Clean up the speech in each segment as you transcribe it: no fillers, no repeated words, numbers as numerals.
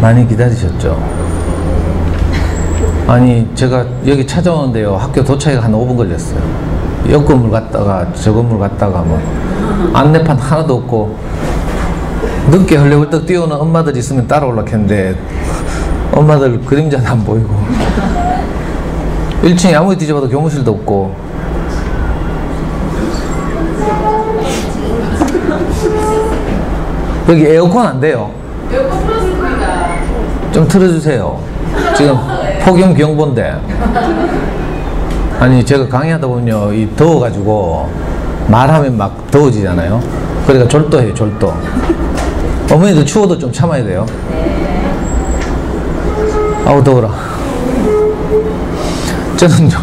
많이 기다리셨죠? 아니 제가 여기 찾아오는데요 학교 도착이 한 5분 걸렸어요. 옆 건물 갔다가 저 건물 갔다가 뭐 안내판 하나도 없고 늦게 헐레벌떡 뛰어오는 엄마들 있으면 따라올라 했는데 엄마들 그림자도 안 보이고 1층에 아무리 뒤져봐도 교무실도 없고 여기 에어컨 안 돼요? 에어컨 틀었습니다. 좀 틀어주세요. 지금 폭염 경보인데. 아니 제가 강의하다 보면요 이 더워가지고 말하면 막 더워지잖아요. 그러니까 졸도해요 졸도. 어머니들 추워도 좀 참아야 돼요. 아우 더워라. 저는요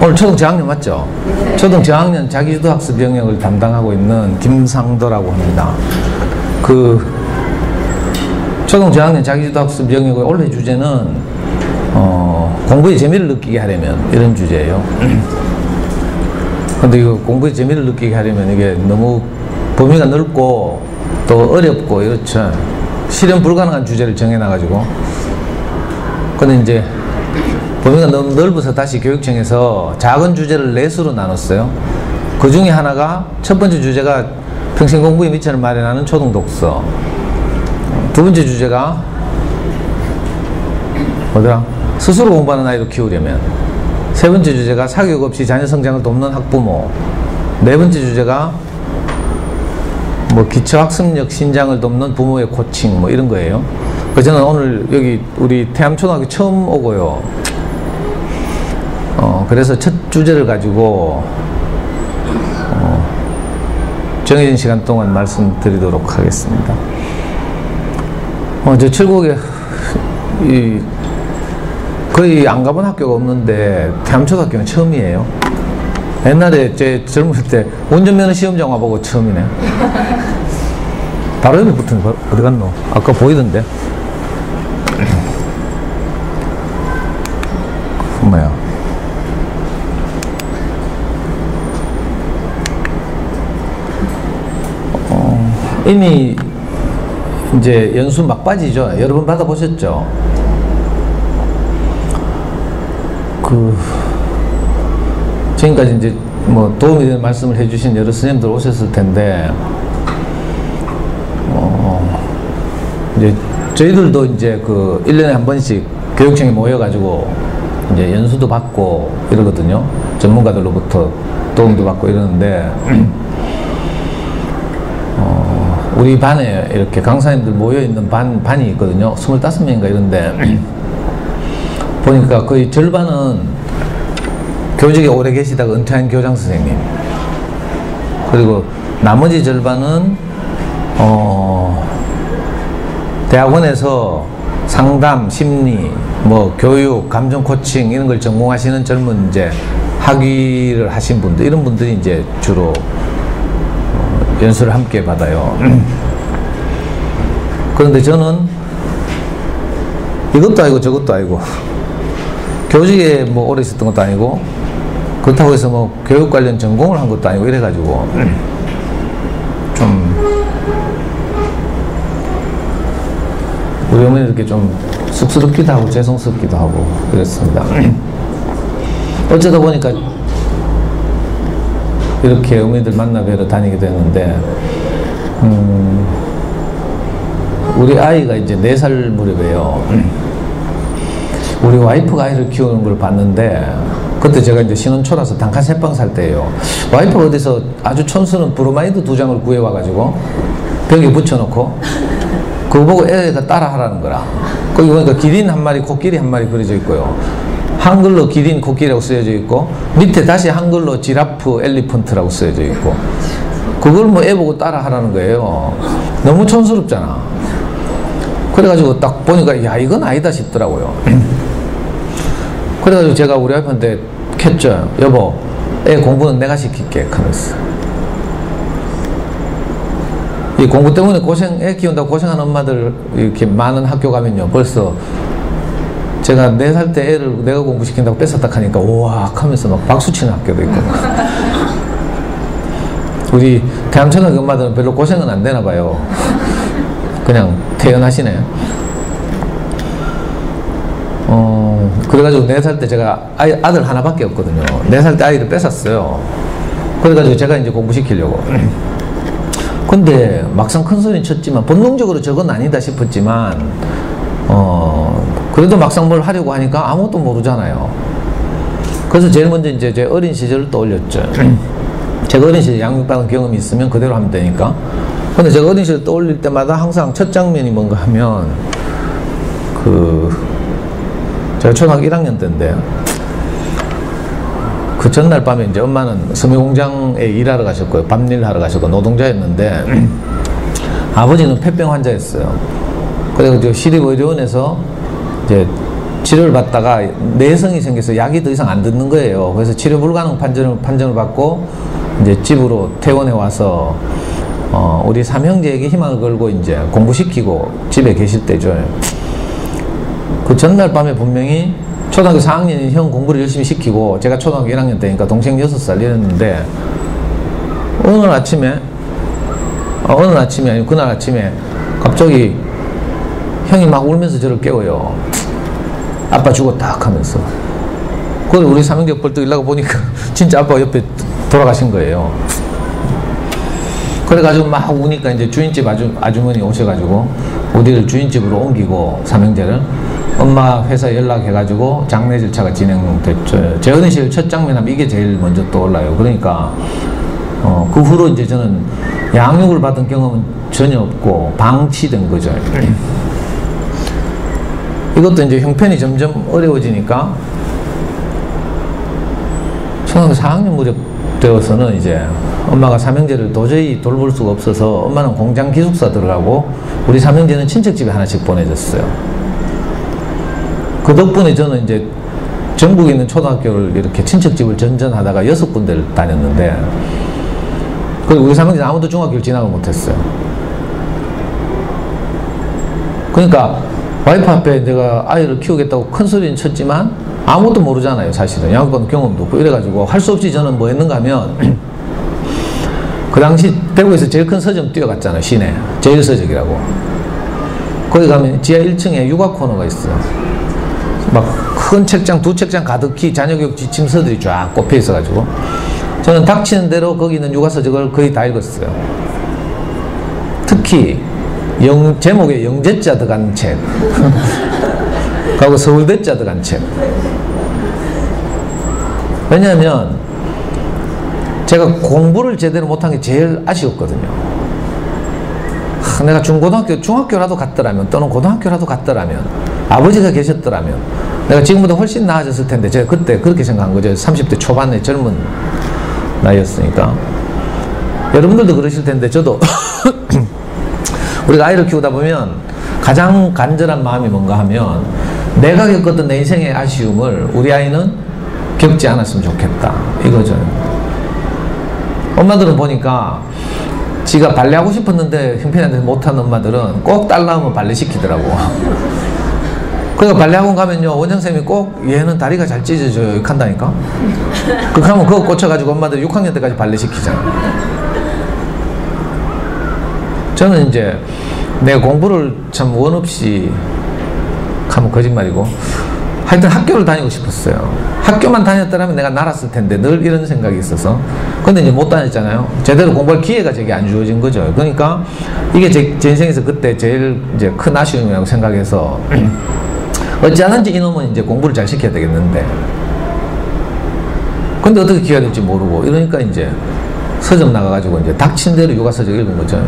오늘 초등 저학년 맞죠? 초등 저학년 자기주도학습 영역을 담당하고 있는 김상도라고 합니다. 그 초등 저학년 자기주도학습 영역의 원래 주제는 공부의 재미를 느끼게 하려면 이런 주제예요. 근데 이거 공부의 재미를 느끼게 하려면 이게 너무 범위가 넓고 또 어렵고 이렇죠. 실현 불가능한 주제를 정해놔가지고 근데 이제 범위가 너무 넓어서 다시 교육청에서 작은 주제를 4수로 나눴어요. 그 중에 하나가 첫 번째 주제가 평생 공부의 미천을 마련하는 초등 독서. 두 번째 주제가 뭐더라? 스스로 공부하는 아이를 키우려면. 세 번째 주제가 사교육 없이 자녀 성장을 돕는 학부모. 네 번째 주제가 뭐 기초학습력 신장을 돕는 부모의 코칭 뭐 이런 거예요. 그래서 저는 오늘 여기 우리 태암초등학교 처음 오고요. 그래서 첫 주제를 가지고 정해진 시간 동안 말씀드리도록 하겠습니다. 저 칠곡에 거의 안 가본 학교가 없는데 태암초등학교는 처음이에요. 옛날에 제 젊을 때 운전면허 시험장 와보고 처음이네. 바로 옆에 붙은 거 어디 갔노? 아까 보이던데. 뭐야? 이미 이제 연수 막바지죠. 여러 번 받아보셨죠? 지금까지 이제 뭐 도움이 되는 말씀을 해주신 여러 스님들 오셨을 텐데, 이제 저희들도 이제 1년에 한 번씩 교육청에 모여가지고 이제 연수도 받고 이러거든요. 전문가들로부터 도움도 받고 이러는데, 우리 반에 이렇게 강사님들 모여있는 반이 있거든요. 25명인가 이런데, 보니까 거의 절반은 교직에 오래 계시다가 은퇴한 교장 선생님, 그리고 나머지 절반은 대학원에서 상담, 심리, 뭐 교육, 감정 코칭 이런 걸 전공하시는 젊은 이제 학위를 하신 분들, 이런 분들이 이제 주로 연수를 함께 받아요. 그런데 저는 이것도 아니고 저것도 아니고, 교직에 뭐 오래 있었던 것도 아니고, 그렇다고 해서 뭐 교육 관련 전공을 한 것도 아니고 이래가지고 좀 우리 어머니 이렇게 좀 쑥스럽기도 하고 죄송스럽기도 하고 그랬습니다. 어쩌다 보니까 이렇게 어머니들 만나 뵈러 다니게 됐는데, 우리 아이가 이제 4살 무렵이에요. 우리 와이프가 아이를 키우는 걸 봤는데, 그때 제가 이제 신혼초라서 단칸 새빵 살 때예요. 와이프가 어디서 아주 촌스러운 브로마이드 2장을 구해와가지고 벽에 붙여놓고 그거 보고 애가 따라 하라는 거라. 거기 보니까 기린 한 마리, 코끼리 한 마리 그려져 있고요. 한글로 기린, 코끼리라고 쓰여져 있고, 밑에 다시 한글로 지라프, 엘리펀트라고 쓰여져 있고, 그걸 뭐 애 보고 따라 하라는 거예요. 너무 촌스럽잖아. 그래가지고 딱 보니까 야 이건 아니다 싶더라고요. 그래가지고 제가 우리 와이프한테 켰죠. 여보, 애 공부는 내가 시킬게. 그랬어. 이 공부 때문에 애 키운다고 고생하는 엄마들 이렇게 많은 학교 가면요, 벌써 제가 4살 때 애를 내가 공부시킨다고 뺏었다 하니까 오악 하면서 막 박수치는 학교도 있고. 우리 대한민국 엄마들은 별로 고생은 안 되나 봐요. 그냥 퇴연하시네요. 그래가지고 4살 때 제가 아들 하나밖에 없거든요. 4살 때 아이를 뺏었어요. 그래가지고 제가 이제 공부시키려고. 근데 막상 큰 소리는 쳤지만, 본능적으로 저건 아니다 싶었지만, 그래도 막상 뭘 하려고 하니까 아무것도 모르잖아요. 그래서 제일 먼저 이제 제 어린 시절을 떠올렸죠. 제가 어린 시절 양육받은 경험이 있으면 그대로 하면 되니까. 근데 제가 어린 시절 떠올릴 때마다 항상 첫 장면이 뭔가 하면, 제가 초등학교 1학년 때인데, 그 전날 밤에 이제 엄마는 섬유공장에 일하러 가셨고요. 밤일 하러 가셨고, 노동자였는데, 아버지는 폐병 환자였어요. 그래서 시립의료원에서 이제 치료를 받다가 내성이 생겨서 약이 더 이상 안 듣는 거예요. 그래서 치료 불가능 판정을 받고, 이제 집으로 퇴원해 와서, 우리 삼형제에게 희망을 걸고 이제 공부시키고 집에 계실 때죠. 그 전날 밤에 분명히 초등학교 4학년인 형 공부를 열심히 시키고, 제가 초등학교 1학년 때니까 동생 6살 이랬는데, 어느 아침에 아니고 그날 아침에 갑자기 형이 막 울면서 저를 깨워요. 아빠 죽었다 하면서. 그래 우리 삼형제 벌떡 일어나고 보니까 진짜 아빠가 옆에 돌아가신 거예요. 그래가지고 막 우니까 이제 주인집 아주머니 오셔가지고 우리를 주인집으로 옮기고, 삼형제를 엄마 회사에 연락해가지고 장례 절차가 진행됐죠. 제 어린 시절 첫 장면하면 이게 제일 먼저 떠올라요. 그러니까 그 후로 이제 저는 양육을 받은 경험은 전혀 없고 방치된 거죠. 이것도 이제 형편이 점점 어려워지니까 초등학교 4학년 무렵 되어서는 이제 엄마가 삼형제를 도저히 돌볼 수가 없어서 엄마는 공장 기숙사 들어가고 우리 삼형제는 친척집에 하나씩 보내줬어요. 그 덕분에 저는 이제 전국에 있는 초등학교를 이렇게 친척집을 전전하다가 6군데를 다녔는데, 그리고 우리 삼형제는 아무도 중학교를 진학을 못했어요. 그러니까 와이프 앞에 내가 아이를 키우겠다고 큰 소리는 쳤지만 아무것도 모르잖아요. 사실은 양육받은 경험도 없고. 이래가지고 할 수 없이 저는 뭐 했는가 하면 그 당시 대구에서 제일 큰 서점 뛰어갔잖아요. 시내 제일서적이라고. 거기 가면 지하 1층에 육아 코너가 있어요. 막 큰 책장 2책장 가득히 자녀교육 지침서들이 쫙 꼽혀 있어가지고 저는 닥치는 대로 거기 있는 육아서적을 거의 다 읽었어요. 특히 제목에 영재자 들어간 책 그리고 서울대자 들어간 책. 왜냐하면 제가 공부를 제대로 못한 게 제일 아쉬웠거든요. 내가 중학교라도 갔더라면, 또는 고등학교라도 갔더라면, 아버지가 계셨더라면 내가 지금보다 훨씬 나아졌을 텐데, 제가 그때 그렇게 생각한 거죠. 30대 초반의 젊은 나이였으니까. 여러분들도 그러실 텐데, 저도 우리가 아이를 키우다 보면 가장 간절한 마음이 뭔가 하면, 내가 겪었던 내 인생의 아쉬움을 우리 아이는 겪지 않았으면 좋겠다, 이거죠. 엄마들은 보니까 지가 발레하고 싶었는데 형편한테 못한 엄마들은 꼭 딸 낳으면 발레 시키더라고. 그러니까 발레학원 가면요, 원장쌤이 꼭 얘는 다리가 잘 찢어져요 이렇게 한다니까. 그렇게 하면 그거 꽂혀가지고 엄마들 6학년 때까지 발레 시키잖아. 저는 이제 내가 공부를 참 원 없이 하면 거짓말이고, 하여튼 학교를 다니고 싶었어요. 학교만 다녔더라면 내가 날았을 텐데, 늘 이런 생각이 있어서. 근데 이제 못 다녔잖아요. 제대로 공부할 기회가 제게 안 주어진 거죠. 그러니까 이게 제 인생에서 그때 제일 이제 큰 아쉬움이라고 생각해서 어찌하든지 이놈은 이제 공부를 잘 시켜야 되겠는데, 근데 어떻게 키워야 될지 모르고, 이러니까 이제 서점 나가가지고 이제 닥친 대로 육아서적 읽은 거죠.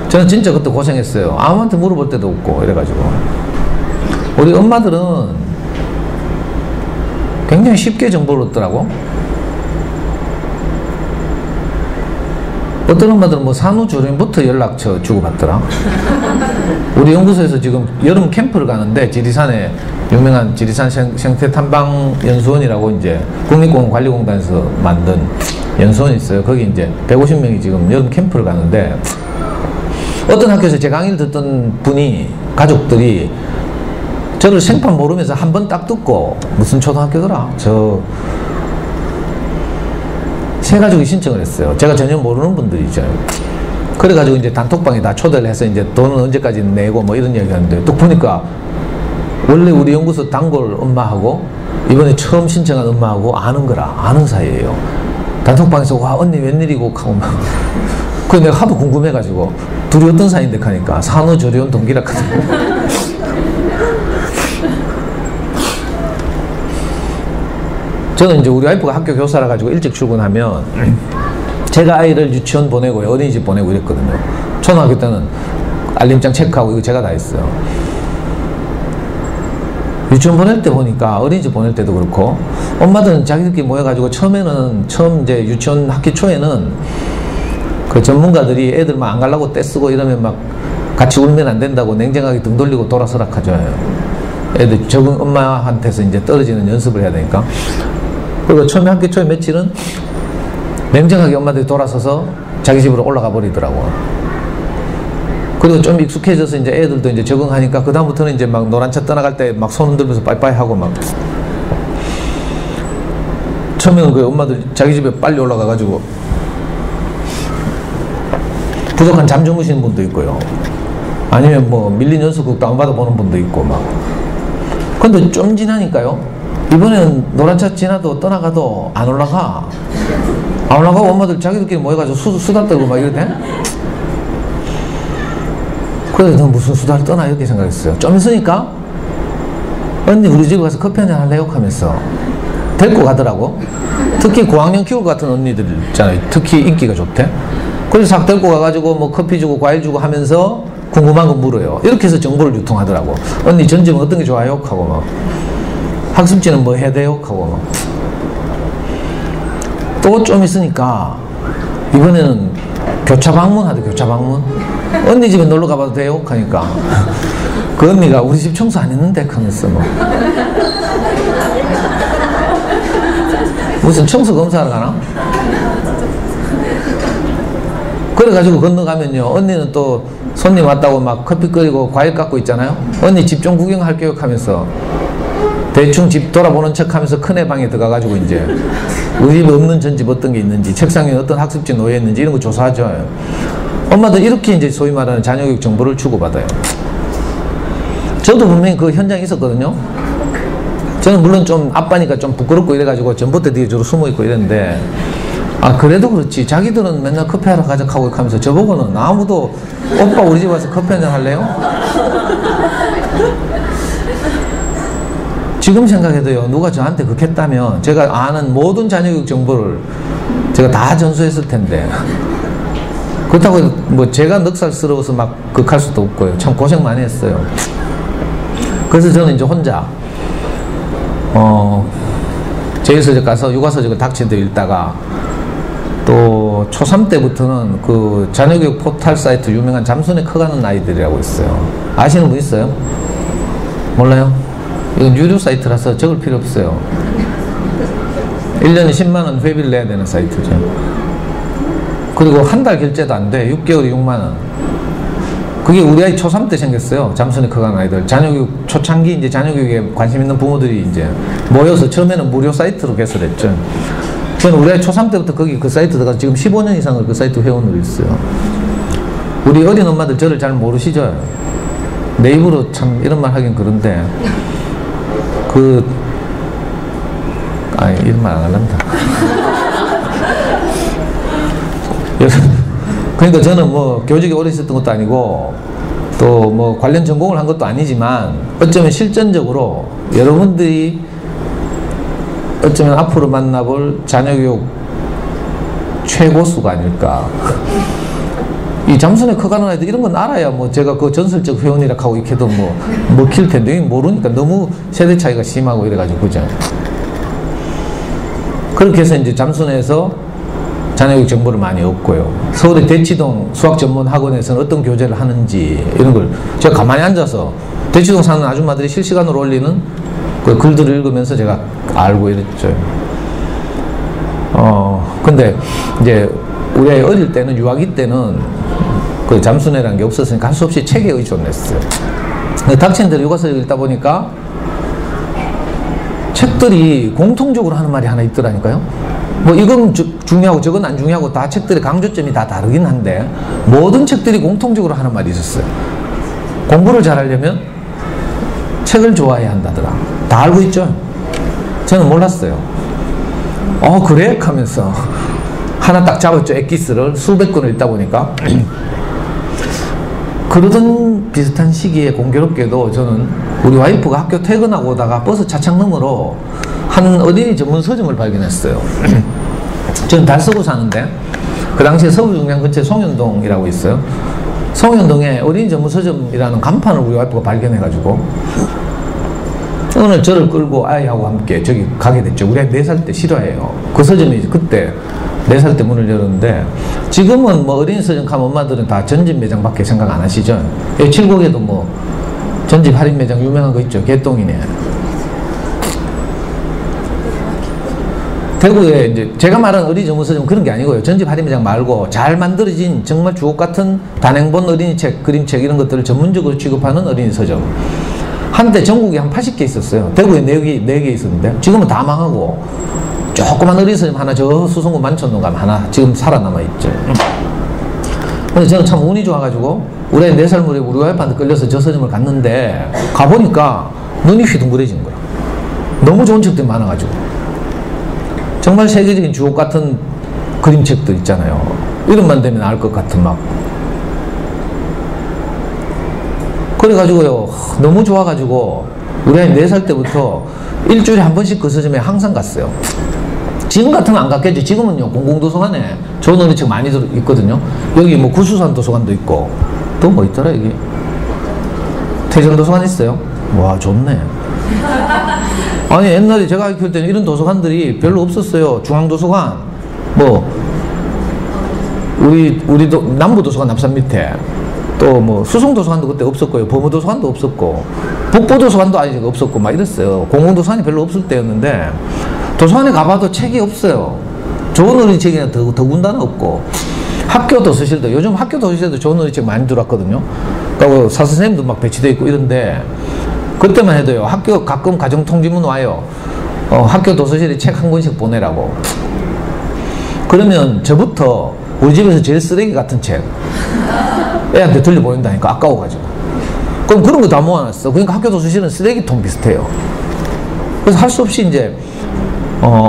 저는 진짜 그때 고생했어요. 아무한테 물어볼 데도 없고 이래가지고. 우리 엄마들은 굉장히 쉽게 정보를 얻더라고. 어떤 엄마들은 뭐 산후조리원부터 연락처 주고받더라. 우리 연구소에서 지금 여름 캠프를 가는데, 지리산에 유명한 지리산 생태탐방연수원이라고 이제 국립공원관리공단에서 만든 연수원이 있어요. 거기 이제 150명이 지금 여름 캠프를 가는데, 어떤 학교에서 제 강의를 듣던 분이, 가족들이 저를 생판 모르면서 한 번 딱 듣고, 무슨 초등학교더라? 세 가족이 신청을 했어요. 제가 전혀 모르는 분들이죠. 그래가지고 이제 단톡방에 다 초대를 해서 이제 돈은 언제까지 내고 뭐 이런 얘기 하는데 또 보니까 원래 우리 연구소 단골 엄마하고 이번에 처음 신청한 엄마하고 아는 사이예요. 단톡방에서 와 언니 웬일이고 하고 막 그래서 내가 하도 궁금해가지고 둘이 어떤 사이인데 하니까 산후조리원 동기라 하거든요. 저는 이제 우리 와이프가 학교 교사라 가지고 일찍 출근하면 제가 아이를 유치원 보내고 어린이집 보내고 이랬거든요. 초등학교 때는 알림장 체크하고 이거 제가 다 했어요. 유치원 보낼 때 보니까 어린이집 보낼 때도 그렇고 엄마들은 자기들끼리 모여가지고 처음 이제 유치원 학기 초에는 그 전문가들이 애들 막 안 가려고 떼쓰고 이러면 막 같이 울면 안 된다고 냉정하게 등 돌리고 돌아서라 하죠. 애들 적응 엄마한테서 이제 떨어지는 연습을 해야 되니까. 그리고 처음에 학기 초에 며칠은 냉정하게 엄마들이 돌아서서 자기 집으로 올라가 버리더라고. 그리고 좀 익숙해져서 이제 애들도 이제 적응하니까 그다음부터는 이제 막 노란차 떠나갈 때 막 손 흔들면서 빠이빠이 하고 막. 처음에는 그 엄마들 자기 집에 빨리 올라가가지고 부족한 잠 주무시는 분도 있고요. 아니면 뭐 밀린 연습극 다운받아 보는 분도 있고 막. 근데 좀 지나니까요. 이번에는 노란차 지나도 떠나가도 안 올라가고 엄마들 자기들끼리 모여가지고 수다 떨고 막 이러대. 그래서 너 무슨 수다를 떠나 이렇게 생각했어요. 좀 있으니까 언니 우리 집에 가서 커피 한잔 할래요? 하면서 데리고 가더라고. 특히 고학년 키울 것 같은 언니들 있잖아요. 특히 인기가 좋대. 그래서 싹 데리고 가가지고 뭐 커피 주고 과일 주고 하면서 궁금한 거 물어요. 이렇게 해서 정보를 유통하더라고. 언니 전집은 어떤 게 좋아요? 하고 막 학습지는 뭐 해야 돼요? 하고 또 좀 있으니까 이번에는 교차 방문하대. 교차 방문. 언니 집에 놀러 가봐도 돼요? 하니까 그 언니가 우리 집 청소 안 했는데 하면서 뭐 무슨 청소 검사하러 가나? 그래가지고 건너가면요 언니는 또 손님 왔다고 막 커피 끓이고 과일 깎고 있잖아요. 언니 집 좀 구경할게요 하면서 대충 집 돌아보는 척 하면서 큰애 방에 들어가가지고 이제 우리 집에 없는 전집 어떤 게 있는지 책상에 어떤 학습지 놓여 있는지 이런 거 조사하죠. 엄마들 이렇게 이제 소위 말하는 자녀교육 정보를 주고받아요. 저도 분명히 그 현장에 있었거든요. 저는 물론 좀 아빠니까 좀 부끄럽고 이래가지고 전봇대 뒤에 주로 숨어있고 이랬는데 그래도 그렇지 자기들은 맨날 커피하러 가자 하고 하면서 저보고는 아무도 오빠 우리 집 와서 커피 한잔 할래요? 지금 생각해도요 누가 저한테 그렇게 했다면 제가 아는 모든 자녀교육 정보를 제가 다 전수했을 텐데 그렇다고 뭐 제가 넉살스러워서 막 극할 수도 없고요. 참 고생 많이 했어요. 그래서 저는 이제 혼자 제1서적 가서 육아서적을 닥친 데 읽다가 또 초3 때부터는 그 자녀교육 포털 사이트 유명한 잠손에 커가는 아이들이라고 있어요. 아시는 분 있어요? 몰라요? 이건 유료 사이트라서 적을 필요 없어요. 1년에 10만원 회비를 내야 되는 사이트죠. 그리고 한 달 결제도 안 돼. 6개월에 6만원. 그게 우리 아이 초3 때 생겼어요. 잠손에 커가는 아이들. 자녀교육, 초창기 이제 자녀교육에 관심 있는 부모들이 이제 모여서 처음에는 무료 사이트로 개설했죠. 저는 우리 아이 초3 때부터 거기 그 사이트 들어가서 지금 15년 이상을 그 사이트 회원으로 있어요. 우리 어린 엄마들 저를 잘 모르시죠? 내 입으로 참 이런 말 하긴 그런데 이런 말 안 할란다. 그러니까 저는 뭐 교직에 오래 있었던 것도 아니고 또 뭐 관련 전공을 한 것도 아니지만 어쩌면 실전적으로 여러분들이 어쩌면 앞으로 만나볼 자녀교육 최고수가 아닐까. 이 잠손에 커가는 아이들 이런 건 알아야 뭐 제가 그 전설적 회원이라 하고 이렇게 해도 뭐 먹힐 텐데 모르니까 너무 세대 차이가 심하고 이래가지고 그죠. 그렇게 해서 이제 잠손에서 자녀교육 정보를 많이 얻고요. 서울의 대치동 수학전문학원에서는 어떤 교재를 하는지 이런 걸 제가 가만히 앉아서 대치동 사는 아줌마들이 실시간으로 올리는 그 글들을 읽으면서 제가 알고 이랬죠. 근데 이제 우리 아이 어릴 때는 유아기 때는 그 잠수내라는 게 없었으니까 할 수 없이 책에 의존했어요. 닥친 대로 육아서적 읽다 보니까 책들이 공통적으로 하는 말이 하나 있더라니까요. 뭐 이건 중요하고 저건 안 중요하고 다 책들의 강조점이 다 다르긴 한데 모든 책들이 공통적으로 하는 말이 있었어요. 공부를 잘하려면 책을 좋아해야 한다더라. 다 알고 있죠? 저는 몰랐어요. 그래? 하면서 하나 딱 잡았죠. 엑기스를 수백 권을 읽다 보니까 그러던 비슷한 시기에 공교롭게도 저는 우리 와이프가 학교 퇴근하고 오다가 버스 차창 너머로 한 어린이 전문 서점을 발견했어요. 저는 달서구 사는데 그 당시에 서울중량 근처에 송현동이라고 있어요. 송현동에 어린이 전문 서점이라는 간판을 우리 와이프가 발견해가지고 오늘 저를 끌고 아이하고 함께 저기 가게 됐죠. 우리 아이 4살 때 실화예요. 그 서점이 그때 4살 때 문을 열었는데 지금은 뭐 어린이 서점 가면 엄마들은 다 전집 매장밖에 생각 안 하시죠. 칠곡에도 뭐 전집 할인 매장 유명한 거 있죠. 개똥이네. 대구에 이제 제가 말하는 어린이 전문 서점 그런 게 아니고요. 전집 할인 매장 말고 잘 만들어진 정말 주옥 같은 단행본 어린이책, 그림책 이런 것들을 전문적으로 취급하는 어린이 서점. 한때 전국에 한 80개 있었어요. 대구에 4개 있었는데 지금은 다 망하고 조그만 어린이 서점 하나 저 수성구 만촌동 가면 하나 지금 살아남아 있죠. 근데 저는 참 운이 좋아가지고 우리 4살 무렵에 우리 와이프한테 끌려서 저 서점을 갔는데 가보니까 눈이 휘둥그레진 거야. 너무 좋은 책들이 많아가지고 정말 세계적인 주옥 같은 그림책들 있잖아요. 이름만 되면 알 것 같은 막 그래가지고요 너무 좋아가지고 우리 아이 4살 때부터 일주일에 한 번씩 그 서점에 항상 갔어요. 지금 같으면 안 갔겠지. 지금은요 공공도서관에 좋은 어린이책 많이 있거든요. 여기 뭐 구수산 도서관도 있고 또 뭐 있더라 여기 태정도서관 있어요. 와 좋네. 아니 옛날에 제가 키울 때는 이런 도서관들이 별로 없었어요. 중앙도서관 뭐 우리도 남부도서관 남산 밑에 또 뭐 수성도서관도 그때 없었고요. 범어도서관도 없었고 북부도서관도 아직 없었고 막 이랬어요. 공공도서관이 별로 없을 때였는데 도서관에 가봐도 책이 없어요. 좋은 어린이책이나 더군다나 없고 학교 도서실도 요즘 학교 도서실도 좋은 어린이책 많이 들어왔거든요. 그러니까 사선생님도 막 배치되어 있고 이런데 그때만 해도요 학교 가끔 가정통지문 와요. 학교 도서실에 책 한 권씩 보내라고. 그러면 저부터 우리 집에서 제일 쓰레기 같은 책 애한테 들려보낸다니까 아까워가지고. 그럼 그런 거 다 모아놨어. 그러니까 학교 도서실은 쓰레기통 비슷해요. 그래서 할 수 없이 이제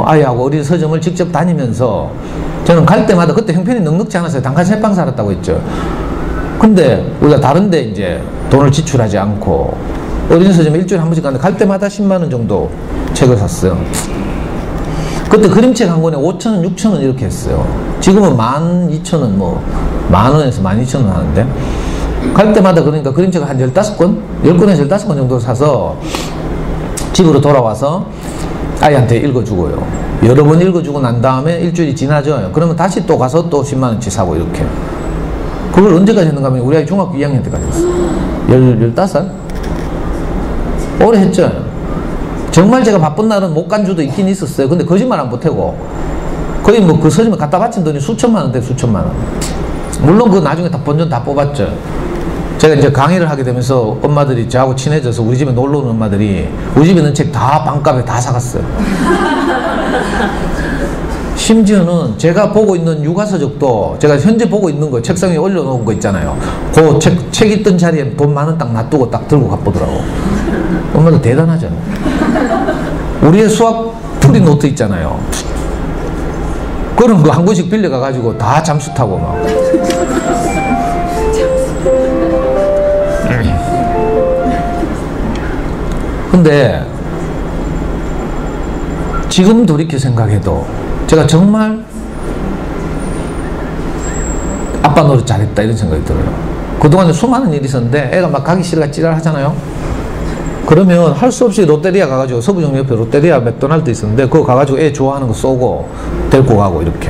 아이하고 어린 서점을 직접 다니면서 저는 갈 때마다 그때 형편이 넉넉지 않았어요. 단칸 3방 살았다고 했죠. 근데 우리가 다른데 이제 돈을 지출하지 않고 어린 서점에 일주일에 한 번씩 가는데 갈 때마다 10만 원 정도 책을 샀어요. 그때 그림책 한 권에 5,000원, 6,000원 이렇게 했어요. 지금은 12,000원 뭐 만원에서 12,000원 하는데 갈 때마다 그러니까 그림책을 한 15권? 10권에서 15권 정도 사서 집으로 돌아와서 아이한테 읽어주고요. 여러 번 읽어주고 난 다음에 일주일이 지나죠. 그러면 다시 또 가서 또 10만 원치 사고 이렇게. 그걸 언제까지 했는가 하면 우리 아이 중학교 2학년 때까지 했어. 15살? 오래 했죠. 정말 제가 바쁜 날은 못 간 주도 있긴 있었어요. 근데 거짓말 안 보태고 거의 뭐 그 서점에 갖다 바친 돈이 수천만 원대 수천만 원. 물론 그 나중에 다 본전 다 뽑았죠. 제가 이제 강의를 하게 되면서 엄마들이 저하고 친해져서 우리 집에 놀러 오는 엄마들이 우리 집에 있는 책 다 반값에 다 사갔어요. 심지어는 제가 보고 있는 육아서적도 제가 현재 보고 있는 거 책상에 올려놓은 거 있잖아요. 그 책 있던 자리에 돈 만 원 딱 놔두고 딱 들고 가보더라고. 엄마들 대단하죠. 우리의 수학 풀이 노트 있잖아요. 그런 거 한 권씩 빌려가가지고 다 잠수 타고 막. 근데 지금 돌이켜 생각해도 제가 정말 아빠 노릇 잘했다 이런 생각이 들어요. 그동안에 수많은 일이 있었는데 애가 막 가기 싫어가 찌랄하잖아요. 그러면 할 수 없이 롯데리아 가가지고 서부정 옆에 롯데리아 맥도날드 있었는데 그거 가가지고 애 좋아하는 거 쏘고 데리고 가고 이렇게.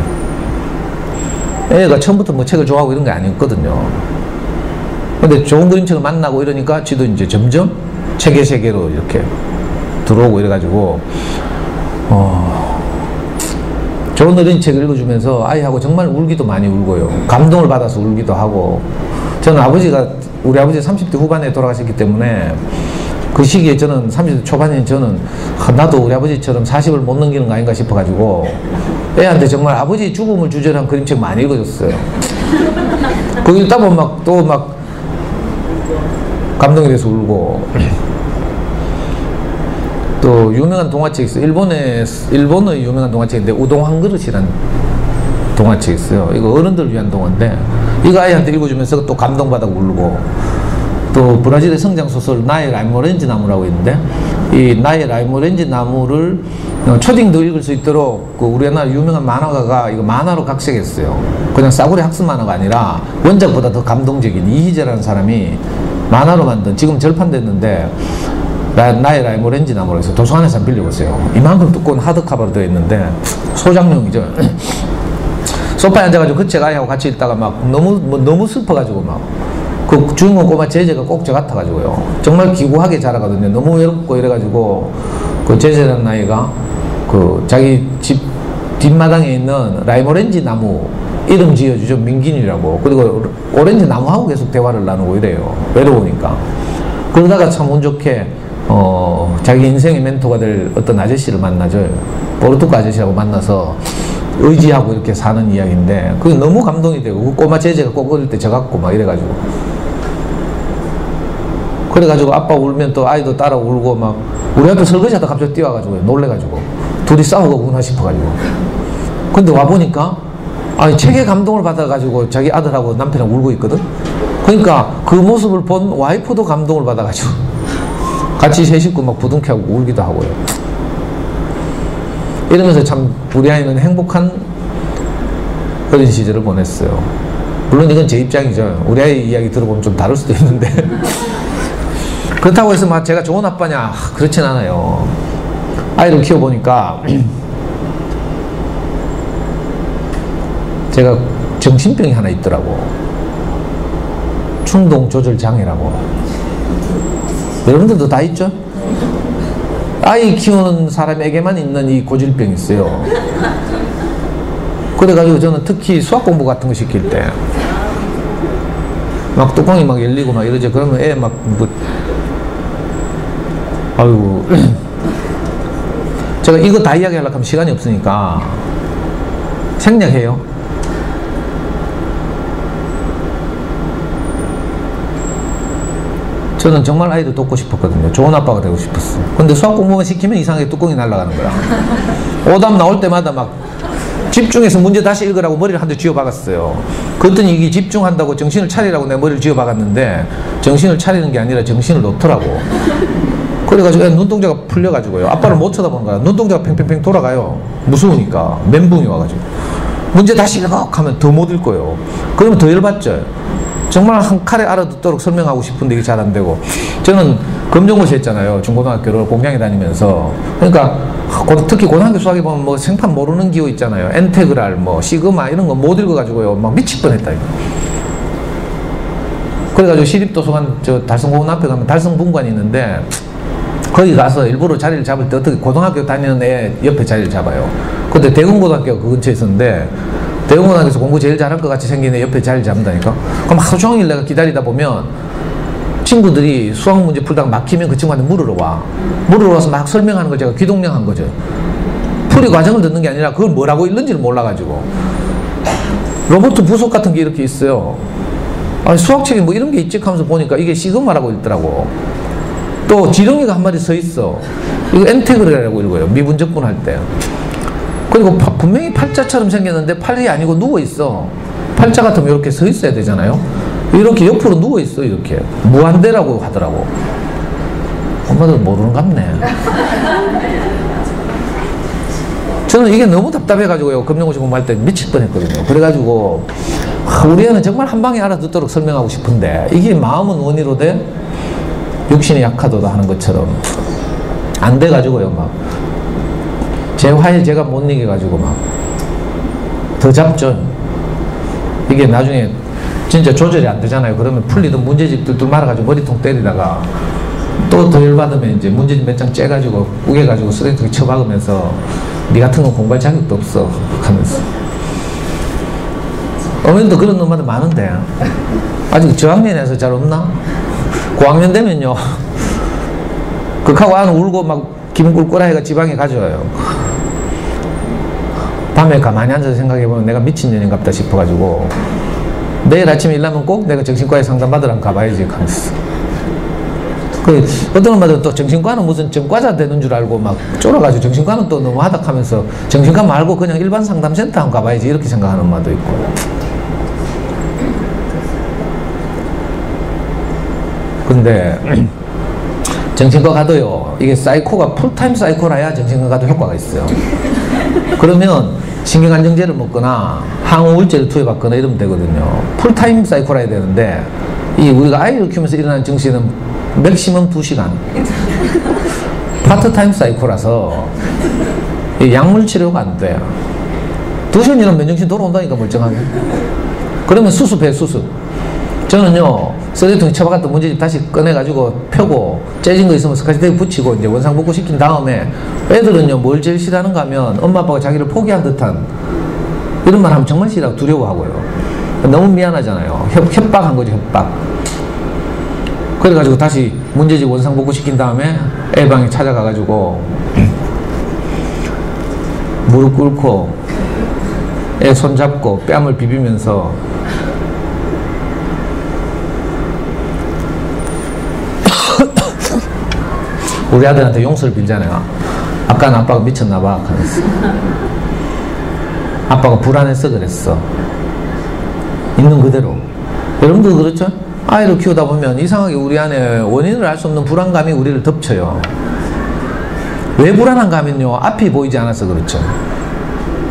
애가 처음부터 뭐 책을 좋아하고 이런 게 아니었거든요. 근데 좋은 그림책을 만나고 이러니까 지도 이제 점점 책의 세계로 이렇게 들어오고 이래가지고 좋은 어린이책을 읽어주면서 아이하고 정말 울기도 많이 울고요. 감동을 받아서 울기도 하고. 저는 우리 아버지 30대 후반에 돌아가셨기 때문에 그 시기에 저는 30대 초반인 저는 나도 우리 아버지처럼 40을 못 넘기는 거 아닌가 싶어가지고 애한테 정말 아버지 죽음을 주제로 한 그림책 많이 읽어줬어요. 그거 읽다 보면 막 또 막 감동이 돼서 울고. 또 유명한 동화책이 있어요. 일본의 유명한 동화책인데 우동 한 그릇이란 동화책이 있어요. 이거 어른들을 위한 동화인데 이거 아이한테 읽어주면서 또 감동받아 울고. 또 브라질의 성장소설 나의 라이모렌지 나무라고 있는데 이 나의 라이모렌지 나무를 초딩도 읽을 수 있도록 그 우리나라 유명한 만화가가 이거 만화로 각색했어요. 그냥 싸구려 학습 만화가 아니라 원작보다 더 감동적인 이희재라는 사람이 만화로 만든, 지금 절판됐는데 나의 라이모렌지 나무라고 해서 도서관에서 한번 빌려보세요. 이만큼 두꺼운 하드카바로 되어 있는데 소장용이죠. 소파에 앉아가지고 그 책 아이하고 같이 읽다가 막 너무 슬퍼가지고 막 그 주인공 꼬마 제재가 꼭 저 같아가지고요. 정말 기구하게 자라거든요. 너무 외롭고 이래가지고 그 제재라는 아이가 그 자기 집 뒷마당에 있는 라이모렌지 나무 이름 지어주죠. 민gin이라고. 그리고 오렌지 나무하고 계속 대화를 나누고 이래요. 외로우니까. 그러다가 참 운 좋게 자기 인생의 멘토가 될 어떤 아저씨를 만나죠. 보르투크 아저씨라고 만나서 의지하고 이렇게 사는 이야기인데 그게 너무 감동이 되고 그 꼬마 제재가 꼭 어릴 때 져갖고 막 이래가지고 그래가지고 아빠 울면 또 아이도 따라 울고 막 우리 앞에 설거지하다 갑자기 뛰어와가지고 놀래가지고 둘이 싸우고구나 싶어가지고 근데 와보니까 아니 책에 감동을 받아가지고 자기 아들하고 남편하고 울고 있거든. 그러니까 그 모습을 본 와이프도 감동을 받아가지고 같이 세 식구 막 부둥켜하고 울기도 하고요. 이러면서 참 우리 아이는 행복한 어린 시절을 보냈어요. 물론 이건 제 입장이죠. 우리 아이 이야기 들어보면 좀 다를 수도 있는데 그렇다고 해서 막 제가 좋은 아빠냐 그렇진 않아요. 아이를 키워보니까 제가 정신병이 하나 있더라고. 충동조절장애라고. 여러분들도 다 있죠? 아이 키우는 사람에게만 있는 이 고질병이 있어요. 그래가지고 저는 특히 수학 공부 같은 거 시킬 때 막 뚜껑이 막 열리고 막 이러죠. 그러면 애 막 뭐 아유 제가 이거 다 이야기하려고 하면 시간이 없으니까 생략해요. 저는 정말 아이를 돕고 싶었거든요. 좋은 아빠가 되고 싶었어요. 근데 수학 공부만 시키면 이상하게 뚜껑이 날아가는 거야. 오답 나올 때마다 막 집중해서 문제 다시 읽으라고 머리를 한 대 쥐어 박았어요. 그랬더니 이게 집중한다고 정신을 차리라고 내 머리를 쥐어 박았는데 정신을 차리는 게 아니라 정신을 놓더라고. 그래가지고 눈동자가 풀려가지고요. 아빠를 못 쳐다보는 거야. 눈동자가 팽팽팽 돌아가요. 무서우니까 멘붕이 와가지고 문제 다시 읽어 하면 더 못 읽고요. 그러면 더 열받죠. 정말 한 칼에 알아듣도록 설명하고 싶은데 이게 잘 안 되고. 저는 검정고시 했잖아요. 중고등학교를 공장에 다니면서. 그러니까 특히 고등학교 수학에 보면 뭐 생판 모르는 기호 있잖아요. 엔테그랄 뭐 시그마 이런 거 못 읽어가지고요. 막 미칠 뻔했다. 그래가지고 시립도서관 저 달성공원 앞에 가면 달성분관이 있는데 거기 가서 일부러 자리를 잡을 때 어떻게 고등학교 다니는 애 옆에 자리를 잡아요. 근데 대군고등학교가 그 근처에 있었는데 대군고등학교에서 공부 제일 잘할 것 같이 생긴 애 옆에 자리를 잡는다니까. 그럼 하루 종일 내가 기다리다 보면 친구들이 수학 문제 풀다가 막히면 그 친구한테 물으러 와. 물으러 와서 막 설명하는 걸 제가 귀동냥한 거죠. 풀이 과정을 듣는 게 아니라 그걸 뭐라고 읽는지를 몰라가지고. 로봇 부속 같은 게 이렇게 있어요. 아니 수학책에 뭐 이런 게 있지 하면서 보니까 이게 시그마라고 읽더라고. 또 지렁이가 한 마리 서 있어. 이거 엔테그랄이라고 읽어요. 미분적분 할 때. 그리고 분명히 팔자처럼 생겼는데 팔이 아니고 누워 있어. 팔자 같으면 이렇게 서 있어야 되잖아요. 이렇게 옆으로 누워 있어. 이렇게 무한대라고 하더라고. 엄마들 모르는 갑네. 저는 이게 너무 답답해가지고요. 검정고시 공부할 때 미칠 뻔했거든요. 그래가지고 우리 애는 정말 한 방에 알아듣도록 설명하고 싶은데 이게 마음은 원의로 돼 육신이 약하도다 하는 것처럼 안 돼가지고요. 막 제 화에 제가 못 이겨가지고 막 더 잡죠. 이게 나중에 진짜 조절이 안 되잖아요. 그러면 풀리던 문제집 뚫뚫 말아가지고 머리통 때리다가 또 더 열받으면 이제 문제집 몇 장 째가지고 우겨가지고 쓰레기통에 쳐박으면서 니 같은 건 공부할 자격도 없어 하면서. 어머님도 그런 놈마다 많은데 아직 저학년에서 잘 없나? 고학년 되면요 극하고 안 울고 막 기분 꿀꿀하니까 지방에 가져와요. 밤에 가만히 앉아서 생각해보면 내가 미친년인갑다 싶어가지고 내일 아침에 일하면 꼭 내가 정신과에 상담받으러 가봐야지 하면서. 어떤 엄마들은 또 정신과는 무슨 전과자 되는 줄 알고 막 쫄아가지고 정신과는 또 너무 하닥하면서 정신과 말고 그냥 일반 상담센터 한번 가봐야지 이렇게 생각하는 엄마도 있고. 근데 정신과 가도요, 이게 사이코가 풀타임 사이코라야 정신과 가도 효과가 있어요. 그러면 신경안정제를 먹거나 항우울제를 투여받거나 이러면 되거든요. 풀타임 사이코라 해야 되는데 이 우리가 아이를 키우면서 일어나는 증세는 맥시멈 2시간 파트타임 사이코라서 약물 치료가 안 돼요. 2시간이면 맨정신 돌아온다니까 멀쩡하게. 그러면 수습해 수습. 저는요 쓰레기통에 처박았던 문제집 다시 꺼내가지고 펴고 째진 거 있으면 스카치테이프 붙이고 이제 원상복구 시킨 다음에 애들은요 뭘 제일 싫어하는가 하면 엄마 아빠가 자기를 포기한 듯한 이런 말 하면 정말 싫어하고 두려워하고요. 너무 미안하잖아요. 협박한 거죠 협박. 그래가지고 다시 문제집 원상복구 시킨 다음에 애 방에 찾아가가지고 무릎 꿇고 애 손잡고 뺨을 비비면서 우리 아들한테 용서를 빌잖아요. 아까는 아빠가 미쳤나봐 하면서. 아빠가 불안해서 그랬어. 있는 그대로. 여러분도 그렇죠? 아이를 키우다 보면 이상하게 우리 안에 원인을 알 수 없는 불안감이 우리를 덮쳐요. 왜 불안한가 하면요 앞이 보이지 않아서 그렇죠.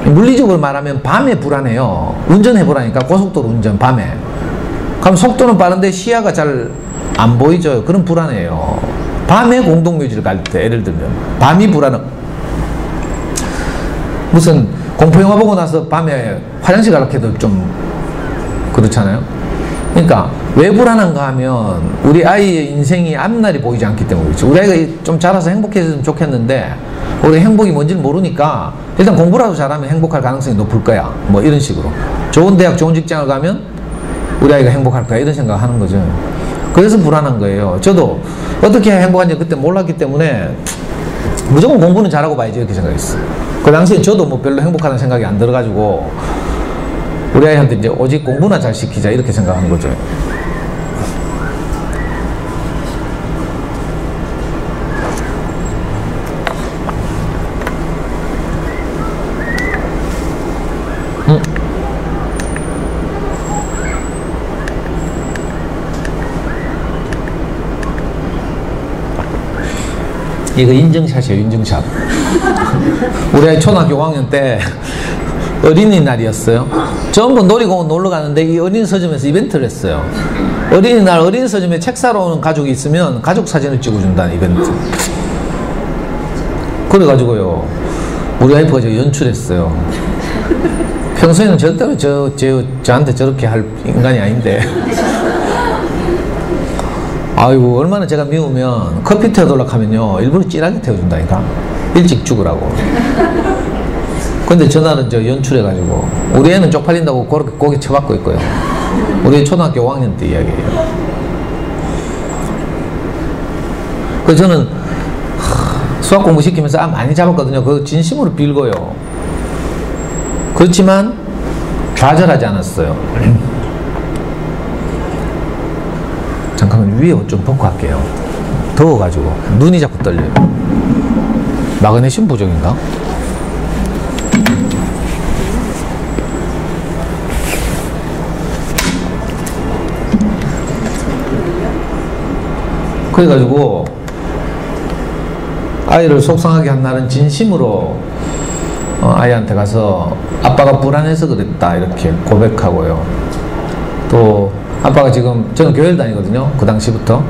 물리적으로 말하면 밤에 불안해요. 운전해보라니까. 고속도로 운전 밤에 그럼 속도는 빠른데 시야가 잘 안 보이죠. 그럼 불안해요. 밤에 공동묘지를 갈 때 예를 들면 밤이 불안해. 무슨 공포영화 보고 나서 밤에 화장실 가라 해도 좀 그렇잖아요. 그러니까 왜 불안한가 하면 우리 아이의 인생이 앞날이 보이지 않기 때문이죠. 우리 아이가 좀 자라서 행복해졌으면 좋겠는데 우리 행복이 뭔지를 모르니까 일단 공부라도 잘하면 행복할 가능성이 높을 거야 뭐 이런 식으로. 좋은 대학 좋은 직장을 가면 우리 아이가 행복할 거야 이런 생각을 하는 거죠. 그래서 불안한 거예요. 저도 어떻게 해야 행복한지 그때 몰랐기 때문에 무조건 공부는 잘하고 봐야지 이렇게 생각했어요. 그 당시에 저도 뭐 별로 행복하다는 생각이 안 들어가지고 우리 아이한테 이제 오직 공부나 잘 시키자 이렇게 생각하는 거죠. 이거 인증샷이에요, 인증샷. 우리 아이 초등학교 5학년 때 어린이날이었어요. 전부 놀이공원 놀러 가는데 이 어린이 서점에서 이벤트를 했어요. 어린이날 어린이 서점에 책 사러 오는 가족이 있으면 가족 사진을 찍어준다는 이벤트. 그래가지고요, 우리 와이프가 저 연출했어요. 평소에는 절대로 저한테 저렇게 할 인간이 아닌데. 아이고, 얼마나 제가 미우면 커피 태워달라고 하면요 일부러 진하게 태워준다니까. 일찍 죽으라고. 근데 전날은 저 연출해가지고 우리 애는 쪽팔린다고 그렇게 고개 쳐박고 있고요. 우리 초등학교 5학년 때 이야기예요. 그래서 저는 수학 공부 시키면서 많이 잡았거든요. 그거 진심으로 빌고요. 그렇지만 좌절하지 않았어요. 잠깐만 위에 옷 좀 벗고 할게요. 더워가지고 눈이 자꾸 떨려요. 마그네슘 부족인가? 그래가지고 아이를 속상하게 한 날은 진심으로 아이한테 가서 아빠가 불안해서 그랬다 이렇게 고백하고요. 또 아빠가 지금 저는 교회를 다니거든요. 그 당시부터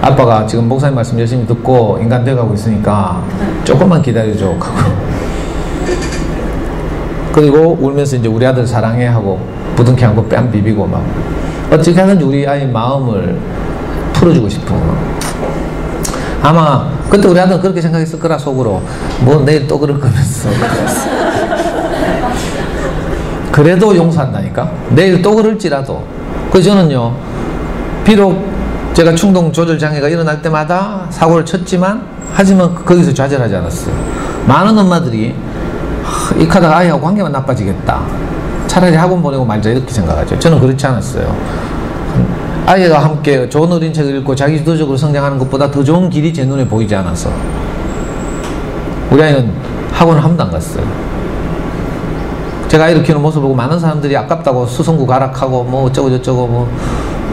아빠가 지금 목사님 말씀 열심히 듣고 인간 돼가고 있으니까 조금만 기다려줘 하고 그리고 울면서 이제 우리 아들 사랑해 하고 부둥켜 안고 뺨 비비고 막 어떻게 하든지 우리 아이 마음을 풀어주고 싶은 거. 아마 그때 우리 아들은 그렇게 생각했을 거라 속으로 뭐 내일 또 그럴 거면서 그래도 용서한다니까. 내일 또 그럴지라도. 그래서 저는요 비록 제가 충동 조절 장애가 일어날 때마다 사고를 쳤지만 하지만 거기서 좌절하지 않았어요. 많은 엄마들이 이 카드가 아이하고 관계만 나빠지겠다. 차라리 학원 보내고 말자 이렇게 생각하죠. 저는 그렇지 않았어요. 아이가 함께 좋은 어린 책을 읽고 자기 주도적으로 성장하는 것보다 더 좋은 길이 제 눈에 보이지 않아서 우리 아이는 학원을 한 번도 안 갔어요. 제가 아이를 키우는 모습을 보고 많은 사람들이 아깝다고 수성구 가락하고 뭐 어쩌고 저쩌고 뭐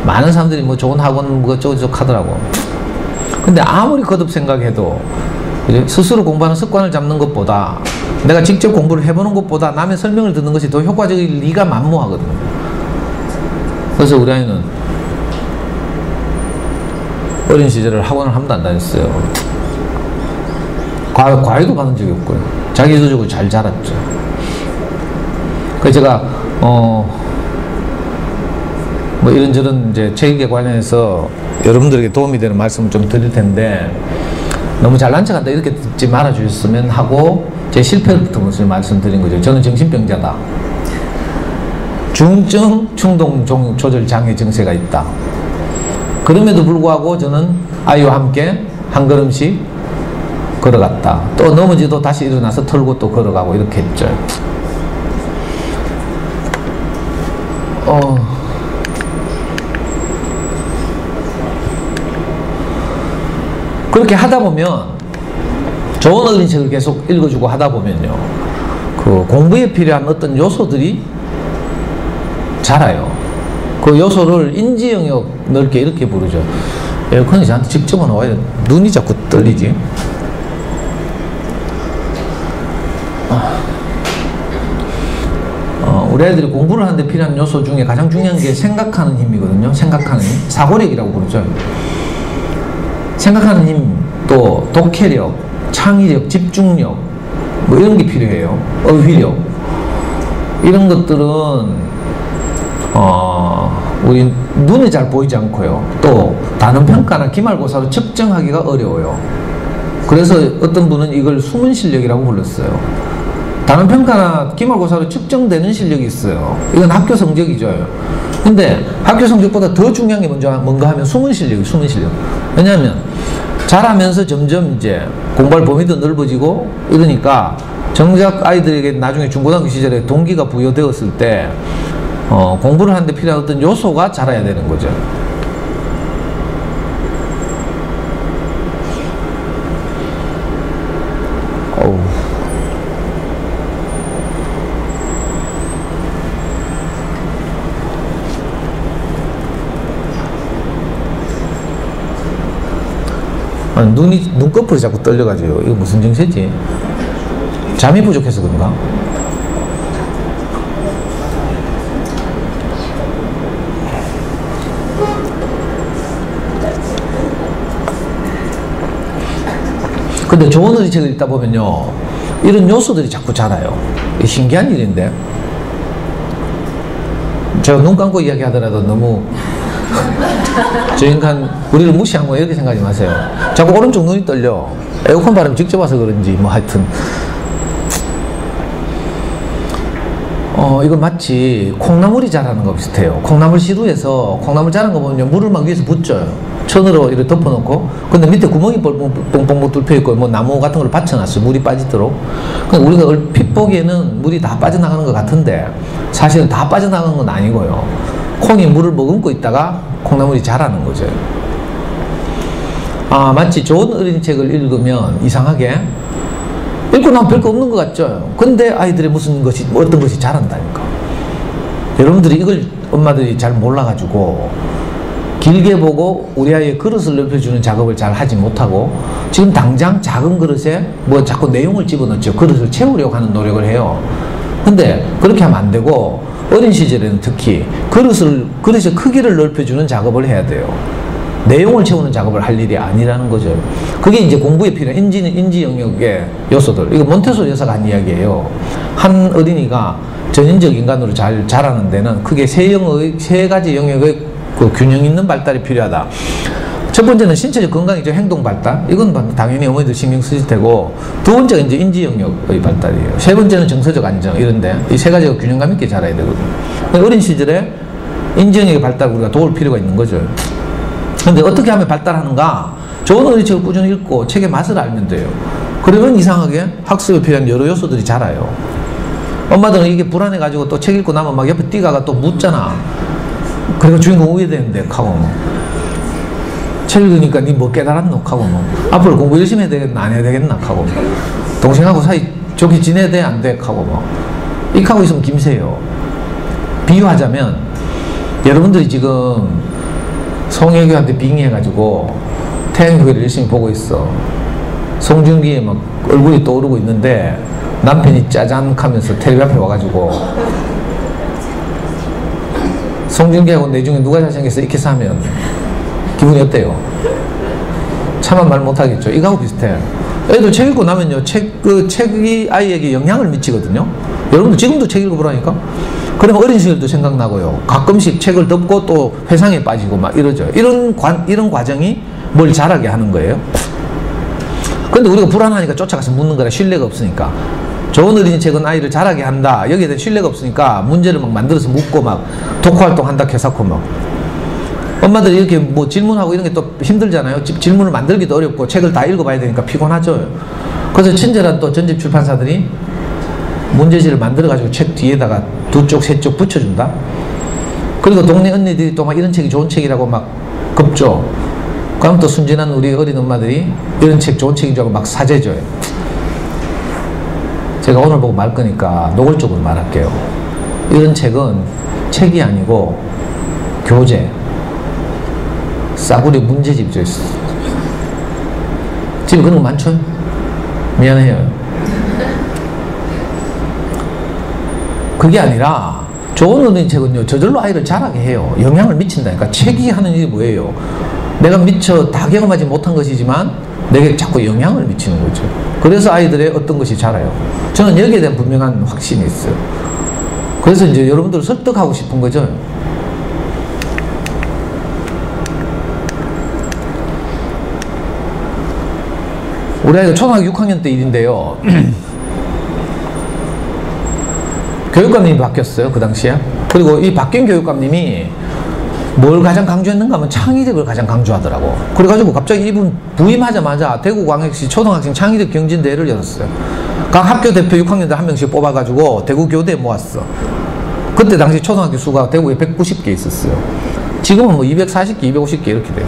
많은 사람들이 뭐 좋은 학원 뭐 어쩌고 저쩌고 하더라고. 근데 아무리 거듭 생각해도 스스로 공부하는 습관을 잡는 것보다 내가 직접 공부를 해보는 것보다 남의 설명을 듣는 것이 더 효과적일 리가 만무하거든요. 그래서 우리 아이는 어린 시절을 학원을 한 번도 안 다녔어요. 과외도 받은 적이 없고요. 자기주도적으로 잘 자랐죠. 그래서 제가 뭐 이런저런 이제 책에 관련해서 여러분들에게 도움이 되는 말씀을 좀 드릴 텐데 너무 잘난 척한다 이렇게 듣지 말아 주셨으면 하고 제 실패부터 먼저 말씀드린 거죠. 저는 정신병자다. 중증 충동 조절 장애 증세가 있다. 그럼에도 불구하고 저는 아이와 함께 한 걸음씩 걸어갔다. 또 넘어지도 다시 일어나서 털고 또 걸어가고 이렇게 했죠. 그렇게 하다 보면 좋은 어린 책을 계속 읽어주고 하다 보면요, 그 공부에 필요한 어떤 요소들이 자라요. 그 요소를 인지 영역 넓게 이렇게 부르죠. 에어컨이 저한테 직접 나와요. 눈이 자꾸 떨리지. 우리 애들이 공부를 하는데 필요한 요소 중에 가장 중요한 게 생각하는 힘이거든요. 생각하는 힘. 사고력이라고 부르죠. 생각하는 힘, 또 독해력, 창의력, 집중력 뭐 이런 게 필요해요. 어휘력 이런 것들은 우리 눈에 잘 보이지 않고요. 또 단원 평가나 기말고사로 측정하기가 어려워요. 그래서 어떤 분은 이걸 숨은 실력이라고 불렀어요. 단원 평가나 기말고사로 측정되는 실력이 있어요. 이건 학교 성적이죠. 근데 학교 성적보다 더 중요한 게 뭔가 하면 숨은 실력이에요. 숨은 실력. 왜냐하면 자라면서 점점 이제 공부할 범위도 넓어지고 이러니까 정작 아이들에게 나중에 중고등학교 시절에 동기가 부여되었을 때 공부를 하는데 필요한 어떤 요소가 자라야 되는 거죠. 눈꺼풀이 자꾸 떨려가지고 이거 무슨 증세지? 잠이 부족해서 그런가? 근데 좋은 어린이책을 읽다 보면요, 이런 요소들이 자꾸 자라요. 이게 신기한 일인데, 제가 눈 감고 이야기하더라도 너무 저 인간 우리를 무시한 거 이렇게 생각하지 마세요. 자꾸 오른쪽 눈이 떨려. 에어컨 바람이 직접 와서 그런지 뭐 하여튼 이거 마치 콩나물이 자라는 거 비슷해요. 콩나물 시루에서 콩나물 자란 거 보면 물을 막 위에서 붓져요. 천으로 이렇게 덮어놓고, 근데 밑에 구멍이 뻥뻥 뚫혀 있고 뭐 나무 같은 걸 받쳐놨어요. 물이 빠지도록. 그러니까 우리가 얼핏 보기에는 물이 다 빠져나가는 것 같은데 사실은 다 빠져나가는 건 아니고요. 콩이 물을 머금고 있다가 콩나물이 자라는 거죠. 마치 좋은 어린이책을 읽으면 이상하게 읽고 나면 별거 없는 것 같죠. 근데 아이들의 어떤 것이 자란다니까. 여러분들이 이걸 엄마들이 잘 몰라가지고 길게 보고 우리 아이의 그릇을 넓혀주는 작업을 잘 하지 못하고 지금 당장 작은 그릇에 뭐 자꾸 내용을 집어넣죠. 그릇을 채우려고 하는 노력을 해요. 근데 그렇게 하면 안 되고 어린 시절에는 특히 그릇의 크기를 넓혀주는 작업을 해야 돼요. 내용을 채우는 작업을 할 일이 아니라는 거죠. 그게 이제 공부에 필요한 인지 영역의 요소들. 이거 몬테소리 여사가 한 이야기예요. 한 어린이가 전인적 인간으로 잘 자라는 데는 크게 세 가지 영역의 그 균형 있는 발달이 필요하다. 첫 번째는 신체적 건강이죠. 행동 발달. 이건 당연히 어머니들 신경 쓰실 테고, 두 번째가 이제 인지 영역의 발달이에요. 세 번째는 정서적 안정. 이런데 이 세 가지가 균형감 있게 자라야 되거든요. 어린 시절에 인지 영역의 발달을 우리가 도울 필요가 있는 거죠. 근데 어떻게 하면 발달하는가? 좋은 어린이책을 꾸준히 읽고 책의 맛을 알면 돼요. 그러면 이상하게 학습에 필요한 여러 요소들이 자라요. 엄마들은 이게 불안해가지고 또 책 읽고 나면 막 옆에 뛰가가 또 묻잖아. 그리고 주인공 오게 되는데 하고 뭐. 책 읽으니까 니 뭐 깨달았노 하고 뭐. 앞으로 공부 열심히 해야 되겠나 안 해야 되겠나 하고 동생하고 사이 좋게 지내야 돼 안 돼 하고 뭐. 이렇게 하고 있으면 김새요. 비유하자면 여러분들이 지금 송혜교한테 빙의해가지고 태양교회를 열심히 보고 있어. 송중기에 막 얼굴이 떠오르고 있는데 남편이 짜잔 하면서 텔레비 앞에 와가지고 송중기하고 내 중에 누가 잘생겼어 이렇게 사면 기분이 어때요? 차마 말 못하겠죠. 이거하고 비슷해. 애들 책 읽고 나면요 책이 아이에게 영향을 미치거든요. 여러분들 지금도 책 읽어보라니까. 그러면 어린 시절도 생각나고요. 가끔씩 책을 덮고 또 회상에 빠지고 막 이러죠. 이런 과정이 뭘 자라게 하는 거예요. 근데 우리가 불안하니까 쫓아가서 묻는 거라 신뢰가 없으니까. 좋은 어린이책은 아이를 자라게 한다. 여기에 대한 신뢰가 없으니까 문제를 막 만들어서 묻고 막 독후활동 한다 해서고 막. 엄마들이 이렇게 뭐 질문하고 이런 게 또 힘들잖아요. 질문을 만들기도 어렵고 책을 다 읽어봐야 되니까 피곤하죠. 그래서 친절한 또 전집 출판사들이 문제지를 만들어가지고 책 뒤에다가 2쪽, 3쪽 붙여준다. 그리고 동네 언니들이 또 막 이런 책이 좋은 책이라고 막 급죠. 그럼 또 순진한 우리 어린 엄마들이 이런 책 좋은 책인 줄 알고 막 사재줘요. 제가 오늘 보고 말 거니까 노골적으로 말할게요. 이런 책은 책이 아니고 교재, 싸구려 문제집이 있어. 집에 그런 거 많죠? 미안해요. 그게 아니라 좋은 어린이책은요 저절로 아이를 자라게 해요. 영향을 미친다니까. 책이 하는 일이 뭐예요? 내가 미처 다 경험하지 못한 것이지만 내게 자꾸 영향을 미치는 거죠. 그래서 아이들의 어떤 것이 자라요. 저는 여기에 대한 분명한 확신이 있어요. 그래서 이제 여러분들을 설득하고 싶은 거죠. 우리 아이가 초등학교 6학년 때 일인데요. 교육감님이 바뀌었어요. 그 당시에. 그리고 이 바뀐 교육감님이 뭘 가장 강조했는가 하면 창의력을 가장 강조하더라고. 그래가지고 갑자기 이분 부임하자마자 대구광역시 초등학생 창의력 경진대회를 열었어요. 각 학교 대표 6학년들 한 명씩 뽑아가지고 대구 교대에 모았어. 그때 당시 초등학교 수가 대구에 190개 있었어요. 지금은 뭐 240개, 250개 이렇게 돼요.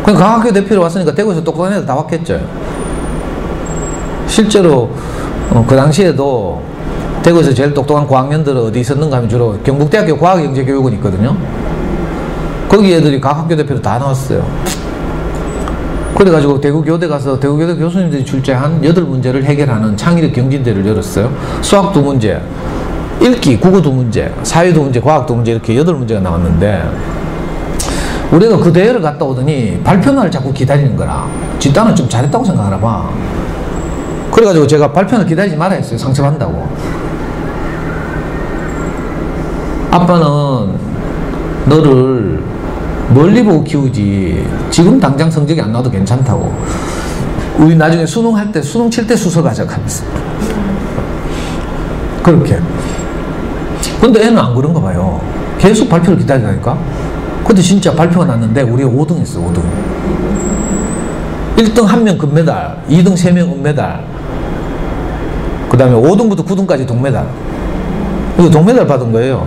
그럼 각 학교 대표로 왔으니까 대구에서 똑똑한 애들 다 왔겠죠. 실제로 그 당시에도 대구에서 제일 똑똑한 고학년들은 어디 있었는가 하면 주로 경북대학교 과학영재교육원 있거든요. 거기 애들이 각 학교 대표로 다 나왔어요. 그래가지고 대구교대 가서 대구교대 교수님들이 출제한 8문제를 해결하는 창의력 경진대회를 열었어요. 수학 2문제, 읽기, 국어 2문제, 사회 2문제, 과학 2문제 이렇게 8문제가 나왔는데 우리가 그 대회를 갔다 오더니 발표날을 자꾸 기다리는 거라. 집단은 좀 잘했다고 생각하나 봐. 그래가지고 제가 발표를 기다리지 말아 했어요. 상처받는다고. 아빠는 너를 멀리 보고 키우지 지금 당장 성적이 안 나와도 괜찮다고. 우리 나중에 수능할 때 수능 칠 때 수서 가져가면서 그렇게. 근데 애는 안 그런가 봐요. 계속 발표를 기다리다니까. 근데 진짜 발표가 났는데 우리가 5등 했어. 5등. 1등 1명 금메달, 2등 3명 은메달, 그 다음에 5등부터 9등까지 동메달. 이거 동메달 받은 거예요.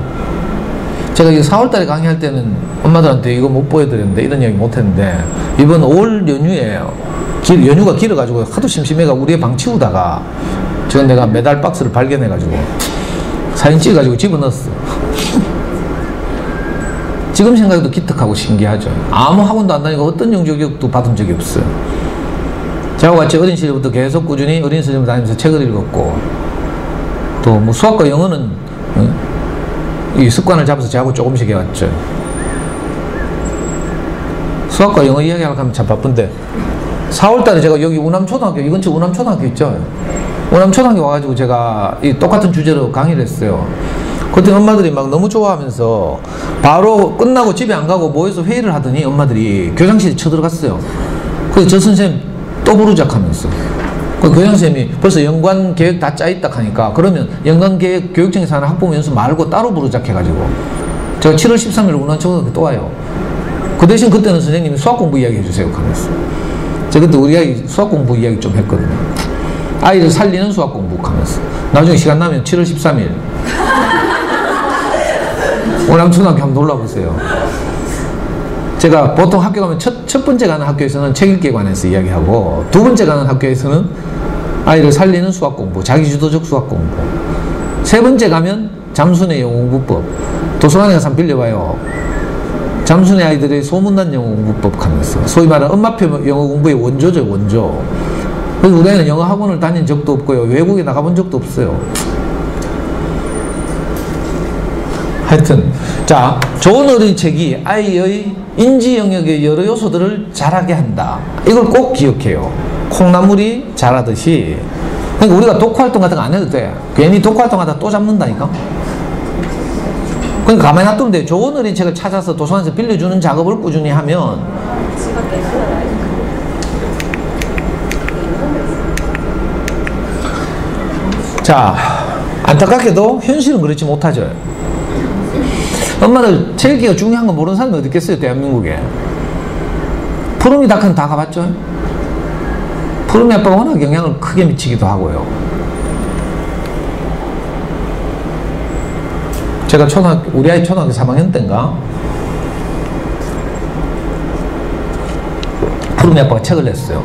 제가 이거 4월달에 강의할 때는 엄마들한테 이거 못 보여드렸는데 이런 이야기 못 했는데 이번 올 연휴에 연휴가 길어가지고 하도 심심해가 우리 방 치우다가 지금 내가 메달 박스를 발견해가지고 사진 찍어가지고 집어넣었어. 지금 생각해도 기특하고 신기하죠. 아무 학원도 안 다니고 어떤 영재교육도 받은 적이 없어요. 저하고 같이 어린 시절부터 계속 꾸준히 어린 시절 다니면서 책을 읽었고 또 뭐 수학과 영어는 이 습관을 잡아서 저하고 조금씩 해왔죠. 수학과 영어 이야기하려고 하면 참 바쁜데 4월달에 제가 여기 우남초등학교 이 근처 우남초등학교 있죠. 우남초등학교 와가지고 제가 이 똑같은 주제로 강의를 했어요. 그때 엄마들이 막 너무 좋아하면서 바로 끝나고 집에 안 가고 모여서 회의를 하더니 엄마들이 교장실에 쳐들어갔어요. 그래서 저 선생님 또 부르작 하면서 그 교장선생님이 벌써 연관 계획 다 짜있다 하니까 그러면 연관 계획 교육청에서 하는 학부모 연수 말고 따로 부르작 해가지고 제가 7월 13일 운원초등학교 또 와요. 그 대신 그때는 선생님이 수학 공부 이야기 해주세요 하면서 제가 그때 우리 아이 수학 공부 이야기 좀 했거든요. 아이를 살리는 수학 공부하면서 나중에 시간 나면 7월 13일 오남초등학교 한번 놀러보세요. 제가 보통 학교 가면 첫 번째 가는 학교에서는 책 읽기에 관해서 이야기하고 두 번째 가는 학교에서는 아이를 살리는 수학 공부, 자기주도적 수학 공부, 세 번째 가면 잠순의 영어 공부법, 도서관에 가서 한번 빌려봐요. 잠순의 아이들의 소문난 영어 공부법 하면서 소위 말하는 엄마표 영어 공부의 원조죠, 원조. 그래서 우리 아이는 영어 학원을 다닌 적도 없고요, 외국에 나가본 적도 없어요. 하여튼 자, 좋은 어린이책이 아이의 인지 영역의 여러 요소들을 자라게 한다. 이걸 꼭 기억해요. 콩나물이 자라듯이. 그러니까 우리가 독후활동 같은 거 안 해도 돼. 괜히 독후활동 하다 또 잡는다니까. 그러니까 가만히 놔두면 돼. 좋은 어린이책을 찾아서 도서관에서 빌려주는 작업을 꾸준히 하면 자, 안타깝게도 현실은 그렇지 못하죠. 엄마들 책 읽기가 중요한 건 모르는 사람이 어디 있겠어요, 대한민국에. 푸르미 닷컴 다 가봤죠? 푸르미 아빠가 워낙 영향을 크게 미치기도 하고요. 제가 우리 아이 초등학교 3학년 때인가 푸르미 아빠가 책을 냈어요.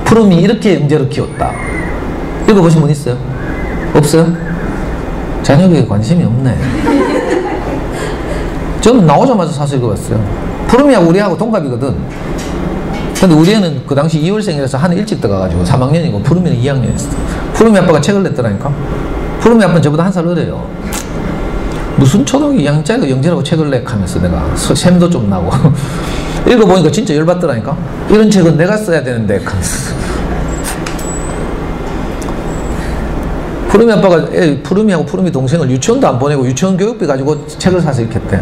푸르미 이렇게 영재를 키웠다. 읽어보신 분 있어요? 없어요? 자녀에게 관심이 없네. 저는 나오자마자 사서 읽어봤어요. 푸르미하고 우리하고 동갑이거든. 근데 우리 애는 그 당시 2월생이라서 한 해 일찍 들어가가지고 3학년이고 푸르미는 2학년이었어. 푸르미 아빠가 책을 냈더라니까. 푸르미 아빠는 저보다 한 살 어려요. 무슨 초등학교 2학년짜리가 영재라고 책을 내 하면서 내가 샘도 좀 나고 읽어보니까 진짜 열받더라니까. 이런 책은 내가 써야 되는데 하면서. 푸르미 아빠가 푸르미하고 푸르미 동생을 유치원도 안 보내고 유치원 교육비 가지고 책을 사서 읽혔대.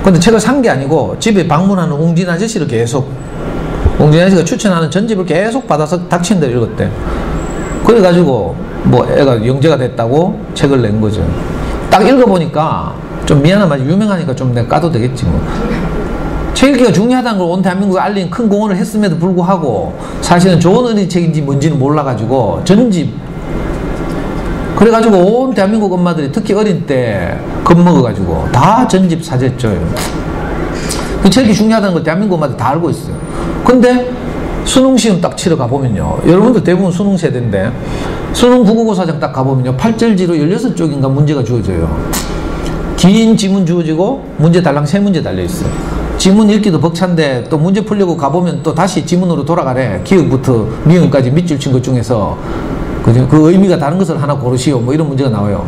근데 책을 산 게 아니고 집에 방문하는 웅진 아저씨를 계속, 웅진 아저씨가 추천하는 전집을 계속 받아서 닥친 대로 읽었대. 그래가지고 뭐 애가 영재가 됐다고 책을 낸 거죠. 딱 읽어보니까 좀 미안한 말이 유명하니까 좀 내가 까도 되겠지 뭐. 책 읽기가 중요하다는 걸 온 대한민국에 알린 큰 공헌을 했음에도 불구하고 사실은 좋은 어린이책인지 뭔지는 몰라가지고 전집, 그래가지고 온 대한민국 엄마들이 특히 어린 때 겁먹어가지고 다 전집 사줬죠. 그 책이 중요하다는 걸 대한민국 엄마들 다 알고 있어요. 근데 수능 시험 딱 치러 가보면요, 여러분들 대부분 수능 세대인데 수능 국어고사장 딱 가보면요, 8절지로 16쪽인가 문제가 주어져요. 긴 지문 주어지고 문제 달랑 3문제 달려있어요. 지문 읽기도 벅찬데 또 문제 풀려고 가보면 또 다시 지문으로 돌아가래. 기억부터 미음까지 밑줄 친 것 중에서 그죠? 그 의미가 다른 것을 하나 고르시오, 뭐 이런 문제가 나와요.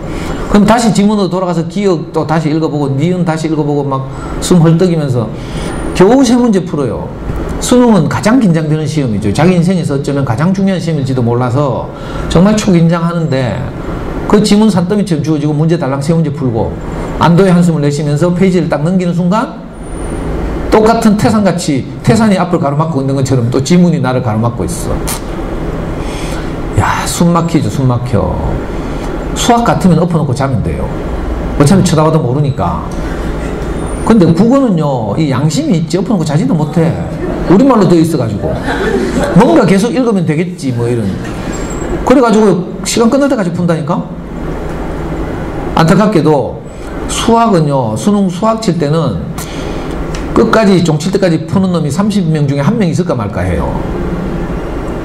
그럼 다시 지문으로 돌아가서 기억 또 다시 읽어보고 니은 다시 읽어보고 막 숨 헐떡이면서 겨우 3문제 풀어요. 수능은 가장 긴장되는 시험이죠. 자기 인생에서 어쩌면 가장 중요한 시험일지도 몰라서 정말 초긴장하는데 그 지문 산더미처럼 주어지고 문제 달랑 3문제 풀고 안도의 한숨을 내쉬면서 페이지를 딱 넘기는 순간 똑같은 태산같이 태산이 앞을 가로막고 있는 것처럼 또 지문이 나를 가로막고 있어. 야, 숨 막히죠. 숨 막혀. 수학 같으면 엎어놓고 자면 돼요. 어차피 쳐다봐도 모르니까. 근데 국어는요, 이 양심이 있지 엎어놓고 자지도 못해. 우리말로 되어 있어가지고 뭔가 계속 읽으면 되겠지 뭐 이런. 그래가지고 시간 끝날 때까지 푼다니까. 안타깝게도 수학은요, 수능 수학 칠 때는 끝까지 종칠 때까지 푸는 놈이 30명 중에 1명 있을까 말까 해요.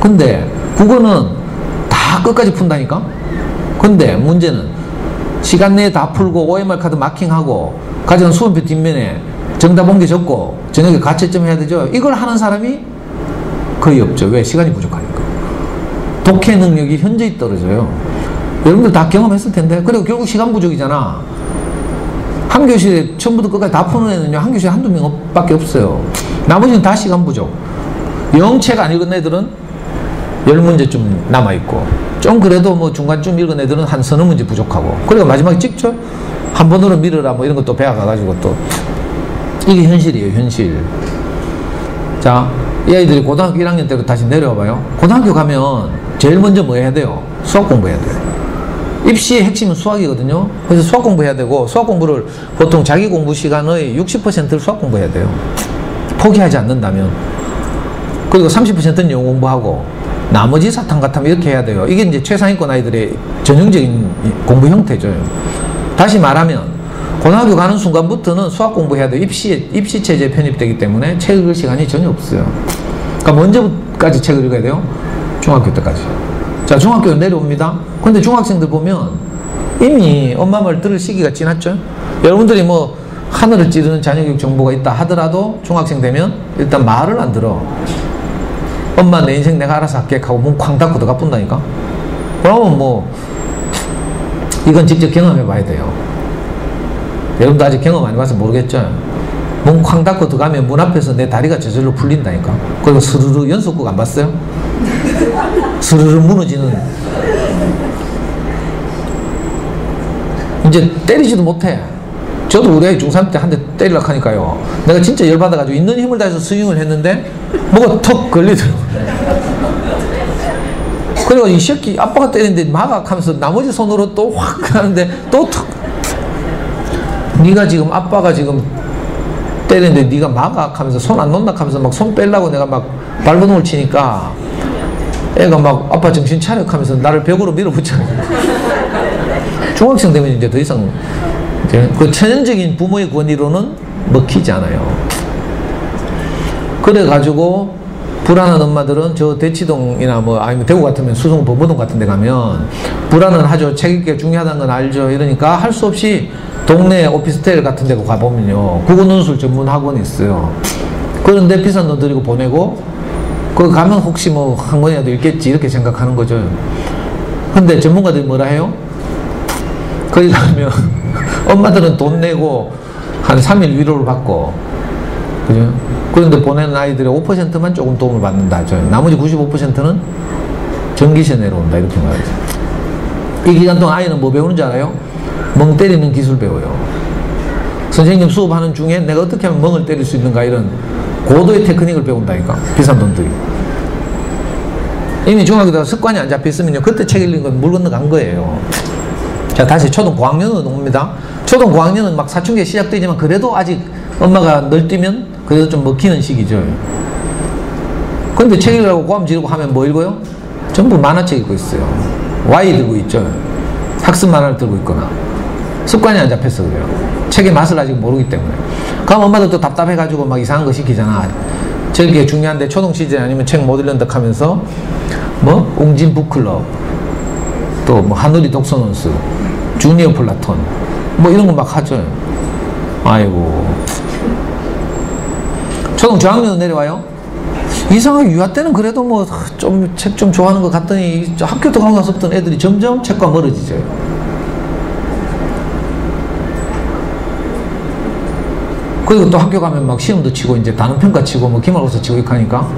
근데 국어는 다 끝까지 푼다니까. 근데 문제는 시간 내에 다 풀고 OMR 카드 마킹하고 가져온 수험표 뒷면에 정답 옮겨 적고 저녁에 가채점 해야 되죠. 이걸 하는 사람이 거의 없죠. 왜? 시간이 부족하니까. 독해 능력이 현저히 떨어져요. 여러분들 다 경험했을 텐데. 그리고 결국 시간 부족이잖아. 한 교실에 처음부터 끝까지 다 푸는 애는요, 한 교실에 한두 명밖에 없어요. 나머지는 다 시간 부족. 영책 안 읽은 애들은 10문제쯤 남아있고, 좀 그래도 뭐 중간쯤 읽은 애들은 한 서너 문제 부족하고, 그리고 마지막에 찍죠? 한 번으로 밀어라 뭐 이런 것도 배워가가지고 또. 이게 현실이에요, 현실. 자, 이 아이들이 고등학교 1학년 때로 다시 내려와 봐요. 고등학교 가면 제일 먼저 뭐 해야 돼요? 수학 공부해야 돼요. 입시의 핵심은 수학이거든요. 그래서 수학 공부해야 되고, 수학 공부를 보통 자기 공부 시간의 60%를 수학 공부해야 돼요. 포기하지 않는다면. 그리고 30%는 영어 공부하고 나머지 사탕 같으면 이렇게 해야 돼요. 이게 이제 최상위권 아이들의 전형적인 공부 형태죠. 다시 말하면 고등학교 가는 순간부터는 수학 공부해야 돼요. 입시 체제에 편입되기 때문에 책 읽을 시간이 전혀 없어요. 그러니까 먼저까지 책을 읽어야 돼요. 중학교 때까지. 자, 중학교 내려옵니다. 근데 중학생들 보면 이미 엄마 말 들을 시기가 지났죠. 여러분들이 뭐 하늘을 찌르는 자녀교육 정보가 있다 하더라도 중학생 되면 일단 말을 안 들어. 엄마 내 인생 내가 알아서 할게 하고 문 쾅 닫고 들어가 뿐다니까. 그러면 뭐 이건 직접 경험해 봐야 돼요. 여러분도 아직 경험 안 해봐서 모르겠죠. 문 쾅 닫고 들어가면 문 앞에서 내 다리가 저절로 풀린다니까. 그리고 스르르 연속극 안 봤어요? 스르르 무너지는. 이제 때리지도 못해. 저도 우리 아이 중3 때 한 대 때리려고 하니까요. 내가 진짜 열받아가지고 있는 힘을 다해서 스윙을 했는데 뭐가 턱 걸리더라고. 그래서 이 새끼 아빠가 때리는데 마각 하면서 나머지 손으로 또 확 하는데 또 턱. 네가 지금 아빠가 지금 때리는데 네가 마각 하면서 손 안 놓나 하면서 막 손 빼려고 내가 막 발버둥을 치니까 애가 막 아빠 정신 차려 하면서 나를 벽으로 밀어붙여. 중학생 되면 이제 더 이상 그 천연적인 부모의 권위로는 먹히지 않아요. 그래가지고 불안한 엄마들은 저 대치동이나 뭐 아니면 대구 같으면 수성 범어동 같은 데 가면 불안은 하죠. 책 읽기가 중요하다는 건 알죠. 이러니까 할 수 없이 동네 오피스텔 같은 데 가보면요, 국어논술 전문 학원이 있어요. 그런데 비싼 돈 들이고 보내고 거기 가면 혹시 뭐 한 권이라도 읽겠지 이렇게 생각하는 거죠. 근데 전문가들이 뭐라 해요? 거기 가면 엄마들은 돈 내고 한 3일 위로를 받고, 그죠? 그런데 보내는 아이들의 5%만 조금 도움을 받는다 하죠. 나머지 95%는 전기세 내려온다 이렇게 말하죠. 이 기간 동안 아이는 뭐 배우는 줄 알아요? 멍 때리는 기술 배워요. 선생님 수업하는 중에 내가 어떻게 하면 멍을 때릴 수 있는가 이런 고도의 테크닉을 배운다니까. 비싼 돈 들이고. 이미 중학교 때 습관이 안 잡혔으면요, 그때 책 읽는 건 물 건너간 거예요. 자, 다시 초등 고학년으로 옵니다. 초등 고학년은 막 사춘기 시작되지만 그래도 아직 엄마가 널뛰면 그래도 좀 먹히는 시기죠. 근데 책 읽으라고 고함 지르고 하면 뭐 읽어요? 전부 만화책 읽고 있어요. Y 들고 있죠. 학습 만화를 들고 있거나. 습관이 안 잡혀서 그래요. 책의 맛을 아직 모르기 때문에. 그럼 엄마들도 답답해가지고 막 이상한 거 시키잖아. 저게 중요한데 초등 시절 아니면 책 못 읽는다 하면서 뭐 웅진 북클럽, 또 뭐 하늘이 독서논술, 주니어 플라톤 뭐 이런 거 막 하죠. 아이고. 초등 저학년 내려와요. 이상하게 유아 때는 그래도 뭐 좀 책 좀 좋아하는 것 같더니 학교 들어가고 나서부터 애들이 점점 책과 멀어지죠. 그리고 또 학교 가면 막 시험도 치고 이제 단원평가 치고 뭐 기말고사 치고 이렇게 하니까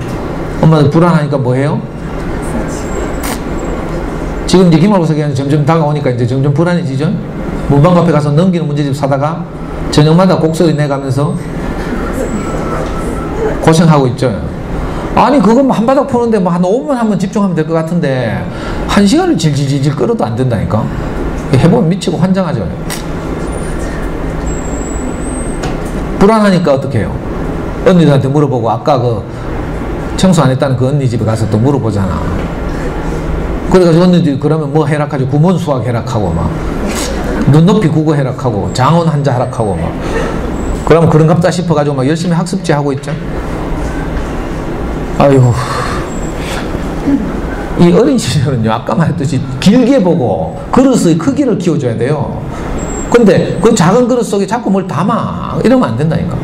엄마들 불안하니까 뭐 해요? 지금 이제 기말고사 기간이 점점 다가오니까 이제 점점 불안해지죠. 문방 카페 가서 넘기는 문제집 사다가 저녁마다 곡소리 내가면서 고생하고 있죠. 아니 그거 한 바닥 푸는데 뭐 한 5분 한번 집중하면 될 것 같은데 1시간을 질질질질 끌어도 안 된다니까. 해보면 미치고 환장하죠. 불안하니까 어떻게 해요? 언니들한테 물어보고 아까 그 청소 안 했다는 그 언니 집에 가서 또 물어보잖아. 그래가지고 언니들이 그러면 뭐 해락하죠. 구몬 수학 해락하고 막 눈높이 국어 해락하고 장원 한자 해락하고 막 그러면 그런갑다 싶어가지고 막 열심히 학습지 하고 있죠. 아유, 이 어린 시절은요, 아까 말했듯이 길게 보고 그릇의 크기를 키워줘야 돼요. 근데 그 작은 그릇 속에 자꾸 뭘 담아 이러면 안 된다니까.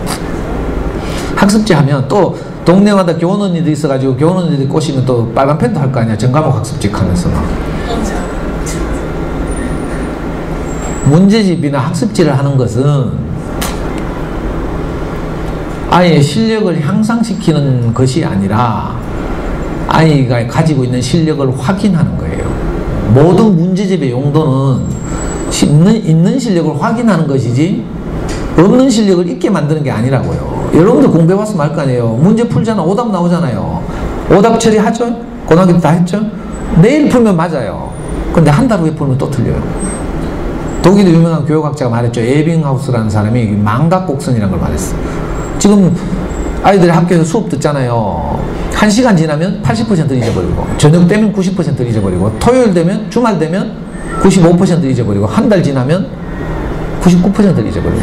학습지 하면 또 동네마다 교원 언니도 있어가지고 교원 언니들이 꼬시면 또 빨간 펜도 할 거 아니야. 전과목 학습지 하면서 막. 문제집이나 학습지를 하는 것은 아이의 실력을 향상시키는 것이 아니라 아이가 가지고 있는 실력을 확인하는 거예요. 모든 문제집의 용도는 있는 실력을 확인하는 것이지 없는 실력을 잊게 만드는 게 아니라고요. 여러분들 공부해봤으면 알 거 아니에요. 문제 풀잖아. 오답 나오잖아요. 오답 처리하죠? 고등학교 때 다 했죠? 내일 풀면 맞아요. 근데 한 달 후에 풀면 또 틀려요. 독일의 유명한 교육학자가 말했죠. 에빙하우스라는 사람이 망각곡선이라는 걸 말했어. 지금 아이들이 학교에서 수업 듣잖아요. 1시간 지나면 80%를 잊어버리고, 저녁 되면 90%를 잊어버리고, 토요일 되면, 주말 되면 95%를 잊어버리고, 한 달 지나면 99%를 잊어버리고.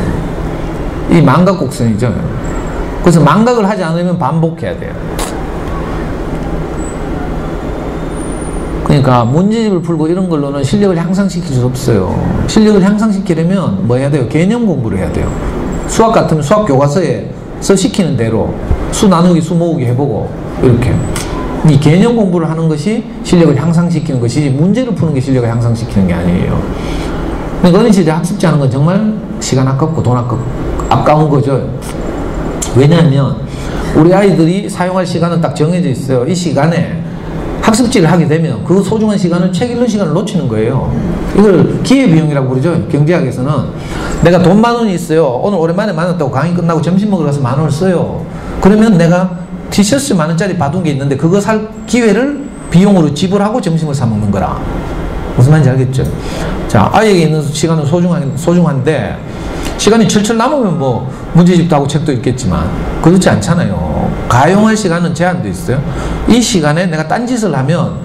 이 망각곡선이죠. 그래서 망각을 하지 않으면 반복해야 돼요. 그러니까 문제집을 풀고 이런 걸로는 실력을 향상시킬 수 없어요. 실력을 향상시키려면 뭐 해야 돼요? 개념 공부를 해야 돼요. 수학 같으면 수학 교과서에서 시키는 대로 수 나누기, 수 모으기 해보고, 이렇게. 이 개념 공부를 하는 것이 실력을 향상시키는 것이지, 문제를 푸는 게 실력을 향상시키는 게 아니에요. 그러니까 어린 시절에 학습지 하는 건 정말 시간 아깝고 돈 아까운 거죠. 왜냐하면 우리 아이들이 사용할 시간은 딱 정해져 있어요. 이 시간에 학습지를 하게 되면 그 소중한 시간을 책 읽는 시간을 놓치는 거예요. 이걸 기회비용이라고 그러죠. 경제학에서는. 내가 돈 10,000원이 있어요. 오늘 오랜만에 만났다고 강의 끝나고 점심 먹으러 가서 10,000원을 써요. 그러면 내가 티셔츠 10,000원짜리 받은 게 있는데 그거 살 기회를 비용으로 지불하고 점심을 사 먹는 거라. 무슨 말인지 알겠죠? 자, 아이에게 있는 시간은 소중한데 시간이 철철 남으면 뭐 문제집도 하고 책도 읽겠지만 그렇지 않잖아요. 가용할 시간은 제한도 있어요. 이 시간에 내가 딴짓을 하면,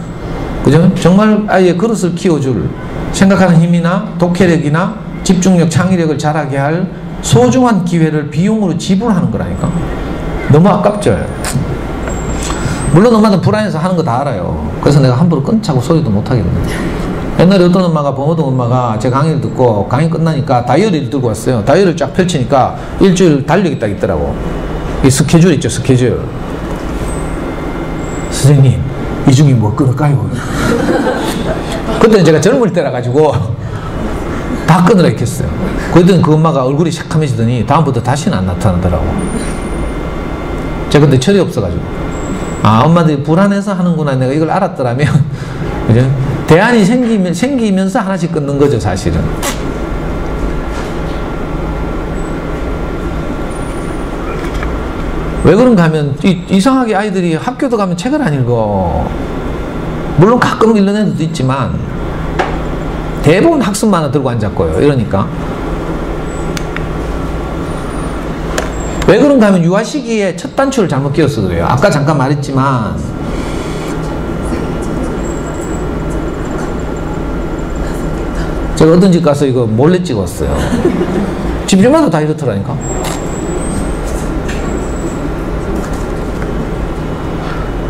그죠? 정말 아이의 그릇을 키워줄 생각하는 힘이나 독해력이나 집중력, 창의력을 자라게 할 소중한 기회를 비용으로 지불하는 거라니까. 너무 아깝죠? 물론 엄마는 불안해서 하는 거 다 알아요. 그래서 내가 함부로 끊자고 소리도 못 하겠네. 옛날에 어떤 엄마가, 범어동 엄마가 제 강의를 듣고 강의 끝나니까 다이어리를 들고 왔어요. 다이어리를 쫙 펼치니까 일주일 달력이 딱 있더라고. 이 스케줄 있죠, 스케줄. 선생님, 이 중에 뭐 끊을까요? 그때는 제가 젊을 때라 가지고 다 끊으라 했겠어요. 그랬더니 그 엄마가 얼굴이 새카매지더니 다음부터 다시는 안 나타나더라고. 제가 근데 철이 없어가지고, 아, 엄마들이 불안해서 하는구나, 내가 이걸 알았더라면, 그죠? 대안이 생기면서 하나씩 끊는 거죠, 사실은. 왜 그런가 하면, 이상하게 아이들이 학교도 가면 책을 안 읽어. 물론 가끔 읽는 애들도 있지만, 대부분 학습만을 들고 앉았고요. 이러니까. 왜 그런가 하면 유아 시기에 첫 단추를 잘못 끼워서 그래요. 아까 잠깐 말했지만, 제가 어떤 집 가서 이거 몰래 찍었어요. 집집마다 다 이렇더라니까.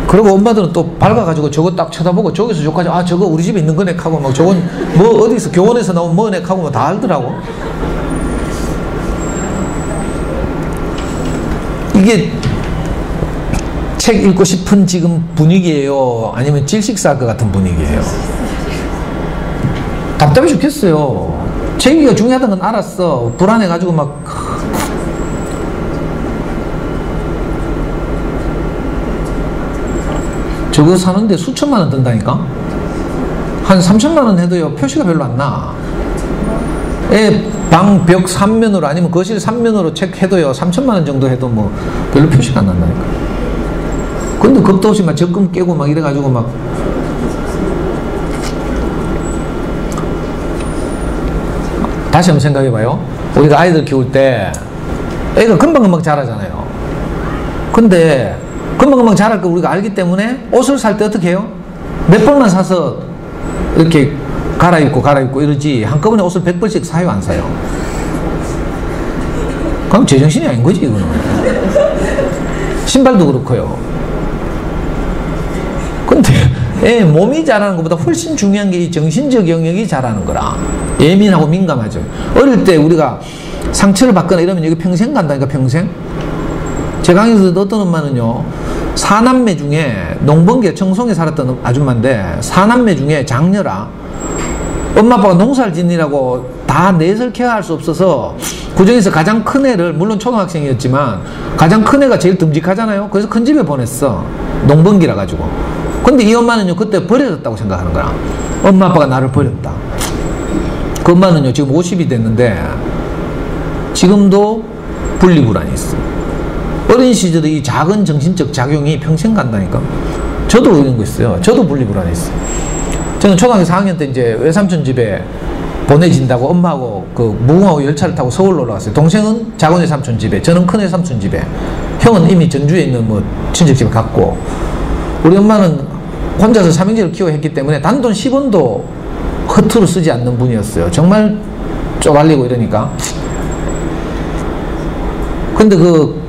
그리고 엄마들은 또 밝아가지고 저거 딱 쳐다보고 저기서 저까지, 아, 저거 우리 집에 있는 거네 하고, 막 저건 뭐 어디서 교원에서 나온 뭐네 하고 뭐 다 알더라고. 이게 책 읽고 싶은 지금 분위기예요? 아니면 질식사할 것 같은 분위기예요? 답답해 죽겠어요. 책 읽기가 중요하다는 건 알았어. 불안해가지고 막. 저거 사는데 수천만 원 든다니까? 한 3천만 원 해도요, 표시가 별로 안 나. 방 벽 3면으로 아니면 거실 3면으로 책 해도요, 3천만 원 정도 해도 뭐 별로 표시가 안 난다니까. 근데 겁도 없이 막 적금 깨고 막 이래가지고 막. 다시 한번 생각해봐요. 우리가 아이들 키울 때 애가 금방금방 자라잖아요. 근데 금방금방 자랄 거 우리가 알기 때문에 옷을 살 때 어떻게 해요? 몇 벌만 사서 이렇게 갈아입고 이러지 한꺼번에 옷을 100벌씩 사요, 안 사요? 그럼 제정신이 아닌 거지, 이거는. 신발도 그렇고요. 근데 애 몸이 자라는 것보다 훨씬 중요한 게 이 정신적 영역이 자라는 거라. 예민하고 민감하죠. 어릴 때 우리가 상처를 받거나 이러면 여기 평생 간다니까, 평생. 제 강의에서 어떤 엄마는요, 4남매 중에 농번기에 청송에 살았던 아줌마인데 4남매 중에 장녀라. 엄마 아빠가 농사를 짓느라고 다 넷을 케어할 수 없어서 그중에서 가장 큰 애를, 물론 초등학생이었지만 가장 큰 애가 제일 듬직하잖아요. 그래서 큰 집에 보냈어. 농번기라 가지고. 근데 이 엄마는요, 그때 버려졌다고 생각하는 거야. 엄마 아빠가 나를 버렸다. 그 엄마는요, 지금 50이 됐는데 지금도 분리불안이 있어. 어린 시절에 이 작은 정신적 작용이 평생 간다니까. 저도 이런 거 있어요. 저도 분리불안이 있어요. 저는 초등학교 4학년 때 이제 외삼촌 집에 보내진다고 엄마하고 그 무궁화호 열차를 타고 서울로 올라왔어요. 동생은 작은 외삼촌 집에, 저는 큰 외삼촌 집에. 형은 이미 전주에 있는 뭐 친척집에 갔고, 우리 엄마는 혼자서 삼형제를 키워했기 때문에 단돈 10원도 허투루 쓰지 않는 분이었어요. 정말 쪼갈리고 이러니까. 근데 그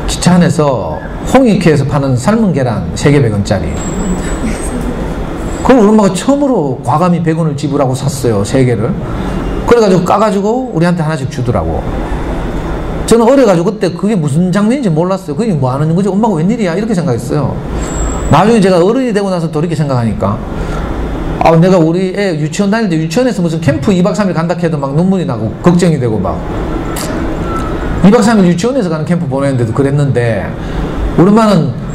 기차 안에서 홍익회에서 파는 삶은 계란 3개 100원짜리, 그걸 우리 엄마가 처음으로 과감히 100원을 지불하고 샀어요. 3개를. 그래가지고 까가지고 우리한테 하나씩 주더라고. 저는 어려가지고 그때 그게 무슨 장면인지 몰랐어요. 그게 뭐 하는 거지? 엄마가 웬일이야? 이렇게 생각했어요. 나중에 제가 어른이 되고 나서 돌이켜 생각하니까, 아, 내가 우리 애 유치원 다닐 때 유치원에서 무슨 캠프 2박 3일 간다 해도 막 눈물이 나고 걱정이 되고, 막 2박 3일 유치원에서 가는 캠프 보내는데도 그랬는데, 우리 엄마는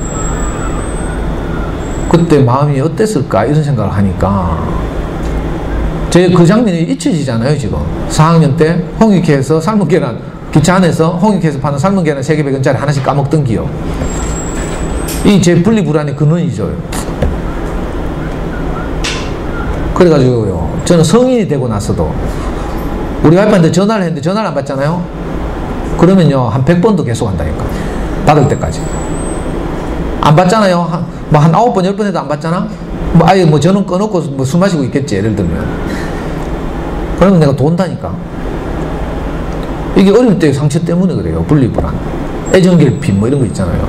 그때 마음이 어땠을까 이런 생각을 하니까 제 그 장면이 잊혀지잖아요. 지금 4학년 때 홍익회에서 삶은 계란, 기차 안에서 홍익회에서 파는 삶은 계란 3개 100원짜리 하나씩 까먹던 기억, 이 제 분리불안의 근원이죠. 그래가지고요, 저는 성인이 되고 나서도 우리 와이프한테 전화를 했는데 전화를 안 받잖아요. 그러면요 한 100번도 계속 한다니까, 받을 때까지. 안 받잖아요. 한 9번 10번 해도 안 받잖아. 뭐 아예 뭐 저는 꺼놓고 뭐 술 마시고 있겠지, 예를 들면. 그러면 내가 돈다니까. 이게 어릴 때 상처 때문에 그래요. 분리불안, 애정결핍 뭐 이런 거 있잖아요.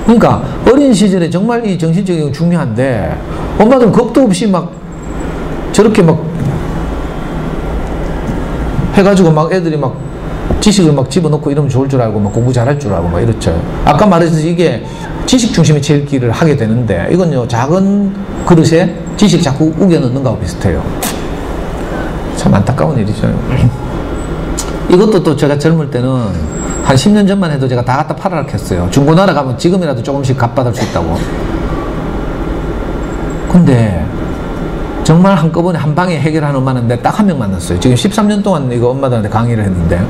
그러니까 어린 시절에 정말 이 정신적인 게 중요한데, 엄마들은 겁도 없이 막 저렇게 막 해가지고 막 애들이 막 지식을 막 집어넣고 이러면 좋을 줄 알고 막 공부 잘할 줄 알고 막 이렇죠. 아까 말했듯이 이게 지식 중심의 체육기를 하게 되는데, 이건요 작은 그릇에 지식 자꾸 우겨 넣는 거하고 비슷해요. 참 안타까운 일이죠. 이것도 또 제가 젊을 때는 한 10년 전만 해도 제가 다 갖다 팔아라 했어요. 중고나라 가면 지금이라도 조금씩 값받을 수 있다고. 근데 정말 한꺼번에 한 방에 해결하는 엄마는 딱 한 명 만났어요. 지금 13년 동안 이거 엄마들한테 강의를 했는데,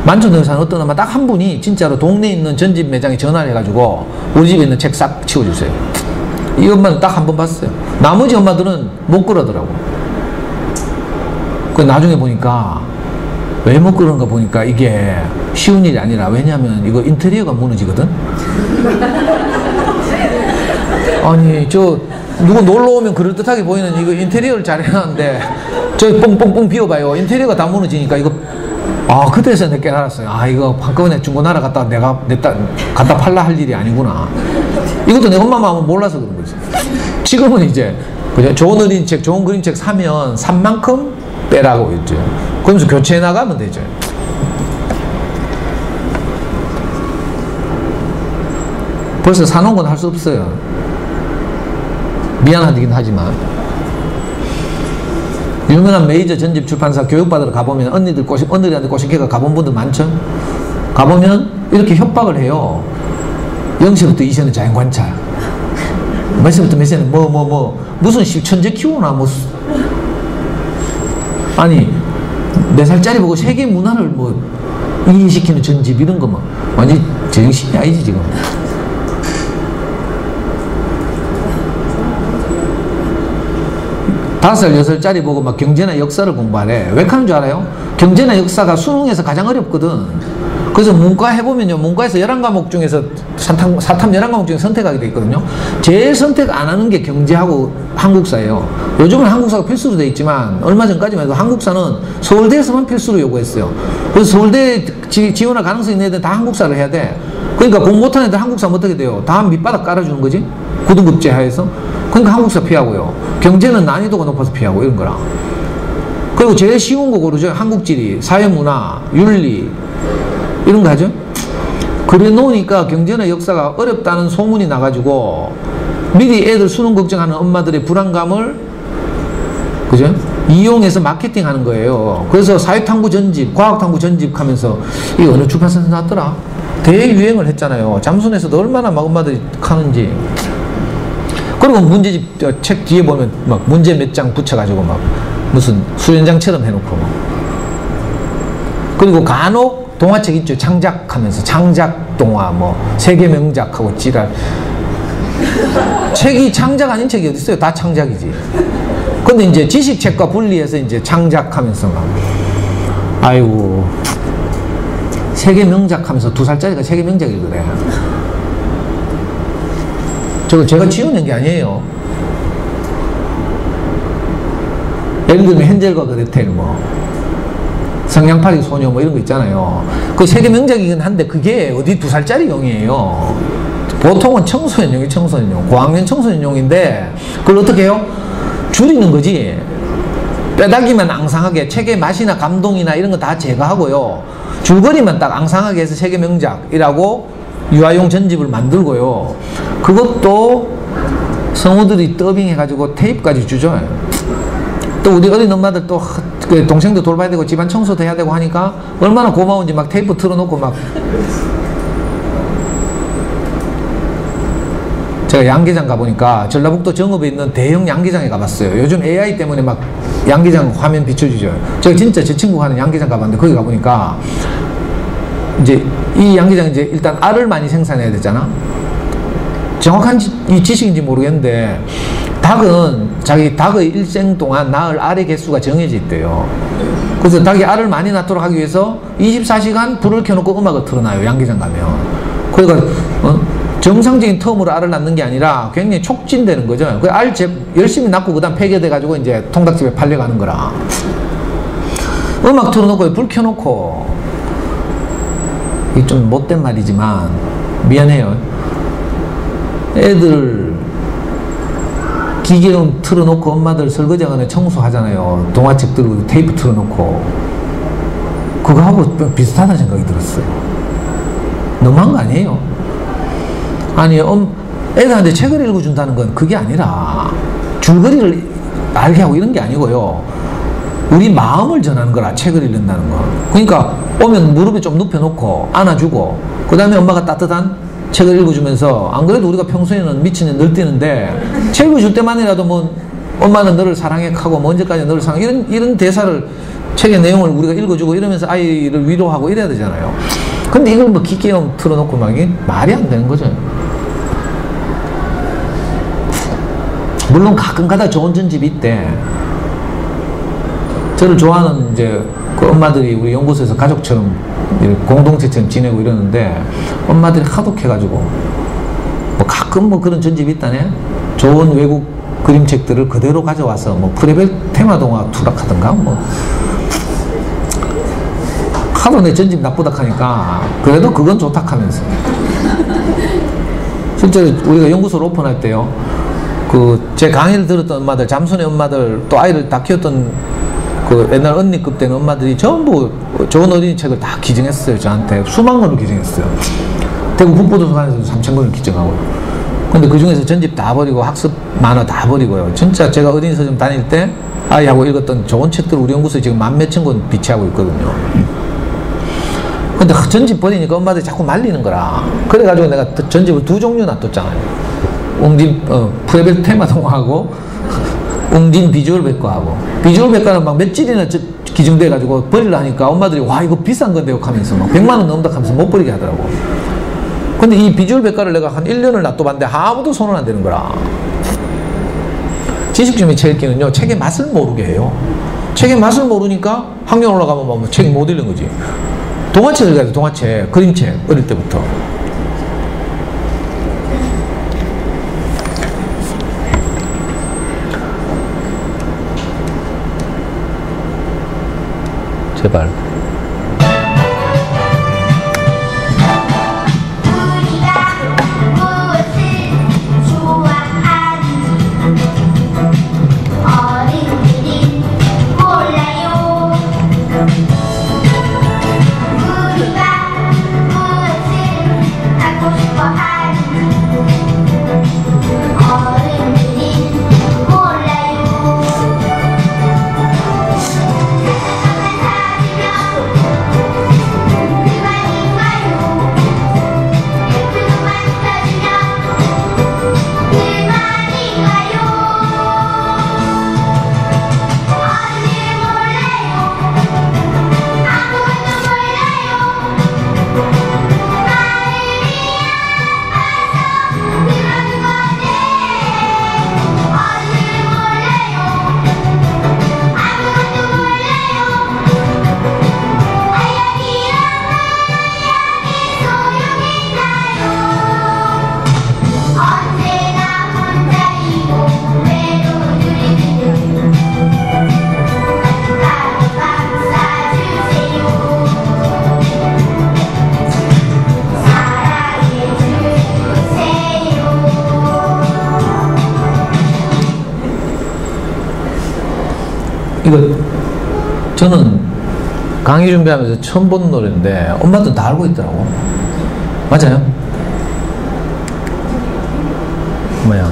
만천동에 사는 어떤 엄마 딱 한 분이 진짜로 동네에 있는 전집 매장에 전화를 해가지고 우리 집에 있는 책 싹 치워주세요. 이 엄마는 딱 한 번 봤어요. 나머지 엄마들은 못 그러더라고. 그 나중에 보니까 왜 못 그러는가 보니까 이게 쉬운 일이 아니라, 왜냐하면 이거 인테리어가 무너지거든. 아니 저 누구 놀러 오면 그럴듯하게 보이는 이거 인테리어를 잘 해놨는데 저기 뻥뻥뻥 비워봐요. 인테리어가 다 무너지니까 이거, 아 그때서 내가 깨달았어요. 아 이거 한꺼번에 중고나라 갖다 내가 갖다 팔라 할 일이 아니구나. 이것도 내 엄마 마음은 몰라서 그런 거지. 지금은 이제 그냥 좋은 어린이책, 좋은 그림책 사면 산 만큼 빼라고 했죠. 그러면서 교체해 나가면 되죠. 벌써 사놓은 건 할 수 없어요. 미안하긴 하지만. 유명한 메이저 전집 출판사 교육받으러 가보면 언니들한테 꼬시개가 가본 분들 많죠? 가보면 이렇게 협박을 해요. 0세부터 2세는 자연관찰, 몇 세부터 몇 세는 무슨 천재 키우나 아니 4살짜리 보고 세계 문화를 이해시키는 전집 이런 거 완전 제정신이 아니지 지금. 다섯 살 6살짜리 보고 막 경제나 역사를 공부하래. 왜 하는 줄 알아요? 경제나 역사가 수능에서 가장 어렵거든. 그래서 문과 해보면요, 문과에서 11과목 중에서 사탐 11과목 중에 선택하게 돼 있거든요. 제일 선택 안 하는 게 경제하고 한국사예요. 요즘은 한국사가 필수로 돼 있지만 얼마 전까지만 해도 한국사는 서울대에서만 필수로 요구했어요. 그래서 서울대 지원할 가능성이 있는 애들은 다 한국사를 해야 돼. 그러니까 공부 못하는 애들 한국사면 어떻게 돼요? 다 밑바닥 깔아주는 거지? 고등급제 하에서. 그러니까 한국사 피하고요. 경제는 난이도가 높아서 피하고 이런 거라. 그리고 제일 쉬운 거 고르죠. 한국지리, 사회문화, 윤리 이런 거 하죠. 그래 놓으니까 경제나 역사가 어렵다는 소문이 나가지고 미리 애들 수능 걱정하는 엄마들의 불안감을, 그죠? 이용해서 마케팅 하는 거예요. 그래서 사회탐구 전집, 과학탐구 전집 하면서 이 어느 출판사에서 나왔더라? 대유행을 했잖아요. 잠순에서도 얼마나 막 엄마들이 하는지. 그리고 문제집 책 뒤에 보면 막 문제 몇 장 붙여가지고 막 무슨 수련장처럼 해놓고 막. 그리고 간혹 동화책 있죠. 창작하면서 창작 동화 세계 명작하고 지랄. 책이 창작 아닌 책이 어디 있어요? 다 창작이지. 근데 이제 지식책과 분리해서 이제 창작하면서 막, 아이고 세계 명작 하면서 2살짜리가 세계 명작이 그래. 저거 제가 지어낸 게 아니에요. 예를 들면 헨젤과 그레텔 뭐 성냥팔이 소녀 뭐 이런 거 있잖아요. 그 세계 명작이긴 한데 그게 어디 2살짜리 용이에요. 보통은 청소년용이 청소년용, 고학년 청소년용인데 그걸 어떻게 해요? 줄이는 거지. 뼈다귀만 앙상하게 책의 맛이나 감동이나 이런 거 다 제거하고요. 줄거리만 딱 앙상하게 해서 세계 명작이라고 유아용 전집을 만들고요. 그것도 성우들이 더빙해가지고 테이프까지 주죠. 또 우리 어린 엄마들 또 동생도 돌봐야 되고 집안 청소도 해야 되고 하니까 얼마나 고마운지 막 테이프 틀어놓고 막. 제가 양계장 가보니까 전라북도 정읍에 있는 대형 양계장에 가봤어요. 요즘 AI 때문에 막 양계장 화면 비춰주죠. 제가 진짜 제 친구가 하는 양계장 가봤는데 거기 가보니까 이제 이 양계장 이제 일단 알을 많이 생산해야 되잖아. 정확한 이 지식인지 모르겠는데 닭은 자기 닭의 일생 동안 낳을 알의 개수가 정해져 있대요. 그래서 닭이 알을 많이 낳도록 하기 위해서 24시간 불을 켜놓고 음악을 틀어놔요. 양계장 가면. 그러니까 정상적인 텀으로 알을 낳는 게 아니라 굉장히 촉진되는 거죠. 그 알 열심히 낳고 그 다음 폐교돼가지고 이제 통닭집에 팔려가는 거라. 음악 틀어놓고 불 켜놓고, 이게 좀 못된 말이지만 미안해요. 애들 기계음 틀어놓고 엄마들 설거지하거나 청소하잖아요. 동화책 들고 테이프 틀어놓고. 그거하고 좀 비슷하다는 생각이 들었어요. 너무한 거 아니에요? 아니, 애들한테 책을 읽어준다는 건 그게 아니라 줄거리를 알게 하고 이런 게 아니고요. 우리 마음을 전하는 거라, 책을 읽는다는 거. 그러니까 오면 무릎에 좀 눕혀놓고 안아주고 그 다음에 엄마가 따뜻한 책을 읽어주면서, 안 그래도 우리가 평소에는 미친년 늘뛰는데 책 읽어줄 때만이라도 뭐 엄마는 너를 사랑해 하고 뭐 언제까지 너를 사랑해 이런 대사를, 책의 내용을 우리가 읽어주고 이러면서 아이를 위로하고 이래야 되잖아요. 근데 이걸 뭐 기계음 틀어놓고 막 이게 말이 안 되는 거죠. 물론 가끔 가다 좋은 전집이 있대. 저를 좋아하는 이제 그 엄마들이 우리 연구소에서 가족처럼 공동체처럼 지내고 이러는데 엄마들이 하독해가지고 뭐 가끔 뭐 그런 전집이 있다네. 좋은 외국 그림책들을 그대로 가져와서 뭐 프레벨 테마동화 투락하던가 뭐 하도 내 전집 나쁘다 하니까 그래도 그건 좋다 하면서. 실제로 우리가 연구소를 오픈할 때요, 제 강의를 들었던 엄마들, 잠순의 엄마들, 또 아이를 다 키웠던 그 옛날 언니급 되는 엄마들이 전부 좋은 어린이 책을 다 기증했어요. 저한테 수만 권을 기증했어요. 대구 북부도서관에서도 3,000권을 기증하고. 근데 그 중에서 전집 다 버리고 학습 만화 다 버리고요. 진짜 제가 어린이 서점 다닐 때 아이하고 읽었던 좋은 책들 우리 연구소에 지금 만 몇천 권 비치하고 있거든요. 근데 전집 버리니까 엄마들이 자꾸 말리는 거라. 그래가지고 내가 전집을 2종류 놔뒀잖아요. 웅진 프레벨 테마동화하고 웅진 비주얼 백과하고. 비주얼 백과는 막 며칠이나 기증돼가지고 버리려 하니까 엄마들이 와 이거 비싼 건데요 하면서 막 100만 원 넘다 하면서 못 버리게 하더라고. 근데 이 비주얼 백과를 내가 한 1년을 놔둬봤는데 아무도 손은 안 대는 거라. 지식주의 책읽기는요, 책의 맛을 모르게 해요. 책의 맛을 모르니까 학년 올라가면 뭐 책 못 읽는 거지. 동화책을 가야 돼. 동화책, 그림책, 어릴 때부터. 제발. 이거 저는 강의 준비하면서 처음 보는 노래인데 엄마도 다 알고 있더라고. 맞아요? 뭐야?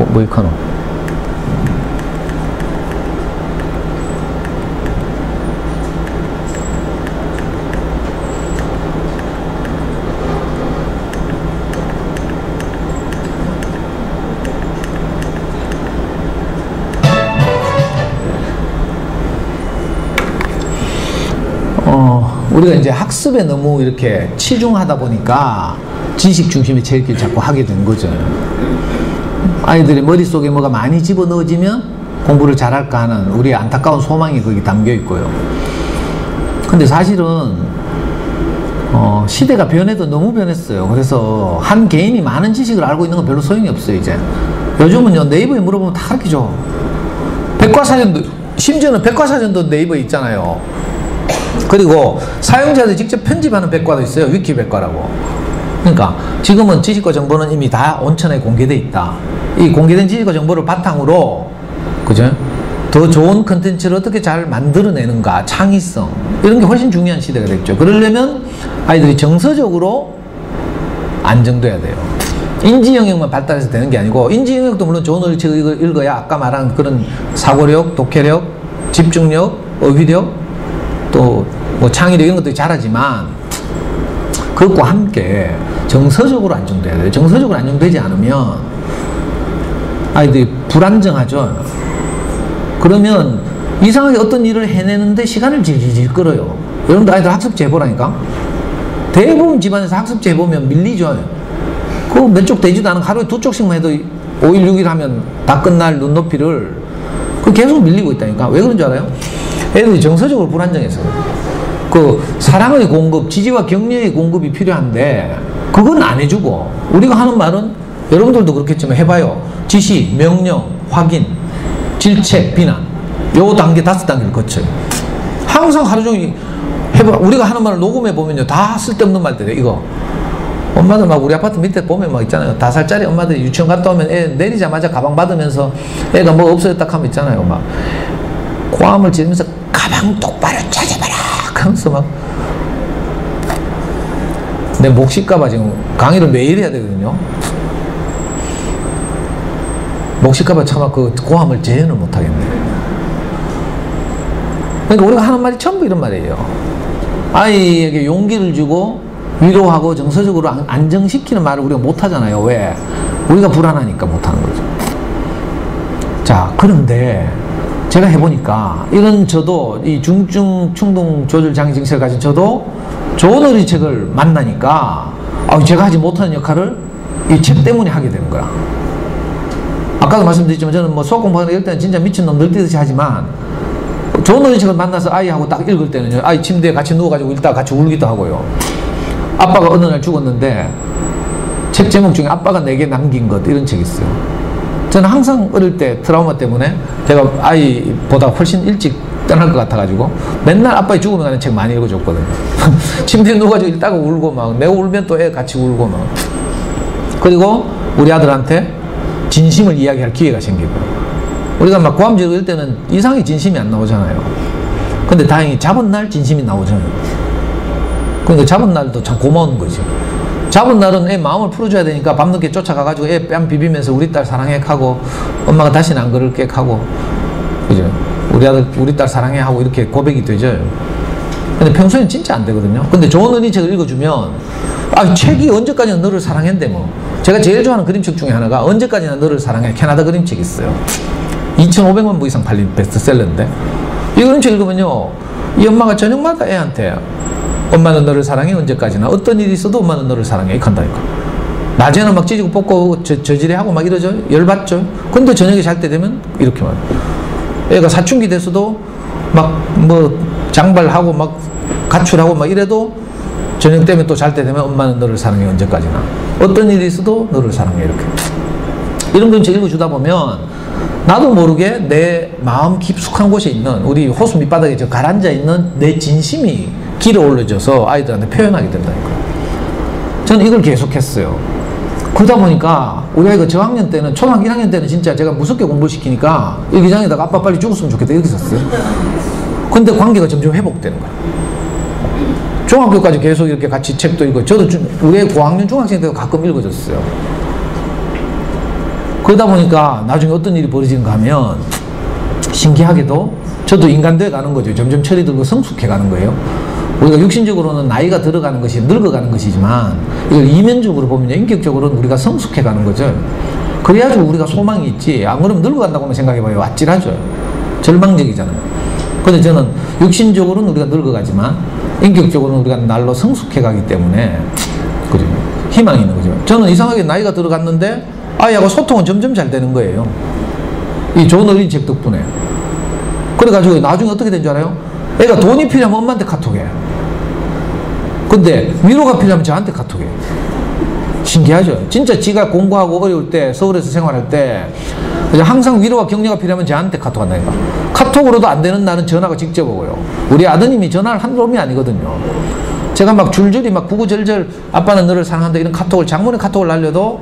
뭐 이카노? 우리가 이제 학습에 너무 이렇게 치중하다 보니까 지식 중심의 체육을 자꾸 하게 된 거죠. 아이들이 머릿속에 뭐가 많이 집어넣어지면 공부를 잘할까 하는 우리의 안타까운 소망이 거기 담겨 있고요. 근데 사실은 시대가 변해도 너무 변했어요. 그래서 한 개인이 많은 지식을 알고 있는 건 별로 소용이 없어요. 이제 요즘은요, 네이버에 물어보면 다 가르치죠. 백과사전도, 심지어는 백과사전도 네이버에 있잖아요. 그리고 사용자들이 직접 편집하는 백과도 있어요. 위키 백과라고. 그러니까 지금은 지식과 정보는 이미 다 온천에 공개되어 있다. 이 공개된 지식과 정보를 바탕으로, 그죠? 더 좋은 컨텐츠를 어떻게 잘 만들어내는가, 창의성, 이런 게 훨씬 중요한 시대가 됐죠. 그러려면 아이들이 정서적으로 안정돼야 돼요. 인지 영역만 발달해서 되는 게 아니고, 인지 영역도 물론 좋은 어휘책을 읽어야 아까 말한 그런 사고력, 독해력, 집중력, 어휘력, 또 뭐 창의력 이런 것들이 잘하지만, 그것과 함께 정서적으로 안정돼야 돼요. 정서적으로 안정되지 않으면 아이들이 불안정하죠. 그러면 이상하게 어떤 일을 해내는데 시간을 질질 끌어요. 여러분들 아이들 학습 제보라니까. 대부분 집안에서 학습 제보면 밀리죠. 그거 몇 쪽 되지도 않은 하루에 2쪽씩만 해도 5일 6일 하면 다 끝날 눈높이를 그 계속 밀리고 있다니까. 왜 그런 줄 알아요? 애들이 정서적으로 불안정해서. 그 사랑의 공급, 지지와 격려의 공급이 필요한데 그건 안 해주고, 우리가 하는 말은 여러분들도 그렇겠지만 해봐요. 지시, 명령, 확인, 질책, 비난, 요 단계 5단계를 거쳐요. 항상 하루 종일 해봐. 우리가 하는 말을 녹음해 보면요, 다 쓸데없는 말들이에요. 이거 엄마들 막 우리 아파트 밑에 보면 막 있잖아요. 5살짜리 엄마들이 유치원 갔다 오면 애 내리자마자 가방 받으면서 애가 뭐 없어졌다 하면 있잖아요. 막 고함을 지르면서 가방 똑바로 찾아봐라 하면서 막, 내 목 쉴까봐 지금 강의를 매일 해야 되거든요. 목 쉴까봐 차마 그 고함을 재현을 못하겠네. 그러니까 우리가 하는 말이 전부 이런 말이에요. 아이에게 용기를 주고 위로하고 정서적으로 안정시키는 말을 우리가 못하잖아요. 왜? 우리가 불안하니까 못하는 거죠. 자, 그런데 제가 해보니까, 이런 저도 이 중증 충동 조절 장애 증세를 가진 저도 좋은 어린이책을 만나니까 제가 하지 못하는 역할을 이 책 때문에 하게 되는 거야. 아까도 말씀드렸지만 저는 뭐 수학 공부하는 이럴 때는 진짜 미친놈 늘뛰듯이 하지만, 좋은 어린이책을 만나서 아이하고 딱 읽을 때는요, 아이 침대에 같이 누워가지고 읽다가 같이 울기도 하고요. 아빠가 어느 날 죽었는데 책 제목 중에 아빠가 내게 남긴 것, 이런 책이 있어요. 저는 항상 어릴 때 트라우마 때문에 제가 아이보다 훨씬 일찍 떠날 것 같아가지고 맨날 아빠의 죽음에 관한 책 많이 읽어줬거든요. 침대에 누워가지고 읽다가 울고 막, 내가 울면 또 애 같이 울고 막. 그리고 우리 아들한테 진심을 이야기할 기회가 생기고, 우리가 막 고함지르고 이럴 때는 이상하게 진심이 안 나오잖아요. 근데 다행히 잡은 날 진심이 나오잖아요. 그러니까 잡은 날도 참 고마운 거죠. 잡은 날은 애 마음을 풀어줘야 되니까 밤늦게 쫓아가가지고 애 뺨 비비면서 우리 딸 사랑해 하고, 엄마가 다시는 안 그럴게 하고, 그죠? 우리 아들 우리 딸 사랑해 하고 이렇게 고백이 되죠. 근데 평소에는 진짜 안 되거든요. 근데 좋은 어린이책을 읽어주면, 책이 언제까지나 너를 사랑한대 뭐. 제가 제일 좋아하는 그림책 중에 하나가 언제까지나 너를 사랑해, 캐나다 그림책이 있어요. 2,500만 부 이상 팔린 베스트셀러인데, 이 그림책 읽으면요, 이 엄마가 저녁마다 애한테 엄마는 너를 사랑해, 언제까지나 어떤 일이 있어도 엄마는 너를 사랑해 이렇게 한다니까. 낮에는 막 찌지고 뽑고 저지레하고 막 이러죠. 열받죠. 근데 저녁에 잘 때 되면 이렇게 말해요. 애가 사춘기 돼서도 막 뭐 장발하고 막 가출하고 막 이래도 저녁 때문에 또 잘 때 되면 엄마는 너를 사랑해, 언제까지나 어떤 일이 있어도 너를 사랑해, 이렇게. 이런 그림책 읽어주다 보면 나도 모르게 내 마음 깊숙한 곳에 있는, 우리 호수 밑바닥에 저 가라앉아 있는 내 진심이 길어 올려져서 아이들한테 표현하게 된다니까요. 저는 이걸 계속했어요. 그러다 보니까 우리 아이가 저학년 때는, 초등학교 1학년 때는 진짜 제가 무섭게 공부를 시키니까 일기장에다가 아빠 빨리 죽었으면 좋겠다 이렇게 썼어요. 근데 관계가 점점 회복되는 거예요. 중학교까지 계속 이렇게 같이 책도 읽고, 저도 우리 애 고학년 중학생 때도 가끔 읽어줬어요. 그러다 보니까 나중에 어떤 일이 벌어지는가 하면 신기하게도 저도 인간돼 가는 거죠. 점점 철이 들고 성숙해 가는 거예요. 우리가 육신적으로는 나이가 들어가는 것이, 늙어가는 것이지만 이걸 이면적으로 보면 인격적으로는 우리가 성숙해 가는 거죠. 그래야지 우리가 소망이 있지. 안 그러면 늙어간다고는 생각해봐요. 아찔하죠. 절망적이잖아요. 근데 저는 육신적으로는 우리가 늙어가지만 인격적으로는 우리가 날로 성숙해 가기 때문에 그죠? 희망이 있는 거죠. 저는 이상하게 나이가 들어갔는데 아이하고 소통은 점점 잘 되는 거예요. 이 좋은 어린이책 덕분에. 그래가지고 나중에 어떻게 된 줄 알아요? 애가 돈이 필요하면 엄마한테 카톡해. 근데 위로가 필요하면 저한테 카톡해. 신기하죠? 진짜 지가 공부하고 어려울 때, 서울에서 생활할 때 항상 위로와 격려가 필요하면 저한테 카톡 한다니까. 카톡으로도 안 되는 날은 전화가 직접 오고요. 우리 아드님이 전화를 한 놈이 아니거든요. 제가 막 줄줄이 막 구구절절 아빠는 너를 사랑한다 이런 카톡을, 장문의 카톡을 날려도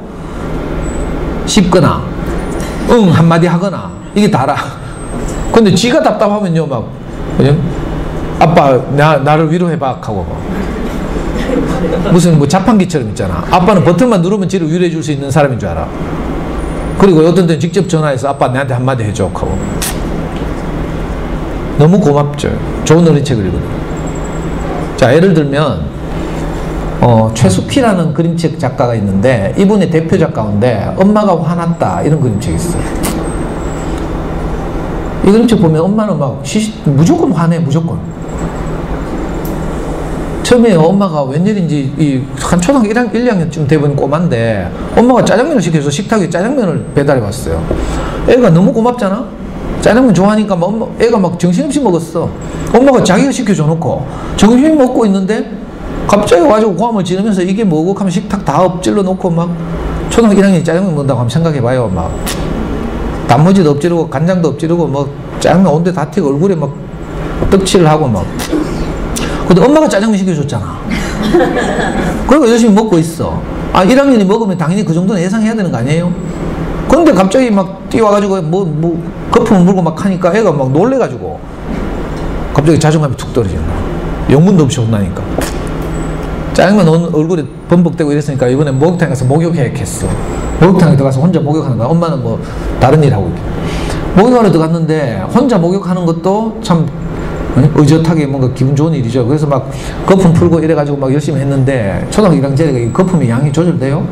씹거나 응 한마디 하거나 이게 다라. 근데 지가 답답하면요 막 그죠? 아빠 나를 위로해봐 하고 무슨 뭐 자판기처럼 있잖아. 아빠는 버튼만 누르면 지를 위로해 줄 수 있는 사람인 줄 알아. 그리고 어떤 때는 직접 전화해서 아빠 내한테 한마디 해줘 하고. 너무 고맙죠. 좋은 어린이책을 읽거든요. 자, 예를 들면 최숙희라는 그림책 작가가 있는데 이분의 대표작 가운데 엄마가 화났다 이런 그림책이 있어요. 이 그림책 보면 엄마는 막 무조건 화내. 무조건. 처음에 엄마가 웬일인지 한 초등학교 1, 2학년쯤 돼본 꼬마인데 엄마가 짜장면을 시켜서 식탁에 짜장면을 배달해 왔어요. 애가 너무 고맙잖아. 짜장면 좋아하니까 애가 막 정신없이 먹었어. 엄마가 자기가 시켜줘 놓고 정신이 먹고 있는데 갑자기 와가지고 고함을 지르면서 이게 뭐고 하면 식탁 다 엎질러 놓고 막 초등학교 1학년이 짜장면 먹는다고 하면 생각해봐요. 막 단무지도 엎지르고 간장도 엎지르고 뭐 짜장면 온데 다 튀고 얼굴에 막 떡칠을 하고 막. 근데 엄마가 짜장면 시켜줬잖아. 그리고 열심히 먹고 있어. 1학년이 먹으면 당연히 그 정도는 예상해야 되는 거 아니에요? 근데 갑자기 막 뛰어와가지고 거품을 물고 막 하니까 애가 막 놀래가지고 갑자기 자존감이 툭 떨어지는 거야. 영문도 없이 혼나니까. 짜장면 얼굴에 범벅대고 이랬으니까 이번에 목욕탕에 가서 목욕했어. 목욕탕에 들어가서 혼자 목욕하는 거야. 엄마는 뭐 다른 일 하고 있게. 목욕하러 들어갔는데 혼자 목욕하는 것도 참 의젓하게 뭔가 기분 좋은 일이죠. 그래서 막 거품 풀고 이래가지고 막 열심히 했는데 초등학교 1학년 때 거품이 양이 조절돼요.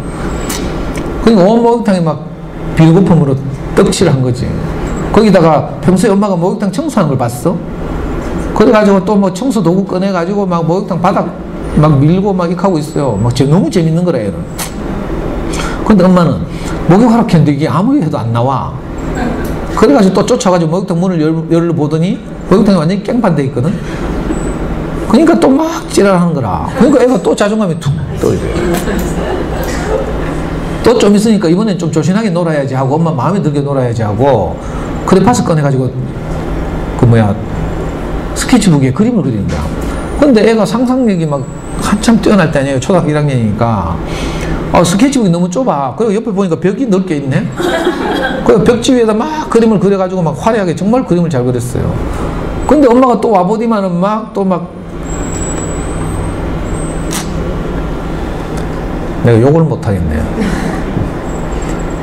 그러니까 온 목욕탕에 막 비누거품으로 떡칠을 한 거지. 거기다가 평소에 엄마가 목욕탕 청소하는 걸 봤어. 그래가지고 또 뭐 청소 도구 꺼내가지고 막 목욕탕 바닥 막 밀고 막 이렇게 하고 있어요. 막 너무 재밌는 거라 얘는. 근데 엄마는 목욕하러 켰는데 이게 아무리 해도 안 나와. 그래가지고 또 쫓아가지고 목욕탕 문을 열러 보더니 목욕탕이 완전히 깽판돼 있거든. 그러니까 또 막 지랄하는 거라. 그러니까 애가 또 자존감이 툭 떨어져요. 또 좀 있으니까 이번엔 좀 조신하게 놀아야지 하고 엄마 마음에 들게 놀아야지 하고 크레파스 꺼내가지고 스케치북에 그림을 그리는 거야. 근데 애가 상상력이 막 한참 뛰어날 때 아니에요. 초등학교 1학년이니까. 스케치북이 너무 좁아. 그리고 옆에 보니까 벽이 넓게 있네. 그리고 벽지 위에다 막 그림을 그려가지고 막 화려하게 정말 그림을 잘 그렸어요. 근데 엄마가 또 와보디만은 내가 욕을 못하겠네요.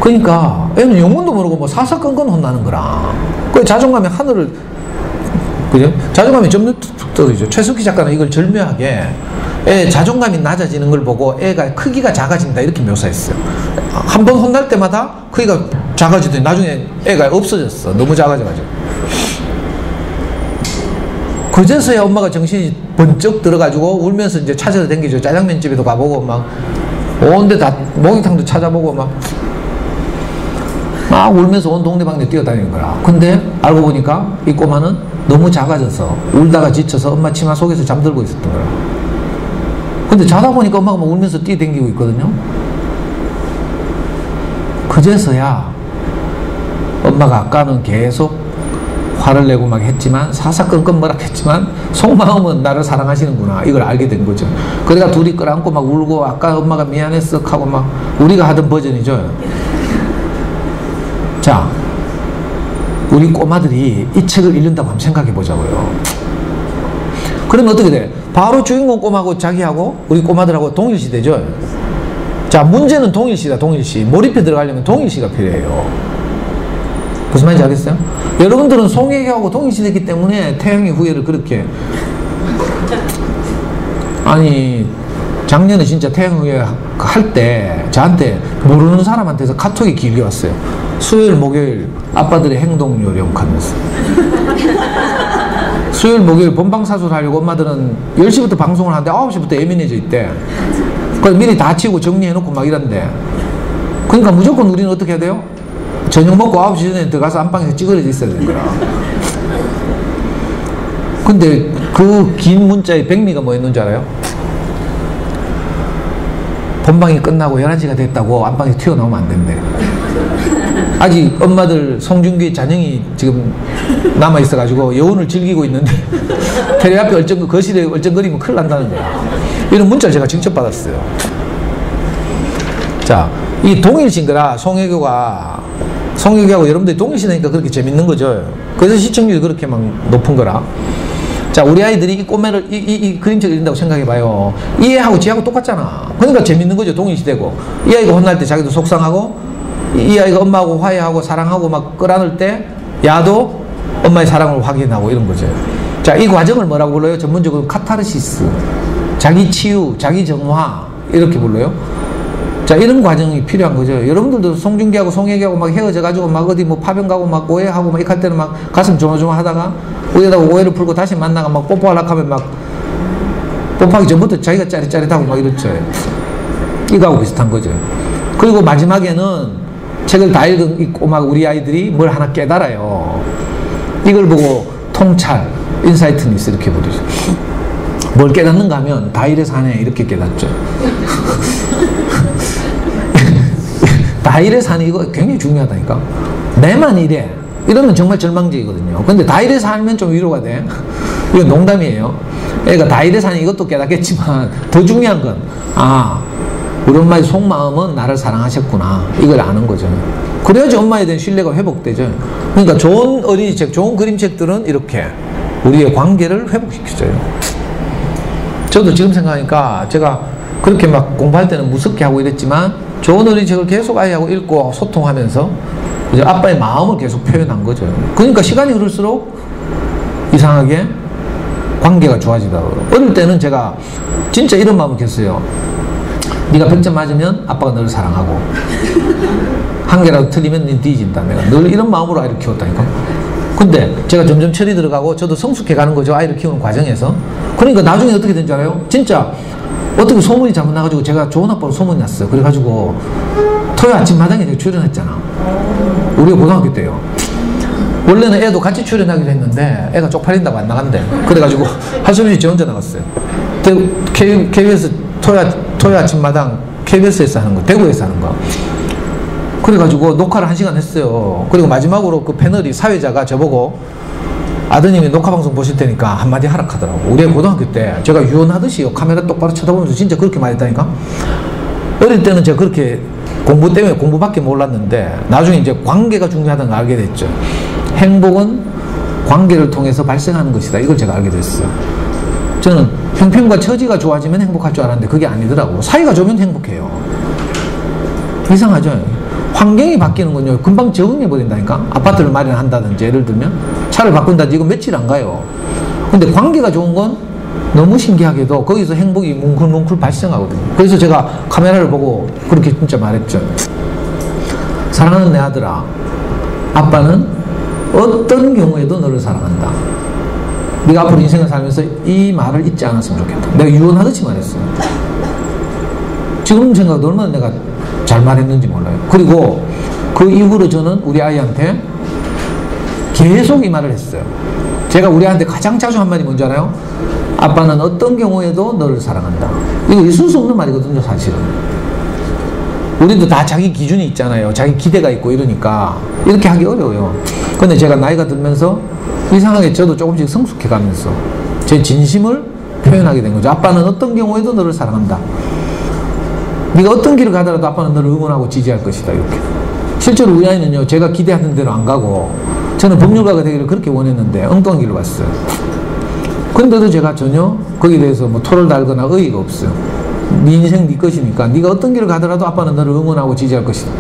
그러니까 애는 영문도 모르고 뭐 사사건건 혼나는 거라. 그 자존감이 하늘을, 그죠? 자존감이 점점 툭툭 떨어지죠. 최숙희 작가는 이걸 절묘하게 애 자존감이 낮아지는 걸 보고 애가 크기가 작아진다 이렇게 묘사했어요. 한 번 혼날 때마다 크기가 작아지더니 나중에 애가 없어졌어. 너무 작아져가지고. 그제서야 엄마가 정신이 번쩍 들어가지고 울면서 이제 찾아서 댕기죠. 짜장면집에도 가보고 막 온데 다 목욕탕도 찾아보고 막 울면서 온 동네방네 뛰어다니는 거야. 근데 알고 보니까 이 꼬마는 너무 작아져서 울다가 지쳐서 엄마 치마 속에서 잠들고 있었던 거야. 근데 자다 보니까 엄마가 막 울면서 뛰어다니고 있거든요. 그제서야 엄마가 아까는 계속 화를 내고 막 했지만 사사건건 뭐라 했지만 속마음은 나를 사랑하시는구나 이걸 알게 된 거죠. 그러니까 둘이 끌어안고 막 울고 아까 엄마가 미안했어 하고 막 우리가 하던 버전이죠. 자, 우리 꼬마들이 이 책을 읽는다고 한번 생각해 보자고요. 그러면 어떻게 돼? 바로 주인공 꼬마하고 자기하고 우리 꼬마들하고 동일시 되죠. 자, 문제는 동일시다. 동일시. 몰입해 들어가려면 동일시가 필요해요. 무슨 말인지 알겠어요? 여러분들은 송혜교하고 동일시됐기 때문에 태양의 후예를 그렇게 아니 작년에 진짜 태양의 후예 할 때 저한테 모르는 사람한테서 카톡이 길게 왔어요. 수요일 목요일 아빠들의 행동 요령 하면서 수요일 목요일 본방사수를 하려고 엄마들은 10시부터 방송을 하는데 9시부터 예민해져 있대. 그래서 미리 다 치우고 정리해놓고 막 이런데 그러니까 무조건 우리는 어떻게 해야 돼요? 저녁 먹고 9시 전에 들어가서 안방에서 찌그러져 있어야 되는 거야. 근데 그 긴 문자의 백미가 뭐였는지 알아요? 본방이 끝나고 11시가 됐다고 안방에서 튀어나오면 안 된대. 아직 엄마들 송중기 잔영이 지금 남아있어가지고 여운을 즐기고 있는데 테레 앞에 거실에 얼쩡거리면 큰일 난다는 거야. 이런 문자를 제가 직접 받았어요. 자, 이 동일시인 거라 송혜교하고 여러분들이 동일시니까 그렇게 재밌는 거죠. 그래서 시청률이 그렇게 막 높은 거라. 자, 우리 아이들이 이 꼬매를 이 그림책을 읽는다고 생각해 봐요. 이 애하고 지하고 똑같잖아. 그러니까 재밌는 거죠. 동일시되고. 이 아이가 혼날 때 자기도 속상하고 이 아이가 엄마하고 화해하고 사랑하고 막 끌어안을 때 야도 엄마의 사랑을 확인하고 이런 거죠. 자, 이 과정을 뭐라고 불러요? 전문적으로 카타르시스, 자기 치유, 자기 정화 이렇게 불러요. 자, 이런 과정이 필요한 거죠. 여러분들도 송중기하고 송혜교하고 막 헤어져가지고 막 어디 뭐 파병 가고 막 오해하고 막 이럴 때는 막 가슴 조마조마 하다가 어디다가 오해를 풀고 다시 만나가 막 뽀뽀하려고 하면 막 뽀뽀하기 전부터 자기가 짜릿짜릿하고 막 이렇죠. 이거하고 비슷한 거죠. 그리고 마지막에는 책을 다 읽은 이 꼬마 우리 아이들이 뭘 하나 깨달아요. 이걸 보고 통찰, 인사이트니스 이렇게 부르죠. 뭘 깨닫는가 하면 다 이래서 하네 이렇게 깨닫죠. 다 이래서 하네 이거 굉장히 중요하다니까. 내만 이래 이러면 정말 절망적이거든요. 근데 다 이래서 하면 좀 위로가 돼. 이건 농담이에요. 애가 다 이래서 하니 이것도 깨닫겠지만 더 중요한 건 우리 엄마의 속마음은 나를 사랑하셨구나 이걸 아는 거죠. 그래야지 엄마에 대한 신뢰가 회복되죠. 그러니까 좋은 어린이책, 좋은 그림책들은 이렇게 우리의 관계를 회복시켜줘요. 저도 지금 생각하니까 제가 그렇게 막 공부할 때는 무섭게 하고 이랬지만 좋은 어린이책을 계속 아이하고 읽고 소통하면서 이제 아빠의 마음을 계속 표현한 거죠. 그러니까 시간이 흐를수록 이상하게 관계가 좋아지더라고요. 어릴 때는 제가 진짜 이런 마음을 켰어요. 네가 100점 맞으면 아빠가 너를 사랑하고 한 개라도 틀리면 네 뒤진다. 내가 늘 이런 마음으로 아이를 키웠다니까. 근데 제가 점점 철이 들어가고 저도 성숙해 가는 거죠. 아이를 키우는 과정에서. 그러니까 나중에 어떻게 된 줄 알아요? 진짜 어떻게 소문이 잘못 나가지고 제가 좋은 아빠로 소문이 났어요. 그래가지고 토요 아침 마당에 내가 출연했잖아. 우리가 고등학교 때요. 원래는 애도 같이 출연하기로 했는데 애가 쪽팔린다고 안 나간대. 그래가지고 하수민이 저 혼자 나갔어요. KBS 토요 아침마당 KBS에서 하는 거, 대구에서 하는 거. 그래가지고 녹화를 1시간 했어요. 그리고 마지막으로 그 패널이 사회자가 저보고 아드님이 녹화방송 보실 테니까 한마디 하락하더라고. 우리 고등학교 때 제가 유언하듯이 카메라 똑바로 쳐다보면서 진짜 그렇게 말했다니까. 어릴 때는 제가 그렇게 공부 때문에 공부밖에 몰랐는데 나중에 이제 관계가 중요하다는 걸 알게 됐죠. 행복은 관계를 통해서 발생하는 것이다. 이걸 제가 알게 됐어요. 저는 형편과 처지가 좋아지면 행복할 줄 알았는데 그게 아니더라고. 사이가 좋으면 행복해요. 이상하죠? 환경이 바뀌는 건요, 금방 적응해버린다니까? 아파트를 마련한다든지, 예를 들면, 차를 바꾼다든지, 이거 며칠 안 가요. 근데 관계가 좋은 건 너무 신기하게도 거기서 행복이 뭉클뭉클 발생하거든요. 그래서 제가 카메라를 보고 그렇게 진짜 말했죠. 사랑하는 내 아들아, 아빠는 어떤 경우에도 너를 사랑한다. 네가 앞으로 인생을 살면서 이 말을 잊지 않았으면 좋겠다. 내가 유언하듯이 말했어요. 지금 생각도 얼마나 내가 잘 말했는지 몰라요. 그리고 그 이후로 저는 우리 아이한테 계속 이 말을 했어요. 제가 우리 아이한테 가장 자주 한 말이 뭔지 알아요? 아빠는 어떤 경우에도 너를 사랑한다. 이거 있을 수 없는 말이거든요, 사실은. 우리도 다 자기 기준이 있잖아요. 자기 기대가 있고 이러니까 이렇게 하기 어려워요. 근데 제가 나이가 들면서 이상하게 저도 조금씩 성숙해 가면서 제 진심을 표현하게 된 거죠. 아빠는 어떤 경우에도 너를 사랑한다. 네가 어떤 길을 가더라도 아빠는 너를 응원하고 지지할 것이다. 이렇게. 실제로 우리 아이는요, 제가 기대하는 대로 안 가고, 저는 법률가가 되기를 그렇게 원했는데 엉뚱한 길을 갔어요. 근데도 제가 전혀 거기에 대해서 뭐 토를 달거나 의의가 없어요. 네 인생 네 것이니까 네가 어떤 길을 가더라도 아빠는 너를 응원하고 지지할 것이다.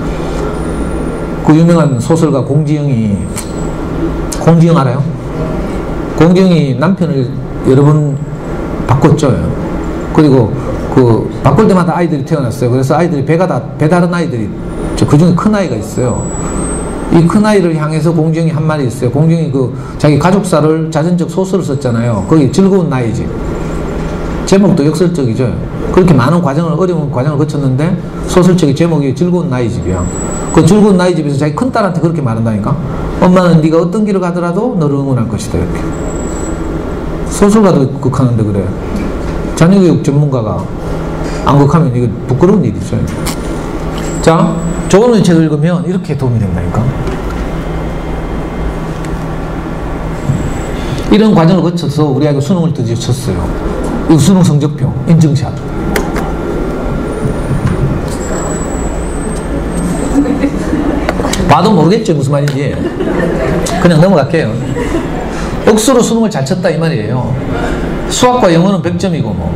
그 유명한 소설가 공지영 알아요? 공지영이 남편을 여러 번 바꿨죠. 그리고 그 바꿀 때마다 아이들이 태어났어요. 그래서 아이들이 배다른 아이들이, 그 중에 큰 아이가 있어요. 이 큰 아이를 향해서 공지영이 한 말이 있어요. 공지영이 그 자기 가족사를 자전적 소설을 썼잖아요. 거기 즐거운 나이집. 제목도 역설적이죠. 그렇게 많은 어려운 과정을 거쳤는데 소설책의 제목이 즐거운 나이집이야. 그 즐거운 나이집에서 자기 큰딸한테 그렇게 말한다니까. 엄마는 네가 어떤 길을 가더라도 너를 응원할 것이다. 이렇게. 소설가도 극하는데 그래. 자녀교육 전문가가 안 극하면 이거 부끄러운 일이죠. 자, 조은의 책을 읽으면 이렇게 도움이 된다니까. 이런 과정을 거쳐서 우리 아이가 수능을 드디어 쳤어요. 이거 수능 성적표, 인증샷. 봐도 모르겠죠, 무슨 말인지. 그냥 넘어갈게요. 억수로 수능을 잘 쳤다 이 말이에요. 수학과 영어는 100점이고 뭐.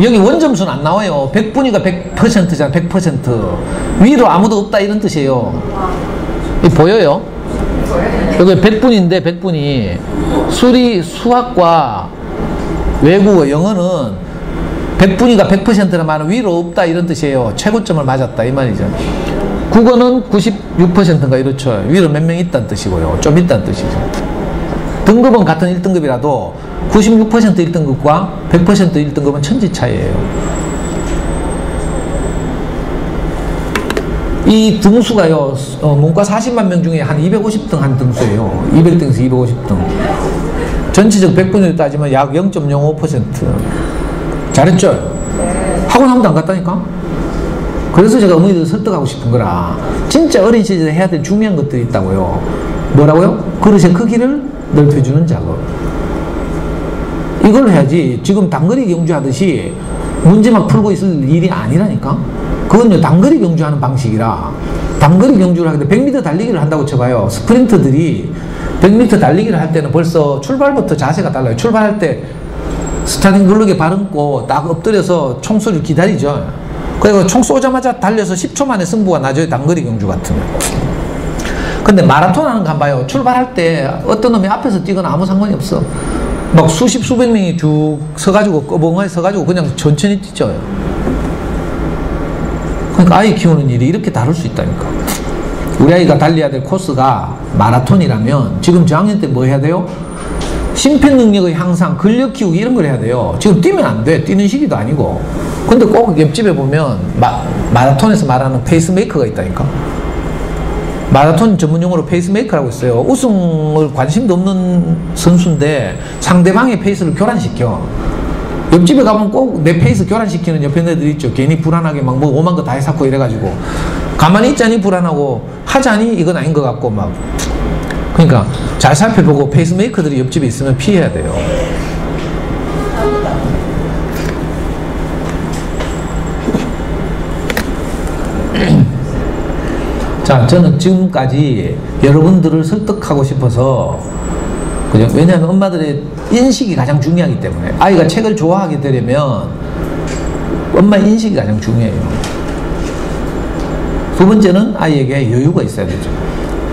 여기 원점수는 안 나와요. 100분이가 100%잖아. 100%. 위로 아무도 없다 이런 뜻이에요. 이 보여요? 여기 100분인데 100분이 수학과 외국어 영어는 100분이가 100%란 말은 위로 없다 이런 뜻이에요. 최고점을 맞았다 이 말이죠. 국어는 96%인가 이렇죠. 위로 몇 명 있다는 뜻이고요. 좀 있다는 뜻이죠. 등급은 같은 1등급이라도 96% 1등급과 100% 1등급은 천지 차이예요. 이 등수가요, 문과 40만 명 중에 한 250등 한 등수예요. 200등에서 250등. 전체적 100분위로 따지면 약 0.05%. 잘했죠? 학원 한 번도 안 갔다니까? 그래서 제가 어머니들 설득하고 싶은 거라. 진짜 어린 시절에 해야 될 중요한 것들이 있다고요. 뭐라고요? 그릇의 크기를 넓혀주는 작업. 이걸 해야지. 지금 단거리 경주하듯이 문제 막 풀고 있을 일이 아니라니까. 그건요, 단거리 경주하는 방식이라. 단거리 경주를 하는데 100m 달리기를 한다고 쳐봐요. 스프린터들이 100m 달리기를 할 때는 벌써 출발부터 자세가 달라요. 출발할 때 스타팅 블록에 발 얹고 딱 엎드려서 총소리를 기다리죠. 그리고 총 쏘자마자 달려서 10초 만에 승부가 나죠. 단거리 경주 같으면. 근데 마라톤 하는 거 한번 봐요. 출발할 때 어떤 놈이 앞에서 뛰거나 아무 상관이 없어. 막 수백 명이 쭉 서가지고, 꺼벙하게 서가지고 그냥 천천히 뛰죠. 그러니까 아이 키우는 일이 이렇게 다를 수 있다니까. 우리 아이가 달려야 될 코스가 마라톤이라면 지금 저학년 때 뭐 해야 돼요? 심폐 능력의 향상, 근력 키우기 이런 걸 해야 돼요. 지금 뛰면 안 돼. 뛰는 시기도 아니고. 근데 꼭 옆집에 보면 마라톤에서 말하는 페이스메이커가 있다니까. 마라톤 전문용어로 페이스메이커라고 있어요. 우승을 관심도 없는 선수인데 상대방의 페이스를 교란시켜. 옆집에 가면 꼭 내 페이스 교란시키는 옆에 애들 있죠. 괜히 불안하게 막 뭐 오만 거 다 해놓고 이래가지고 가만히 있자니 불안하고 하자니 이건 아닌 것 같고 막. 그러니까 잘 살펴보고 페이스메이커들이 옆집에 있으면 피해야 돼요. 자, 저는 지금까지 여러분들을 설득하고 싶어서, 그죠? 왜냐하면 엄마들의 인식이 가장 중요하기 때문에. 아이가 책을 좋아하게 되려면 엄마 인식이 가장 중요해요. 두 번째는 아이에게 여유가 있어야 되죠.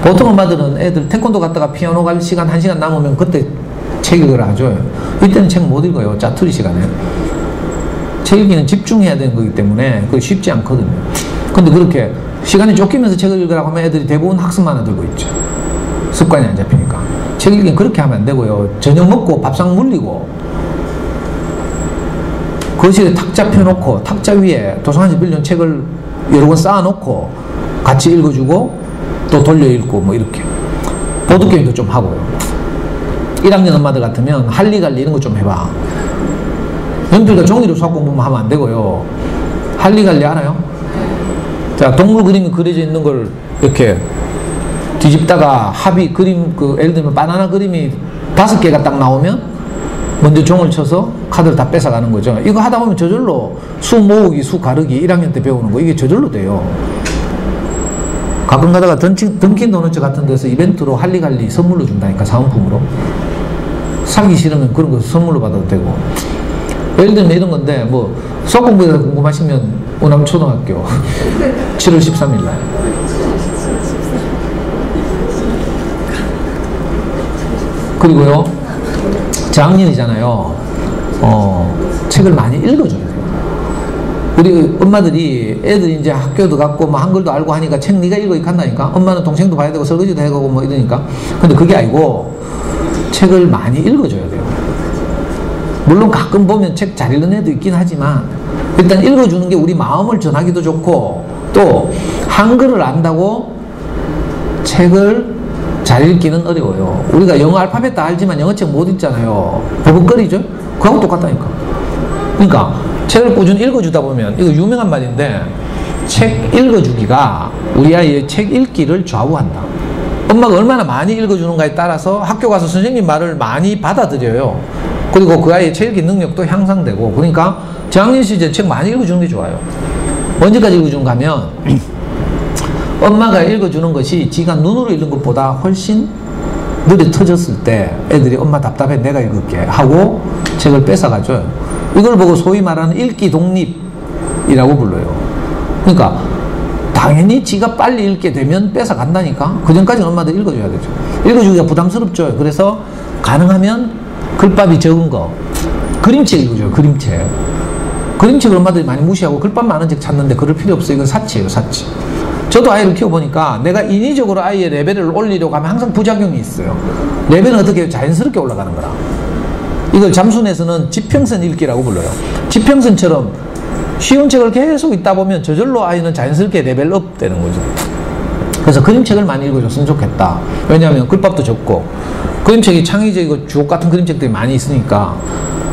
보통 엄마들은 애들 태권도 갔다가 피아노 갈 시간 1시간 남으면 그때 책 읽으라 하죠. 이때는 책 못 읽어요. 짜투리 시간에. 책 읽기는 집중해야 되는 거기 때문에 그게 쉽지 않거든요. 근데 그렇게 시간이 쫓기면서 책을 읽으라고 하면 애들이 대부분 학습만 하들고 있죠. 습관이 안 잡히니까. 책 읽기는 그렇게 하면 안 되고요. 저녁 먹고 밥상 물리고 거실에 탁자 펴놓고 탁자 위에 도서관에서 빌려온 책을 여러 권 쌓아놓고 같이 읽어주고 또 돌려 읽고 뭐 이렇게. 보드게임도 좀 하고요. 1학년 엄마들 같으면 할리갈리 이런 거 좀 해봐. 연필과 종이로 수학 공부만 하면 안 되고요. 할리갈리 알아요? 자, 동물 그림이 그려져 있는 걸 이렇게 뒤집다가 합이 그림, 예를 들면 바나나 그림이 5개가 딱 나오면 먼저 종을 쳐서 카드를 다 뺏어가는 거죠. 이거 하다 보면 저절로 수 모으기, 수 가르기 1학년 때 배우는 거 이게 저절로 돼요. 가끔 가다가 던킨 도너츠 같은 데서 이벤트로 할리갈리 선물로 준다니까, 사은품으로. 사기 싫으면 그런 거 선물로 받아도 되고. 예를 들면 이런 건데, 뭐, 수학 공부에 대해서 궁금하시면 오남초등학교 7월 13일 날. 그리고요, 저학년이잖아요. 책을 많이 읽어줘야 돼요. 우리 엄마들이 애들이 이제 학교도 갔고 뭐 한글도 알고 하니까 책 네가 읽어 이렇게 한다니까. 엄마는 동생도 봐야 되고 설거지도 해가고 뭐 이러니까. 근데 그게 아니고 책을 많이 읽어줘야 돼요. 물론 가끔 보면 책 잘 읽는 애도 있긴 하지만 일단 읽어주는 게 우리 마음을 전하기도 좋고, 또 한글을 안다고 책을 잘 읽기는 어려워요. 우리가 영어 알파벳 다 알지만 영어책 못 읽잖아요. 버벅거리죠? 그거하고 똑같다니까. 그러니까 책을 꾸준히 읽어주다 보면, 이거 유명한 말인데, 책 읽어주기가 우리 아이의 책 읽기를 좌우한다. 엄마가 얼마나 많이 읽어주는가에 따라서 학교 가서 선생님 말을 많이 받아들여요. 그리고 그 아이의 책 읽기 능력도 향상되고. 그러니까 저학년 시절에 책 많이 읽어주는 게 좋아요. 언제까지 읽어주는가 하면 엄마가 읽어주는 것이 지가 눈으로 읽는 것보다 훨씬 눈에 터졌을 때 애들이 엄마 답답해 내가 읽을게 하고 책을 뺏어가죠. 이걸 보고 소위 말하는 읽기 독립이라고 불러요. 그러니까 당연히 지가 빨리 읽게 되면 뺏어간다니까. 그 전까지는 엄마들 읽어줘야 되죠. 읽어주기가 부담스럽죠. 그래서 가능하면 글밥이 적은 거, 그림책 읽어줘요. 그림책. 그림책을 엄마들이 많이 무시하고 글밥 많은 책 찾는데 그럴 필요 없어요. 이건 사치예요, 사치. 저도 아이를 키워보니까 내가 인위적으로 아이의 레벨을 올리려고 하면 항상 부작용이 있어요. 레벨은 어떻게 해요? 자연스럽게 올라가는 거라. 이걸 잠수내에서는 지평선 읽기라고 불러요. 지평선처럼 쉬운 책을 계속 읽다 보면 저절로 아이는 자연스럽게 레벨업 되는 거죠. 그래서 그림책을 많이 읽어줬으면 좋겠다. 왜냐하면 글밥도 적고 그림책이 창의적이고 주옥 같은 그림책들이 많이 있으니까.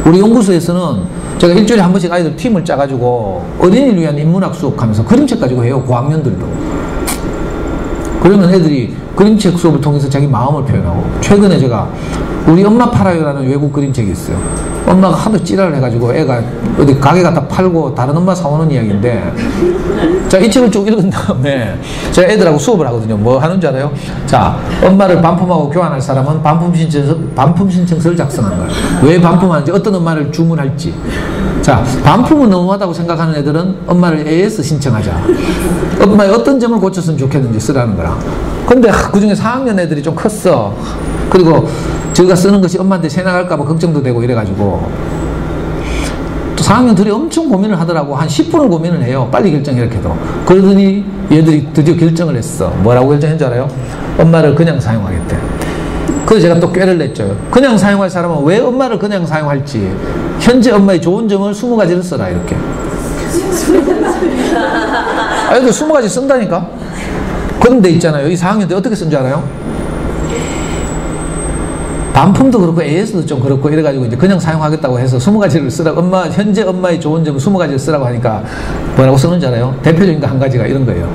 우리 연구소에서는 제가 일주일에 한 번씩 아이들 팀을 짜가지고 어린이를 위한 인문학 수업하면서 그림책 가지고 해요. 고학년들도. 그러면 애들이 그림책 수업을 통해서 자기 마음을 표현하고. 최근에 제가 우리 엄마 팔아요라는 외국 그림책이 있어요. 엄마가 하도 찌랄을 해가지고 애가 어디 가게 갖다 팔고 다른 엄마 사오는 이야기인데, 자, 이 책을 쭉 읽은 다음에 제가 애들하고 수업을 하거든요. 뭐 하는 줄 알아요? 자, 엄마를 반품하고 교환할 사람은 반품 신청서를 작성하는 거예요. 왜 반품하는지, 어떤 엄마를 주문할지. 자, 반품은 너무하다고 생각하는 애들은 엄마를 AS 신청하자. 엄마의 어떤 점을 고쳤으면 좋겠는지 쓰라는 거라. 근데 그 중에 4학년 애들이 좀 컸어. 그리고 저희가 쓰는 것이 엄마한테 새 나갈까봐 걱정도 되고 이래가지고 또 4학년 둘이 엄청 고민을 하더라고. 한 10분을 고민을 해요. 빨리 결정해 이렇게 해도. 그러더니 얘들이 드디어 결정을 했어. 뭐라고 결정한 줄 알아요? 엄마를 그냥 사용하겠대. 그래서 제가 또 꾀를 냈죠. 그냥 사용할 사람은 왜 엄마를 그냥 사용할지, 현재 엄마의 좋은 점을 20가지를 써라 이렇게. 애들 20가지 쓴다니까. 그런 데 있잖아요. 이 4학년 때 어떻게 쓴 줄 알아요? 반품도 그렇고 AS도 좀 그렇고 이래가지고 이제 그냥 사용하겠다고 해서 20가지를 쓰라고, 현재 엄마의 좋은 점을 20가지를 쓰라고 하니까 뭐라고 쓰는 줄 알아요? 대표적인 거 한 가지가 이런 거예요.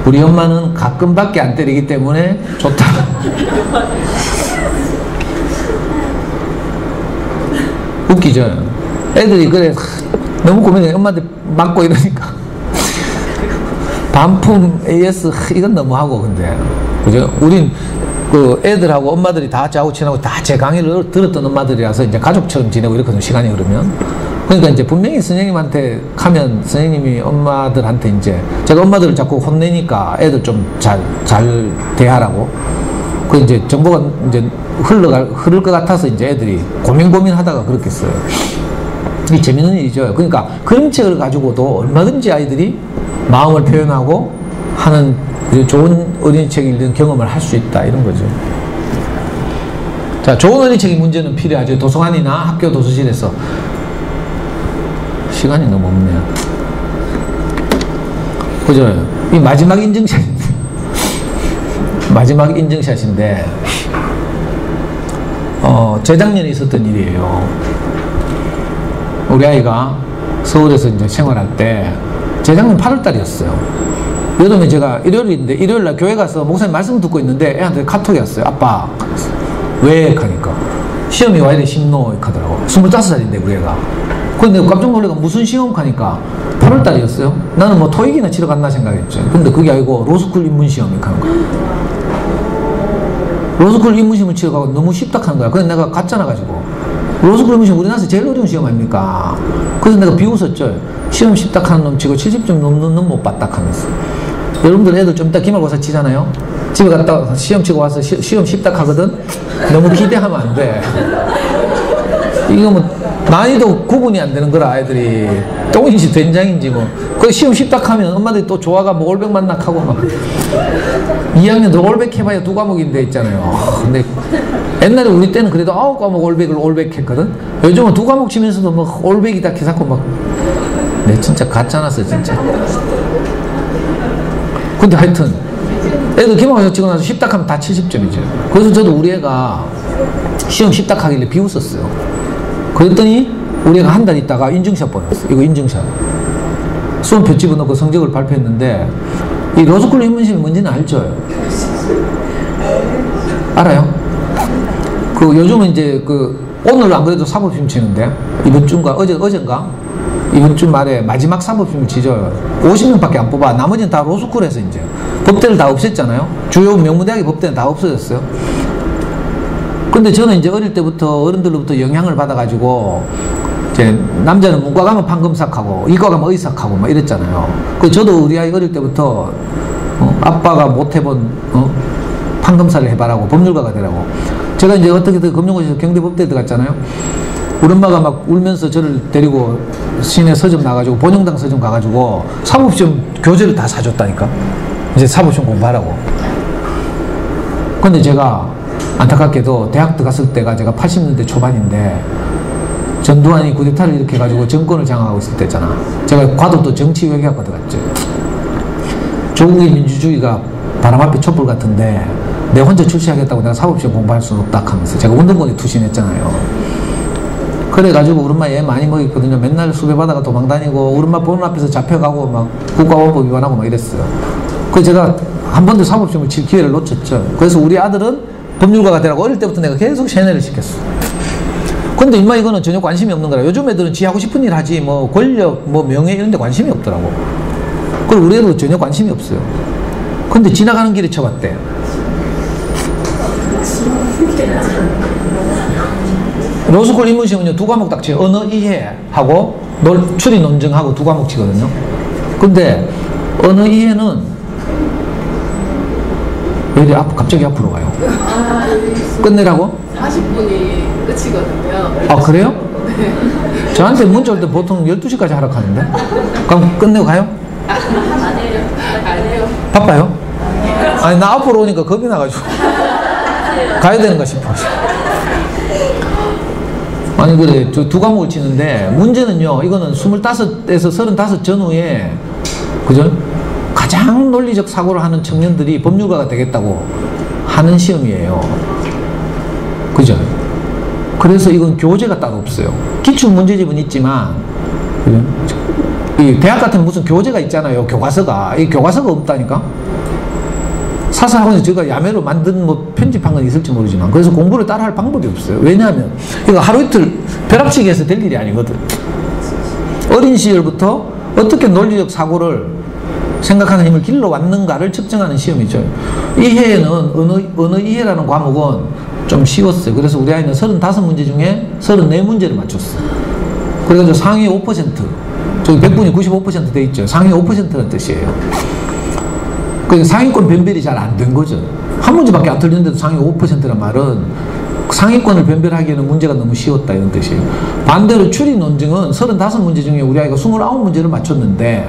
우리 엄마는 가끔밖에 안 때리기 때문에 좋다. 웃기죠? 애들이 그래 너무 고민해. 엄마한테 맞고 이러니까 반품 AS 이건 너무하고. 근데 그죠? 우린 그 애들하고 엄마들이 다 저하고 친하고 다 제 강의를 들었던 엄마들이라서 이제 가족처럼 지내고 이렇거든요. 시간이 흐르면. 그러니까 이제 분명히 선생님한테 가면 선생님이 엄마들한테 이제 제가 엄마들을 자꾸 혼내니까 애들 좀 잘 대하라고. 그 이제 정보가 이제 흐를 것 같아서 이제 애들이 고민하다가 그렇게 써요. 이게 재밌는 일이죠. 그러니까 그림책을 가지고도 얼마든지 아이들이 마음을 표현하고 하는 좋은 어린이책 읽는 경험을 할 수 있다 이런 거죠. 자, 좋은 어린이책이 문제는 필요하죠. 도서관이나 학교 도서실에서. 시간이 너무 없네요. 그죠? 이 마지막 인증샷인데 마지막 인증샷인데 재작년에 있었던 일이에요. 우리 아이가 서울에서 이제 생활할 때 재작년 8월 달이었어요. 여름에 제가 일요일인데 일요일날 교회 가서 목사님 말씀 듣고 있는데 애한테 카톡이 왔어요. 아빠 왜? 하니까 시험이 와야 돼. 심노 하더라고. 25살인데 우리 애가. 근데 깜짝 놀래가 무슨 시험 하니까 8월달이었어요. 나는 뭐 토익이나 치러 갔나 생각했죠. 근데 그게 아니고 로스쿨 입문시험이 하는 거야. 로스쿨 입문시험을 치러 가고 너무 쉽다 하는 거야. 그래서 내가 갔잖아 가지고. 로스쿨 입문시험 우리나라에서 제일 어려운 시험 아닙니까? 그래서 내가 비웃었죠. 시험 쉽다 하는 놈 치고 70점 넘는 놈 못 봤다 하면서. 여러분들 애들 좀 이따 기말고사 치잖아요. 집에 갔다 시험 치고 와서 시험 쉽다 하거든. 너무 기대하면 안 돼. 이거 뭐 난이도 구분이 안 되는 거라. 아이들이 똥인지 된장인지 뭐. 그 시험 쉽다 하면 엄마들이 또 조화가 뭐 올백 만나하고 막 2학년도 올백 해봐야 2과목인데 있잖아요. 근데 옛날에 우리 때는 그래도 9과목 올백을 올백했거든. 요즘은 2과목 치면서도 뭐 올백이다 해서 막. 네, 진짜 가짜났어 진짜. 근데 하여튼 애들 기말고사 치고 나서 쉽다 하면 다 70점이죠. 그래서 저도 우리 애가 시험 쉽다 하길래 비웃었어요. 그랬더니 우리 애가 한 달 있다가 인증샷 보냈어. 이거 인증샷. 수험표 집어넣고 성적을 발표했는데 이 로스쿨 입문시험이 뭔지는 알죠? 알아요? 그 요즘은 이제 그 오늘 안 그래도 사법시험 치는데 이번 주인가 어젠가 이번 주 말에 마지막 사법시험을 치죠. 50명밖에 안 뽑아. 나머지는 다 로스쿨에서 이제 법대를 다 없앴잖아요. 주요 명문대학의 법대는 다 없어졌어요. 근데 저는 이제 어릴 때부터 어른들로부터 영향을 받아가지고 이제 남자는 문과 가면 판검사하고 이과 가면 의사하고 막 이랬잖아요. 그 저도 우리 아이 어릴 때부터 아빠가 못 해본 판검사를 해봐라고 법률가가 되라고. 제가 이제 어떻게든 금융고시에서 경대법대에 들어갔잖아요. 우리 엄마가 막 울면서 저를 데리고 시내 서점 나가지고 본영당 서점 가가지고 사법시험 교재를 다 사줬다니까. 이제 사법시험 공부하라고. 근데 제가 안타깝게도 대학 들어갔을 때가 제가 80년대 초반인데 전두환이 쿠데타를 일으켜가지고 정권을 장악하고 있을 때잖아. 제가 과도도 정치 외교학과 들어갔죠. 조국의 민주주의가 바람 앞에 촛불 같은데 내 혼자 출시하겠다고 내가 사법시험 공부할 수는 없다 하면서 제가 운동권에 투신했잖아요. 그래가지고 우리 엄마 얘 많이 먹였거든요. 맨날 수배받아가 도망다니고 우리 엄마 보는 앞에서 잡혀가고 막 국가원법 위반하고 막 이랬어요. 그래서 제가 한 번도 사법시험을 칠 기회를 놓쳤죠. 그래서 우리 아들은 법률가가 되라고 어릴 때부터 내가 계속 세뇌를 시켰어. 근데 인마 이거는 전혀 관심이 없는 거라. 요즘 애들은 지 하고 싶은 일 하지 뭐 권력 뭐 명예 이런 데 관심이 없더라고. 그리고 우리 애들은 전혀 관심이 없어요. 근데 지나가는 길에 쳐봤대. 로스쿨 입문시험은요 2과목 딱 쳐요. 언어 이해하고 추리 논증하고 2과목 치거든요. 근데 언어 이해는 왜 갑자기 앞으로 가요? 끝내라고? 40분이 끝이거든요. 아 그래요? 네. 저한테 문자 올 때 보통 12시까지 하라 하는데. 그럼 끝내고 가요? 아니에요. 바빠요? 아니 나 앞으로 오니까 겁이 나가지고 가야 되는가 싶어. 아니 그래 저 2과목을 치는데 문제는요 이거는 25에서 35 전후에 그죠? 가장 논리적 사고를 하는 청년들이 법률가가 되겠다고 하는 시험이에요. 그죠? 그래서 이건 교재가 따로 없어요. 기출 문제집은 있지만 그죠? 이 대학 같은 무슨 교재가 있잖아요. 교과서가. 이 교과서가 없다니까. 사사학원에서 제가 야매로 만든 뭐 편집한 건 있을지 모르지만 그래서 공부를 따라 할 방법이 없어요. 왜냐하면 이거 하루 이틀 벼락치기 해서 될 일이 아니거든. 어린 시절부터 어떻게 논리적 사고를 생각하는 힘을 길러왔는가를 측정하는 시험이죠. 이해에는 언어 이해라는 과목은 좀 쉬웠어요. 그래서 우리 아이는 35문제 중에 34문제를 맞췄어. 그래가지고 상위 5%, 저기 100분이 95% 돼 있죠. 상위 5%는 뜻이에요. 그 상위권 변별이 잘 안 된 거죠. 한 문제밖에 안 틀렸는데도 상위 5%란 말은 상위권을 변별하기에는 문제가 너무 쉬웠다 이런 뜻이에요. 반대로 추리 논증은 35문제 중에 우리 아이가 29문제를 맞췄는데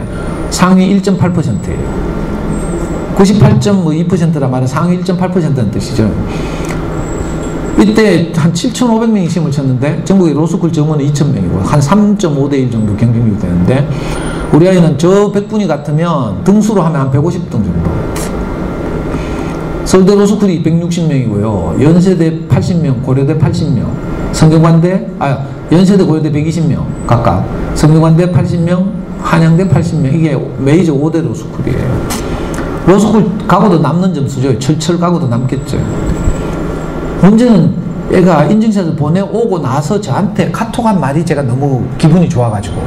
상위 1.8%예요. 98.2%란 말은 상위 1.8%는 뜻이죠. 이때 한 7,500명이 시험을 쳤는데 전국의 로스쿨 정원은 2,000명이고 한 3.5대 1 정도 경쟁률이 되는데 우리 아이는 저 100분이 같으면 등수로 하면 한 150등 정도. 서울대 로스쿨이 160명이고요. 연세대 80명, 고려대 80명, 연세대 고려대 120명 각각, 성균관대 80명, 한양대 80명. 이게 메이저 5대 로스쿨이에요. 로스쿨 가고도 남는 점수죠. 철철 가고도 남겠죠. 문제는 애가 인증샷을 보내오고 나서 저한테 카톡한 말이 제가 너무 기분이 좋아가지고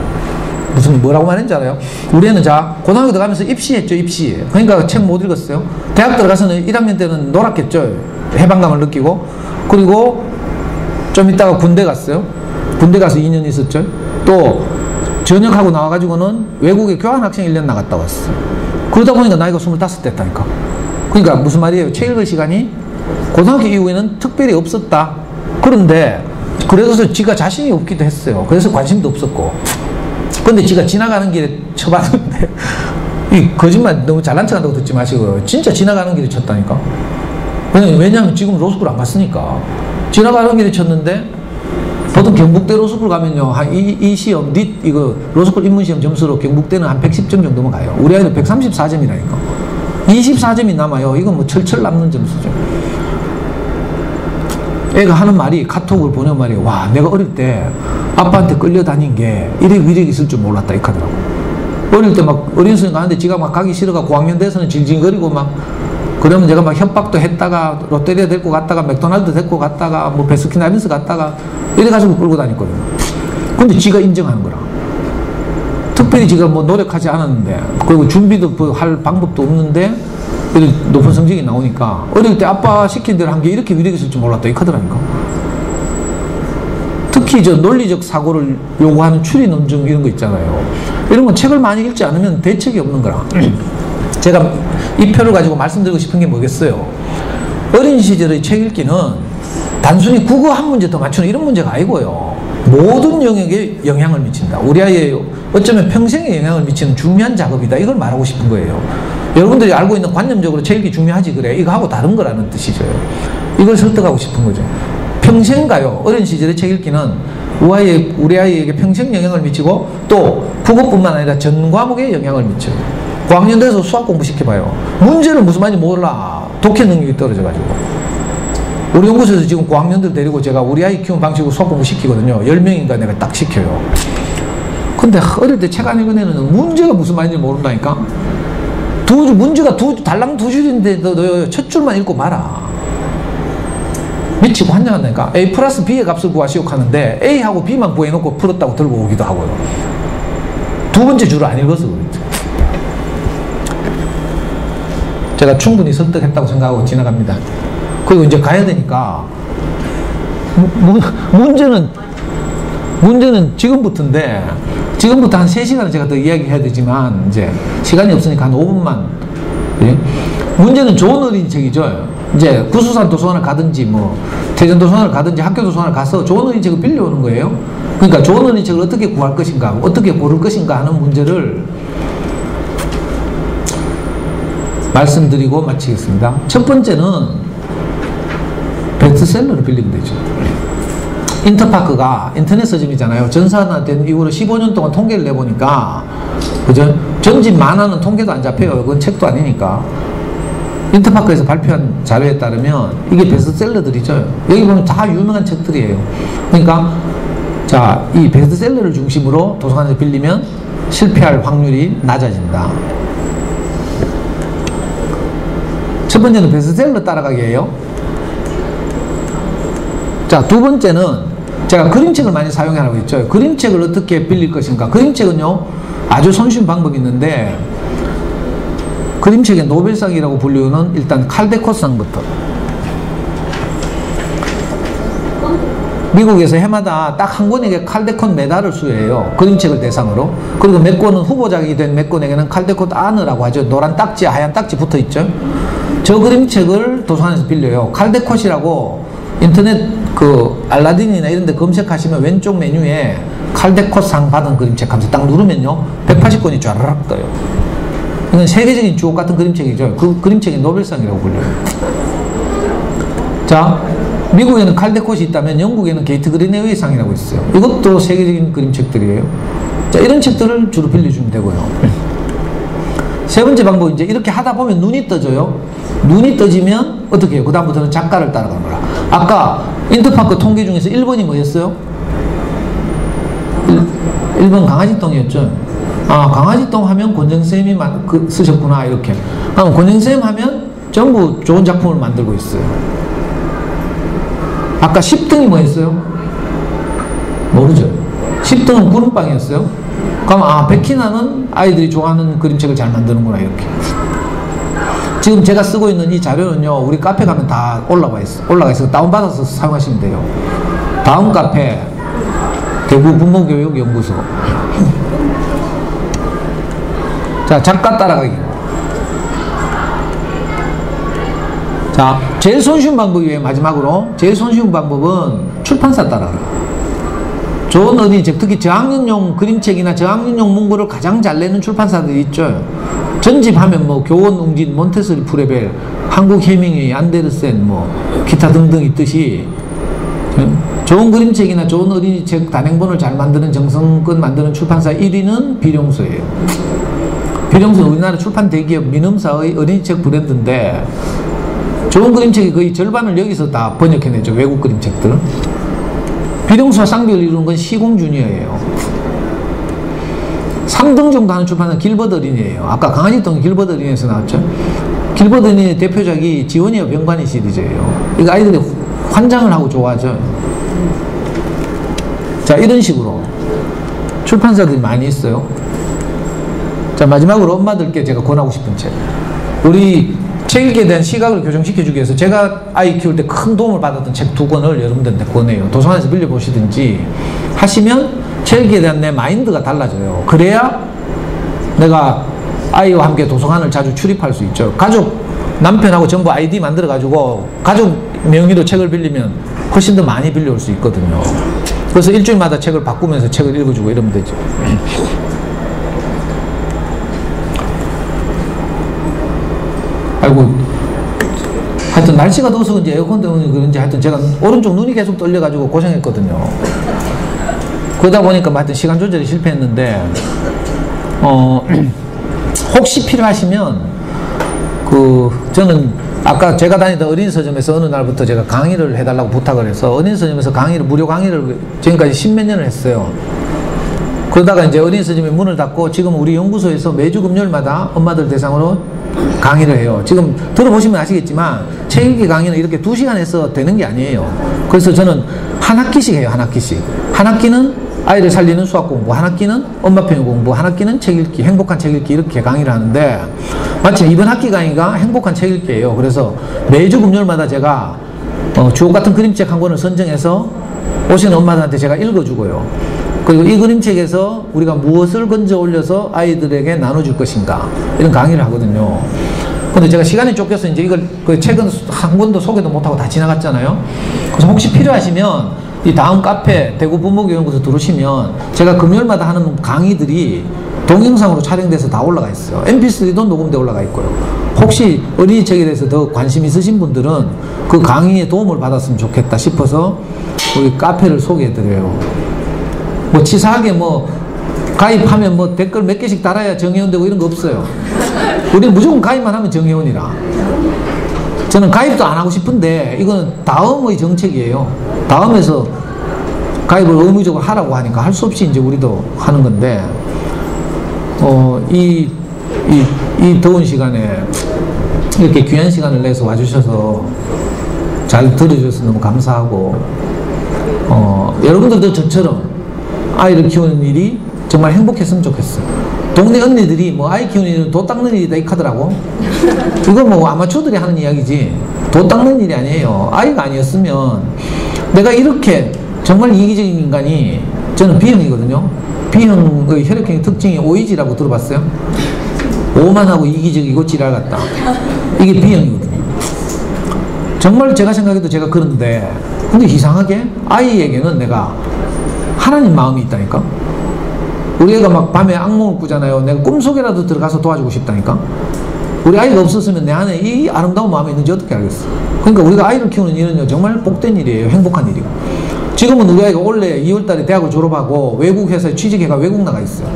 무슨 뭐라고 말했는지 알아요? 우리 애는 자 고등학교 들어가면서 입시했죠. 입시. 그러니까 책 못 읽었어요. 대학 들어가서는 1학년 때는 놀았겠죠. 해방감을 느끼고. 그리고 좀 있다가 군대 갔어요. 군대 가서 2년 있었죠. 또 전역하고 나와가지고는 외국에 교환학생 1년 나갔다 왔어요. 그러다 보니까 나이가 25 됐다니까. 그러니까 무슨 말이에요? 책 읽을 시간이 고등학교 이후에는 특별히 없었다. 그런데 그래서 지가 자신이 없기도 했어요. 그래서 관심도 없었고. 근데 지가 지나가는 길에 쳐봤는데 이 거짓말 너무 잘난 척한다고 듣지 마시고요. 진짜 지나가는 길에 쳤다니까. 왜냐하면 지금 로스쿨 안 갔으니까. 지나가는 길에 쳤는데 보통 경북대 로스쿨 가면요 한 이 시험 이거 로스쿨 입문시험 점수로 경북대는 한 110점 정도면 가요. 우리 아이는 134점이라니까 24점이 남아요. 이건 뭐 철철 남는 점수죠. 애가 하는 말이 카톡을 보낸 말이 와 내가 어릴 때 아빠한테 끌려다닌 게 이래 위력이 있을 줄 몰랐다 이카더라고. 어릴 때 막 어린이집 가는데 지가 막 가기 싫어가 고학년 돼서는 징징거리고 막 그러면 제가 막 협박도 했다가 롯데리아 데리고 갔다가 맥도날드 데리고 갔다가 뭐 베스킨라빈스 갔다가 이래가지고 끌고 다녔거든요. 근데 지가 인정하는 거라. 특별히 지가 뭐 노력하지 않았는데 그리고 준비도 할 방법도 없는데 높은 성적이 나오니까 어릴 때 아빠 시킨 대로 한 게 이렇게 위력이 있을 줄 몰랐다 이 카드라니까. 특히 저 논리적 사고를 요구하는 추리 논증 이런 거 있잖아요. 이런 건 책을 많이 읽지 않으면 대책이 없는 거라. 제가 이 표를 가지고 말씀드리고 싶은 게 뭐겠어요? 어린 시절의 책 읽기는 단순히 국어 한 문제 더 맞추는 이런 문제가 아니고요. 모든 영역에 영향을 미친다. 우리 아이의 어쩌면 평생에 영향을 미치는 중요한 작업이다. 이걸 말하고 싶은 거예요. 여러분들이 알고 있는 관념적으로 책 읽기 중요하지 그래. 이거 하고 다른 거라는 뜻이죠. 이걸 설득하고 싶은 거죠. 평생 가요. 어린 시절의 책 읽기는 우리 아이에게 평생 영향을 미치고 또 국어뿐만 아니라 전 과목에 영향을 미쳐요. 고학년 돼서 수학 공부 시켜봐요. 문제는 무슨 말인지 몰라. 독해 능력이 떨어져가지고. 우리 연구소에서 지금 고학년들 데리고 제가 우리 아이 키우는 방식으로 수학 공부 시키거든요. 10명인가 내가 딱 시켜요. 근데 어릴 때 책 안 읽은 애는 문제가 무슨 말인지 모른다니까? 문제가 달랑 두 줄인데 너 첫 줄만 읽고 말아. 미치고 환장한다니까. A 플러스 B의 값을 구하시오 하는데 A하고 B만 구해놓고 풀었다고 들고 오기도 하고요. 두 번째 줄을 안 읽어서 그랬죠. 제가 충분히 설득했다고 생각하고 지나갑니다. 그리고 이제 가야 되니까 문제는 지금부터인데 지금부터 한 3시간을 제가 더 이야기해야 되지만 이제 시간이 없으니까 한 5분만. 예? 문제는 좋은 어린이 책이죠. 이제 구수산 도서관을 가든지 뭐 대전 도서관을 가든지 학교 도서관을 가서 좋은 어린이 책을 빌려오는 거예요. 그러니까 좋은 어린이 책을 어떻게 구할 것인가, 어떻게 고를 것인가 하는 문제를 말씀드리고 마치겠습니다. 첫 번째는 베스트셀러를 빌리면 되죠. 인터파크가 인터넷 서점이잖아요. 전산화된 이후로 15년 동안 통계를 내보니까 그죠? 전집 만화는 통계도 안 잡혀요. 그건 책도 아니니까. 인터파크에서 발표한 자료에 따르면 이게 베스트셀러들이죠. 여기 보면 다 유명한 책들이에요. 그러니까 자, 이 베스트셀러를 중심으로 도서관에서 빌리면 실패할 확률이 낮아진다. 첫 번째는 베스트셀러 따라가기예요. 자, 두 번째는 제가 그림책을 많이 사용하라고 했죠. 그림책을 어떻게 빌릴 것인가. 그림책은요 아주 손쉬운 방법이 있는데 그림책의 노벨상이라고 불리우는 일단 칼데콧상부터 미국에서 해마다 딱 한 권에게 칼데콧 메달을 수여해요. 그림책을 대상으로. 그리고 몇 권은 후보작이 된 몇 권에게는 칼데콧 아너라고 하죠. 노란 딱지 하얀 딱지 붙어 있죠. 저 그림책을 도서관에서 빌려요. 칼데콧이라고 인터넷 그 알라딘이나 이런 데 검색하시면 왼쪽 메뉴에 칼데콧상 받은 그림책 하면서 딱 누르면요 180권이 쫘라락 떠요. 이건 세계적인 주옥 같은 그림책이죠. 그 그림책이 노벨상이라고 불려요. 자, 미국에는 칼데콧이 있다면 영국에는 게이트 그린웨이 상이라고 있어요. 이것도 세계적인 그림책들이에요. 자, 이런 책들을 주로 빌려주면 되고요. 세 번째 방법은 이제 이렇게 하다 보면 눈이 떠져요. 눈이 떠지면 어떻게 해요? 그 다음부터는 작가를 따라가는 거라. 아까 인터파크 통계 중에서 1번이 뭐였어요? 1번 강아지똥이었죠. 아, 강아지똥 하면 권정쌤이 쓰셨구나, 이렇게. 권정쌤 하면 전부 좋은 작품을 만들고 있어요. 아까 10등이 뭐였어요? 모르죠. 10등은 구름빵이었어요. 그럼, 아, 백희나는 아이들이 좋아하는 그림책을 잘 만드는구나, 이렇게. 지금 제가 쓰고 있는 이 자료는요, 우리 카페 가면 다 올라가 있어요. 다운받아서 사용하시면 돼요. 다음 카페, 대구 부모교육연구소. 자, 작가 따라가기. 자, 제일 손쉬운 방법이에요. 마지막으로 제일 손쉬운 방법은 출판사 따라가기. 좋은 어린이책, 특히 저학년용 그림책이나 저학년용 문구를 가장 잘 내는 출판사들이 있죠. 전집하면 뭐 교원 웅진, 몬테소리 프레벨, 한국 해밍웨이, 안데르센, 뭐 기타 등등 있듯이 좋은 그림책이나 좋은 어린이책 단행본을 잘 만드는 정성껏 만드는 출판사 1위는 비룡소예요. 비룡소는 우리나라 출판 대기업 민음사의 어린이책 브랜드인데 좋은 그림책이 거의 절반을 여기서 다 번역해내죠. 외국 그림책들. 비룡소와 쌍벽을 이루는 건 시공주니어예요. 3등 정도 하는 출판사는 길버드 어린이에요. 아까 강아지똥 길버드 어린이에서 나왔죠. 길버드 어린이의 대표작이 지원이와 병관이 시리즈예요. 이거 아이들이 환장을 하고 좋아하죠. 자, 이런 식으로 출판사들이 많이 있어요. 자, 마지막으로 엄마들께 제가 권하고 싶은 책. 우리 책 읽기에 대한 시각을 교정시켜주기 위해서 제가 아이 키울 때 큰 도움을 받았던 책 2권을 여러분들한테 권해요. 도서관에서 빌려보시든지 하시면 책 읽기에 대한 내 마인드가 달라져요. 그래야 내가 아이와 함께 도서관을 자주 출입할 수 있죠. 가족, 남편하고 전부 아이디 만들어가지고 가족 명의로 책을 빌리면 훨씬 더 많이 빌려올 수 있거든요. 그래서 일주일마다 책을 바꾸면서 책을 읽어주고 이러면 되죠. 아이고, 하여튼 날씨가 더워서 그런지 에어컨 때문에 그런지 하여튼 제가 오른쪽 눈이 계속 떨려가지고 고생했거든요. 그러다 보니까 하여튼 시간 조절이 실패했는데, 혹시 필요하시면, 저는 아까 제가 다니던 어린이 서점에서 어느 날부터 제가 강의를 해달라고 부탁을 해서 어린이 서점에서 무료 강의를 지금까지 10몇 년을 했어요. 그러다가 이제 어린이 서점이 문을 닫고 지금 우리 연구소에서 매주 금요일마다 엄마들 대상으로 강의를 해요. 지금 들어보시면 아시겠지만 책 읽기 강의는 이렇게 2시간 해서 되는 게 아니에요. 그래서 저는 한 학기씩 해요. 한 학기씩. 한 학기는 아이를 살리는 수학 공부, 한 학기는 엄마 편의 공부, 한 학기는 책 읽기, 행복한 책 읽기 이렇게 강의를 하는데 마침 이번 학기 강의가 행복한 책 읽기예요. 그래서 매주 금요일마다 제가 주옥 같은 그림책 한 권을 선정해서 오시는 엄마들한테 제가 읽어주고요. 그리고 이 그림책에서 우리가 무엇을 건져 올려서 아이들에게 나눠줄 것인가 이런 강의를 하거든요. 근데 제가 시간이 쫓겨서 이제 이걸 그 책은 한 권도 소개도 못하고 다 지나갔잖아요. 그래서 혹시 필요하시면 이 다음 카페 대구 부모교육연구소 들어오시면 제가 금요일마다 하는 강의들이 동영상으로 촬영돼서 다 올라가 있어요. mp3도 녹음돼 올라가 있고요. 혹시 어린이 책에 대해서 더 관심 있으신 분들은 그 강의에 도움을 받았으면 좋겠다 싶어서 우리 카페를 소개해드려요. 뭐 치사하게 뭐 가입하면 뭐 댓글 몇 개씩 달아야 정회원 되고 이런 거 없어요. 우리는 무조건 가입만 하면 정회원이라. 저는 가입도 안 하고 싶은데 이건 다음의 정책이에요. 다음에서 가입을 의무적으로 하라고 하니까 할 수 없이 이제 우리도 하는 건데 이 더운 시간에 이렇게 귀한 시간을 내서 와주셔서 잘 들어주셔서 너무 감사하고 여러분들도 저처럼 아이를 키우는 일이 정말 행복했으면 좋겠어요. 동네 언니들이 뭐 아이 키우는 일은 도 닦는 일이다 이카더라고. 이거 뭐 아마추어들이 하는 이야기지 도 닦는 일이 아니에요. 아이가 아니었으면 내가 이렇게 정말 이기적인 인간이 저는 B형이거든요. B형의 혈액형의 특징이 오이지라고 들어봤어요? 오만하고 이기적이고 지랄 같다. 이게 B형이거든요. 정말 제가 생각해도 제가 그런데 근데 이상하게 아이에게는 내가 하나님 마음이 있다니까. 우리 애가 막 밤에 악몽을 꾸잖아요. 내가 꿈속에라도 들어가서 도와주고 싶다니까. 우리 아이가 없었으면 내 안에 이 아름다운 마음이 있는지 어떻게 알겠어. 그러니까 우리가 아이를 키우는 일은요 정말 복된 일이에요. 행복한 일이고. 지금은 우리 아이가 올해 2월달에 대학을 졸업하고 외국 회사에 취직해가 외국 나가 있어요.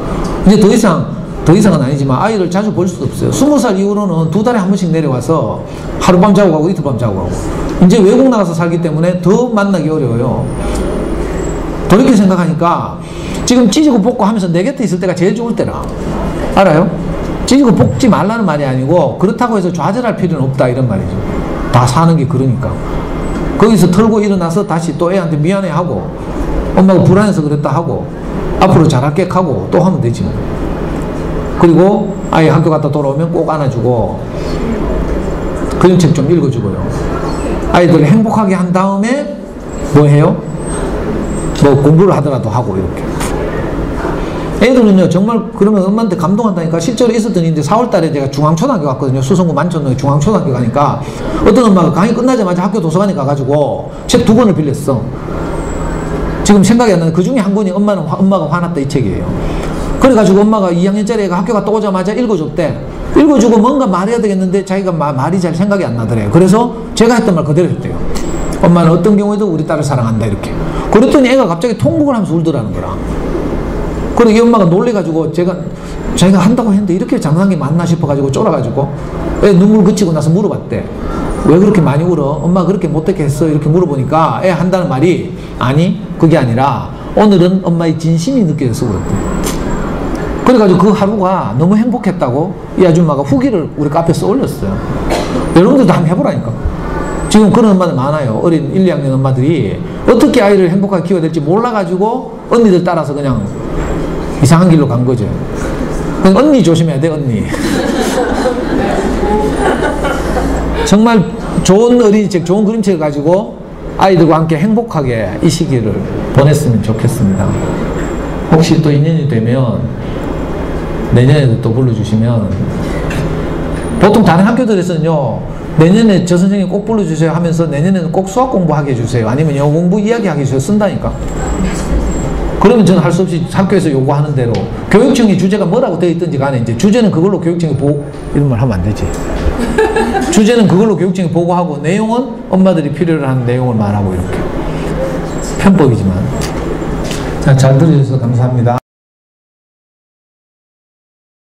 이제 더 이상은 아니지만 아이를 자주 볼 수도 없어요. 20살 이후로는 2달에 한 번씩 내려와서 하룻밤 자고 가고 이틀밤 자고 가고. 이제 외국 나가서 살기 때문에 더 만나기 어려워요. 돌이켜 생각하니까 지금 찢고 볶고 하면서 내 곁에 있을 때가 제일 좋을 때라. 알아요? 찢고 볶지 말라는 말이 아니고 그렇다고 해서 좌절할 필요는 없다 이런 말이죠. 다 사는 게 그러니까. 거기서 털고 일어나서 다시 또 애한테 미안해하고 엄마가 불안해서 그랬다 하고 앞으로 잘할게 하고 또 하면 되지. 그리고 아이 학교 갔다 돌아오면 꼭 안아주고 그림책 좀 읽어주고요. 아이들이 행복하게 한 다음에 뭐 해요? 뭐 공부를 하더라도 하고 이렇게. 애들은요 정말 그러면 엄마한테 감동한다니까. 실제로 있었던 일인데 4월달에 제가 중앙초등학교 갔거든요. 수성구 만촌동에 중앙초등학교 가니까 어떤 엄마가 강의 끝나자마자 학교 도서관에 가가지고 책 2권을 빌렸어. 지금 생각이 안 나는데 그 중에 한 권이 엄마가 화났다 이 책이에요. 그래가지고 엄마가 2학년짜리 애가 학교 갔다 오자마자 읽어줬대. 읽어주고 뭔가 말해야 되겠는데 자기가 말이 잘 생각이 안 나더래요. 그래서 제가 했던 말 그대로 했대요. 엄마는 어떤 경우에도 우리 딸을 사랑한다 이렇게. 그랬더니 애가 갑자기 통곡을 하면서 울더라는 거라. 그리고 이 엄마가 놀래가지고 자기가 한다고 했는데 이렇게 장난한 게 맞나 싶어가지고 쫄아가지고 애 눈물 그치고 나서 물어봤대. 왜 그렇게 많이 울어? 엄마 그렇게 못되게 했어? 이렇게 물어보니까 애 한다는 말이 아니 그게 아니라 오늘은 엄마의 진심이 느껴져서 그랬대. 그래가지고 그 하루가 너무 행복했다고 이 아줌마가 후기를 우리 카페에서 올렸어요. 여러분들도 한번 해보라니까. 지금 그런 엄마들 많아요. 어린 1, 2학년 엄마들이 어떻게 아이를 행복하게 키워야 될지 몰라가지고 언니들 따라서 그냥 이상한 길로 간 거죠. 언니 조심해야 돼, 언니. 정말 좋은 어린이책, 좋은 그림책을 가지고 아이들과 함께 행복하게 이 시기를 보냈으면 좋겠습니다. 혹시 또 인연이 되면 내년에도 또 불러주시면, 보통 다른 학교들에서는요 내년에 저 선생님 꼭 불러주세요 하면서 내년에는 꼭 수학 공부하게 해주세요 아니면 영어 공부 이야기하게 해주세요 쓴다니까. 그러면 저는 할 수 없이 학교에서 요구하는 대로 교육청의 주제가 뭐라고 되어 있든지 간에 이제 주제는 그걸로 교육청이 이런 말 하면 안 되지. 주제는 그걸로 교육청이 보고하고 내용은 엄마들이 필요로 하는 내용을 말하고 이렇게. 편법이지만. 자, 잘 들어주셔서 감사합니다.